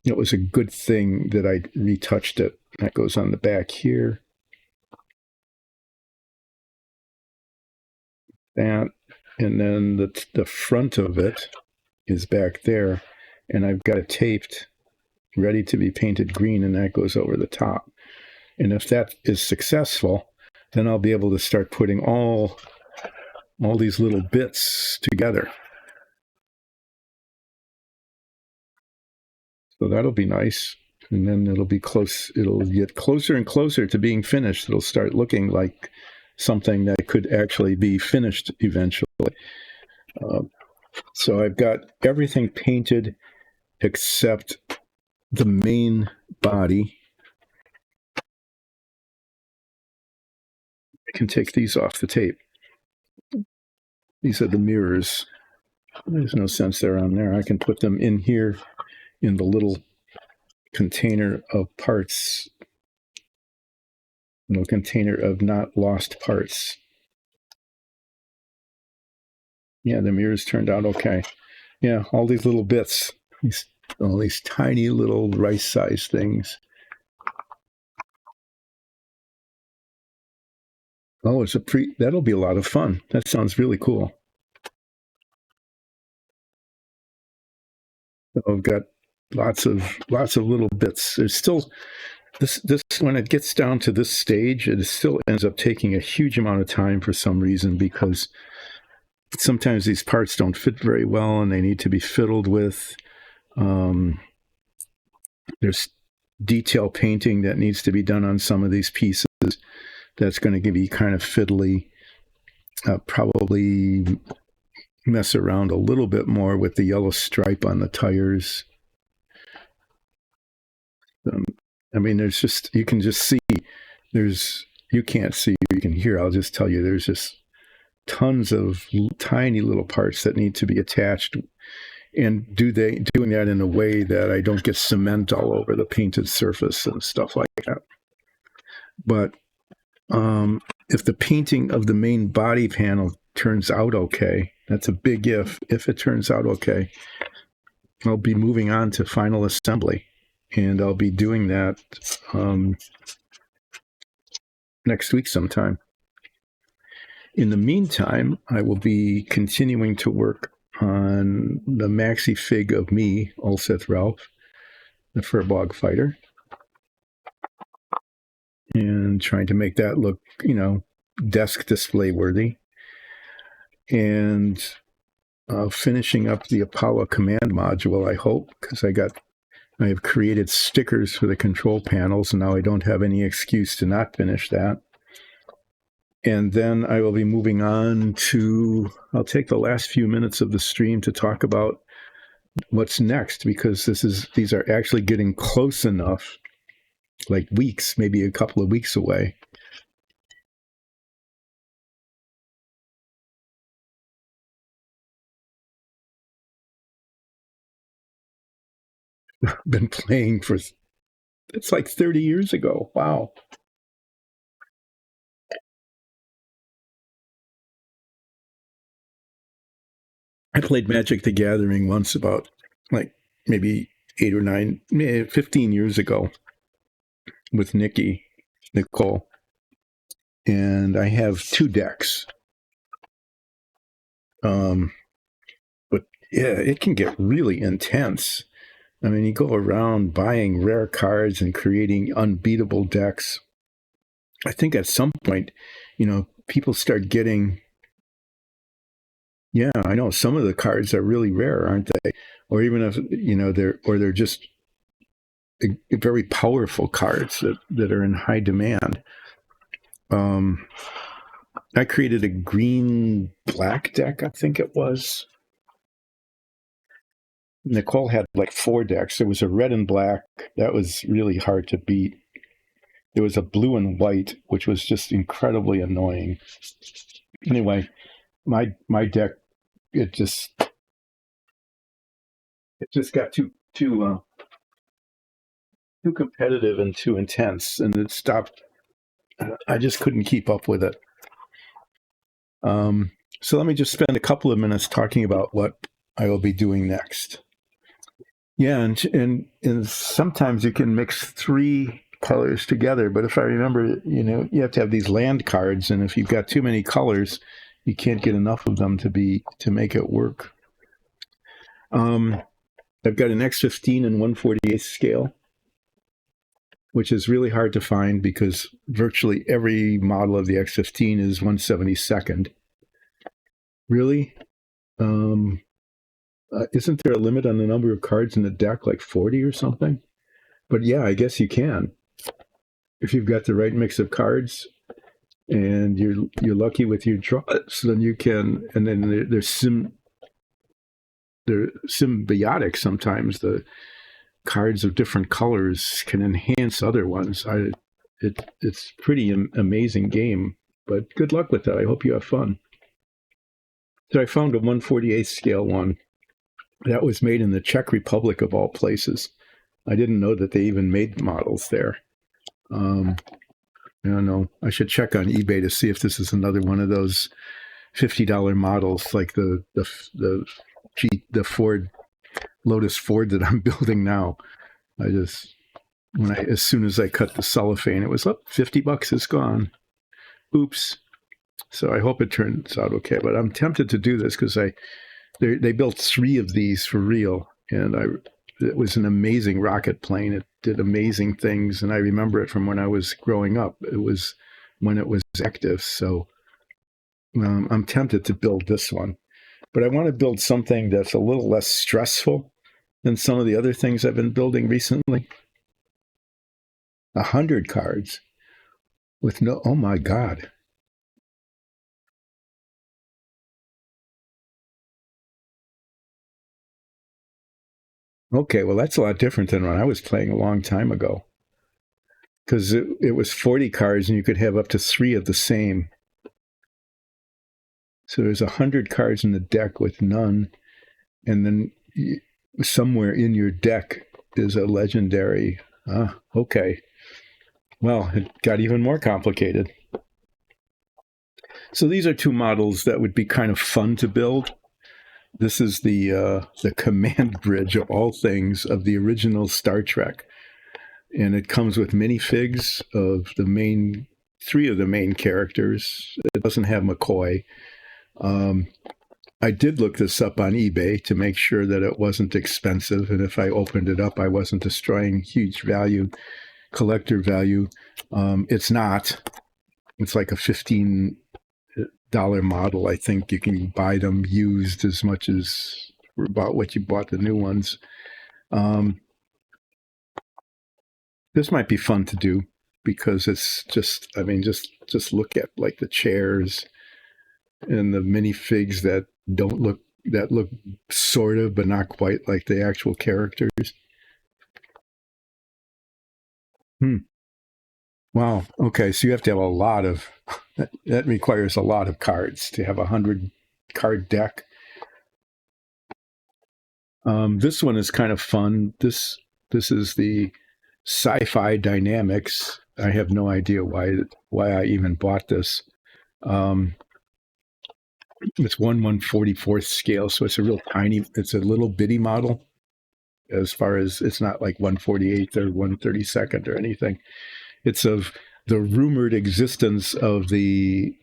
it was a good thing that I retouched it. That goes on the back here. That, and then the front of it is back there, and I've got it taped, ready to be painted green, and that goes over the top. And if that is successful, then I'll be able to start putting all these little bits together. So that'll be nice. And then it'll get closer and closer to being finished. It'll start looking like something that could actually be finished eventually. So I've got everything painted except the main body. I can take these off the tape. These are the mirrors. There's no sense they're on there. I can put them in here in the little container of parts, little container of not lost parts. Yeah, the mirrors turned out okay. Yeah, all these little bits, all these tiny little rice-sized things. Oh, that'll be a lot of fun. That sounds really cool. I've got lots of little bits. There's still this when it gets down to this stage, it still ends up taking a huge amount of time for some reason, because sometimes these parts don't fit very well and they need to be fiddled with. There's detail painting that needs to be done on some of these pieces. That's going to be kind of fiddly. Probably mess around a little bit more with the yellow stripe on the tires. I mean, there's just, you can just see, you can't see, you can hear. I'll just tell you, there's just tons of tiny little parts that need to be attached, and doing that in a way that I don't get cement all over the painted surface and stuff like that. But if the painting of the main body panel turns out okay, that's a big if. If it turns out okay, I'll be moving on to final assembly, and I'll be doing that next week sometime. In the meantime, I will be continuing to work on the maxi fig of me, Ulseth Ralph, the Furbog fighter, and trying to make that look, desk display worthy. And finishing up the Apollo command module, I hope, because I have created stickers for the control panels, and now I don't have any excuse to not finish that. And then I will be moving on I'll take the last few minutes of the stream to talk about what's next, because these are actually getting close enough, like weeks, maybe a couple of weeks away. Been playing it's like 30 years ago. Wow. I played Magic the Gathering once about like maybe 15 years ago with Nicole, and I have 2 decks. But yeah, it can get really intense. I mean, you go around buying rare cards and creating unbeatable decks. I think at some point, people start getting. Yeah, I know some of the cards are really rare, aren't they? Or even if they're just very powerful cards that are in high demand. I created a green black deck, I think it was. Nicole had like 4 decks. There was a red and black that was really hard to beat. There was a blue and white, which was just incredibly annoying. Anyway, my deck it just got too competitive and too intense, and it stopped. I just couldn't keep up with it. So let me just spend a couple of minutes talking about what I will be doing next. Yeah, and sometimes you can mix 3 colors together, but if I remember, you have to have these land cards, and if you've got too many colors, you can't get enough of them to make it work. I've got an X15 and 1/48 scale, which is really hard to find because virtually every model of the X15 is 1/72. Really? Isn't there a limit on the number of cards in the deck, like 40 or something? But yeah, I guess you can. If you've got the right mix of cards and you're lucky with your draws, then you can. And then they're symbiotic sometimes. The cards of different colors can enhance other ones. It's pretty amazing game. But good luck with that. I hope you have fun. So I found a 1/48 scale one. That was made in the Czech Republic, of all places. I didn't know that they even made models there. I don't know. I should check on eBay to see if this is another one of those $50 models, like the Ford Lotus-Ford that I'm building now. As soon as I cut the cellophane, it was up $50. It's gone. Oops. So I hope it turns out okay. But I'm tempted to do this because they built 3 of these for real, and it was an amazing rocket plane. It did amazing things, and I remember it from when I was growing up. It was when it was active, so I'm tempted to build this one. But I want to build something that's a little less stressful than some of the other things I've been building recently. 100 cards with oh my God. Okay, well, that's a lot different than when I was playing a long time ago. Because it was 40 cards and you could have up to 3 of the same. So there's 100 cards in the deck with none. And then somewhere in your deck is a legendary. Okay. Well, it got even more complicated. So these are 2 models that would be kind of fun to build. This is the command bridge of all things of the original Star Trek. And it comes with minifigs of 3 of the main characters. It doesn't have McCoy. I did look this up on eBay to make sure that it wasn't expensive. And if I opened it up, I wasn't destroying huge value, collector value. It's not. It's like a $15 model. I think you can buy them used as much as about what you bought the new ones. This might be fun to do because it's just look at like the chairs and the minifigs that look sort of, but not quite like the actual characters. Wow. Okay. So you have to have a lot of, that requires a lot of cards to have 100 card deck. This one is kind of fun. This is the Sci-Fi Dynamics. I have no idea why I even bought this. It's 1/144th scale, so it's a real tiny. It's a little bitty model. As far as it's not like 1/48th or 1/32nd or anything. It's of the rumored existence of the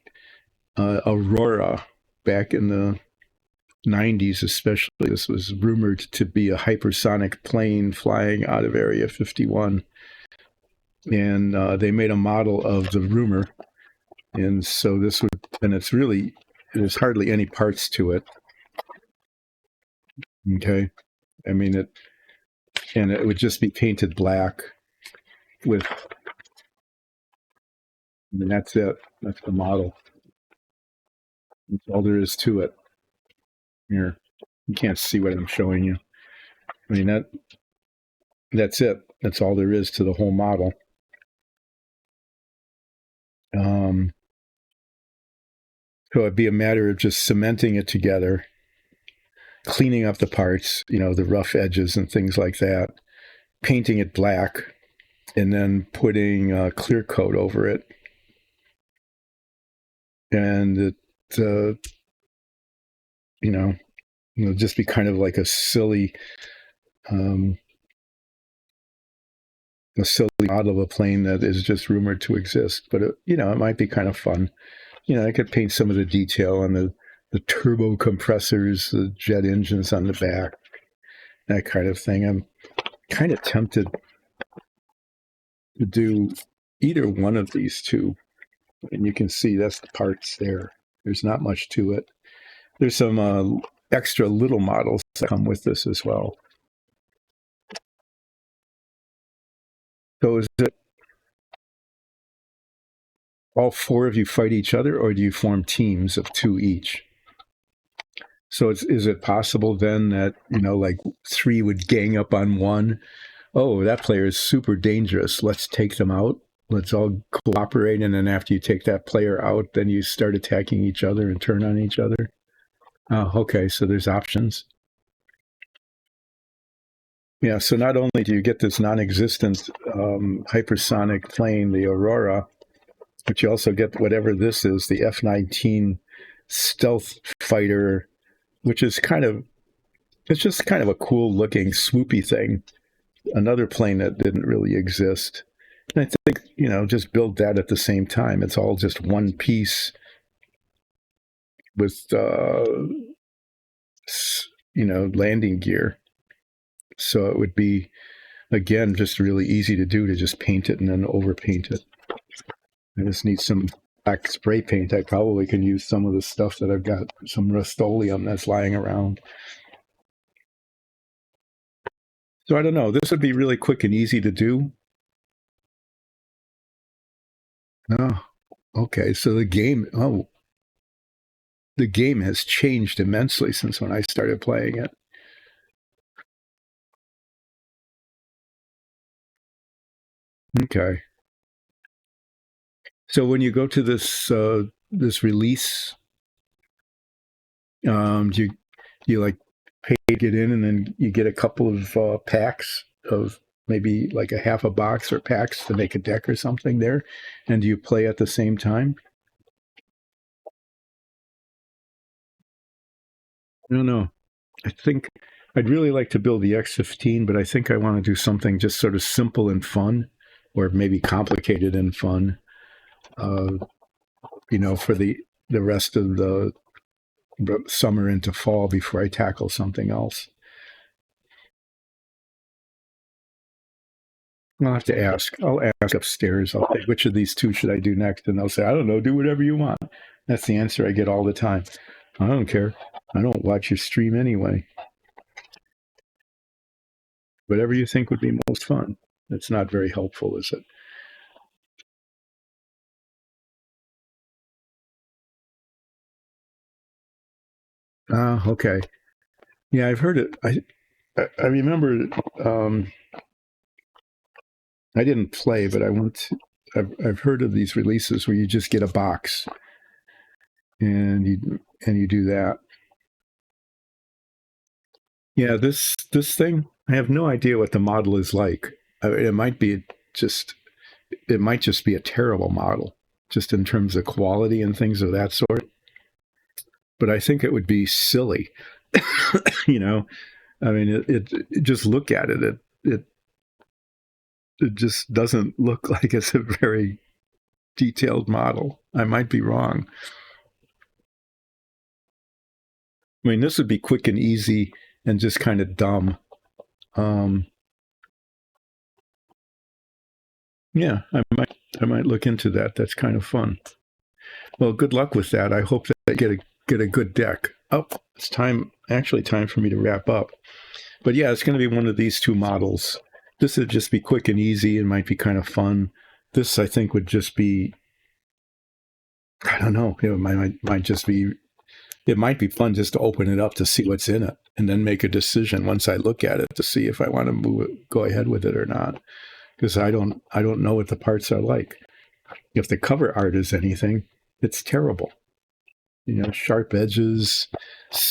Aurora back in the 90s, especially. This was rumored to be a hypersonic plane flying out of Area 51. And they made a model of the rumor. And so this would, and it's really, there's hardly any parts to it. Okay. I mean, it would just be painted black with, I mean, that's it. That's the model. That's all there is to it. Here, you can't see what I'm showing you. I mean, that's it. That's all there is to the whole model. So it'd be a matter of just cementing it together, cleaning up the parts, the rough edges and things like that, painting it black, and then putting clear coat over it. And it'll just be kind of like a silly model of a plane that is just rumored to exist. But it might be kind of fun. I could paint some of the detail on the turbo compressors, the jet engines on the back, that kind of thing. I'm kind of tempted to do either one of these two. And you can see that's the parts there. There's not much to it. There's some extra little models that come with this as well. So is it all four of you fight each other, or do you form teams of two each? So is it possible then that, like three would gang up on one? Oh, that player is super dangerous. Let's take them out. Let's all cooperate. And then after you take that player out, then you start attacking each other and turn on each other. Oh, okay. So there's options. Yeah. So not only do you get this non-existent hypersonic plane, the Aurora, but you also get whatever this is, the F-19 stealth fighter, which is it's just kind of a cool looking swoopy thing. Another plane that didn't really exist. And I think, just build that at the same time. It's all just one piece with, landing gear. So it would be, again, just really easy to do, to just paint it and then overpaint it. I just need some black spray paint. I probably can use some of the stuff that I've got, some Rust-Oleum that's lying around. So I don't know. This would be really quick and easy to do. Oh, okay. So the game has changed immensely since when I started playing it. Okay. So when you go to this release, do you like pay to get in, and then you get a couple of packs of maybe like a half a box or packs to make a deck or something there, and do you play at the same time? I don't know. I think I'd really like to build the X-15, but I think I want to do something just sort of simple and fun, or maybe complicated and fun. For the rest of the summer into fall before I tackle something else. I'll have to ask. I'll ask upstairs. I'll say, which of these two should I do next? And they'll say, I don't know, do whatever you want. That's the answer I get all the time. I don't care. I don't watch your stream anyway. Whatever you think would be most fun. It's not very helpful, is it? Okay. Yeah, I've heard it. I remember. I didn't play, but I've heard of these releases where you just get a box, and you do that. Yeah, this thing, I have no idea what the model is like. It might just be a terrible model, just in terms of quality and things of that sort. but I think it would be silly. You know, I mean, it just look at it. It just doesn't look like it's a very detailed model. I might be wrong. I mean, this would be quick and easy and just kind of dumb. Yeah, I might look into that. That's kind of fun. Well, good luck with that. I hope that you get a good deck. Oh, it's time for me to wrap up. But yeah, it's going to be one of these two models. This would just be quick and easy and might be kind of fun. This, I think, would just be, I don't know, it might just be, it might be fun just to open it up to see what's in it and then make a decision once I look at it to see if I want to go ahead with it or not. Because I don't know what the parts are like. If the cover art is anything, it's terrible. You know, sharp edges,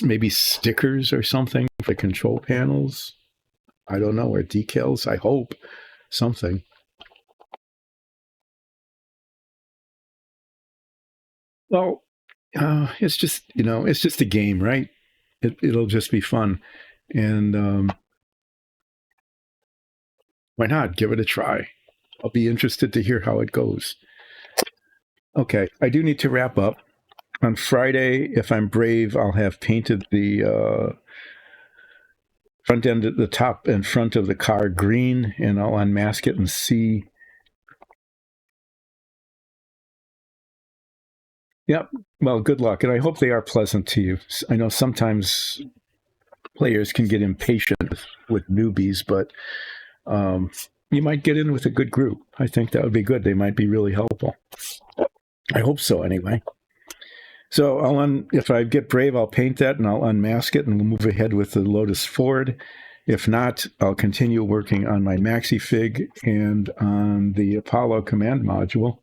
maybe stickers or something for control panels. I don't know, or decals. I hope something. Well, it's just a game, right? It'll just be fun, and why not give it a try? I'll be interested to hear how it goes. Okay, I do need to wrap up. On Friday, if I'm brave, I'll have painted the front end, the top and front of the car green, and I'll unmask it and see. Yep. Well, good luck, and I hope they are pleasant to you. I know sometimes players can get impatient with newbies, but you might get in with a good group. I think that would be good. They might be really helpful. I hope so, anyway. So if I get brave, I'll paint that and I'll unmask it and we'll move ahead with the Lotus-Ford. If not, I'll continue working on my Maxi-Fig and on the Apollo command module.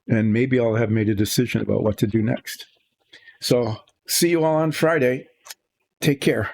And maybe I'll have made a decision about what to do next. So see you all on Friday. Take care.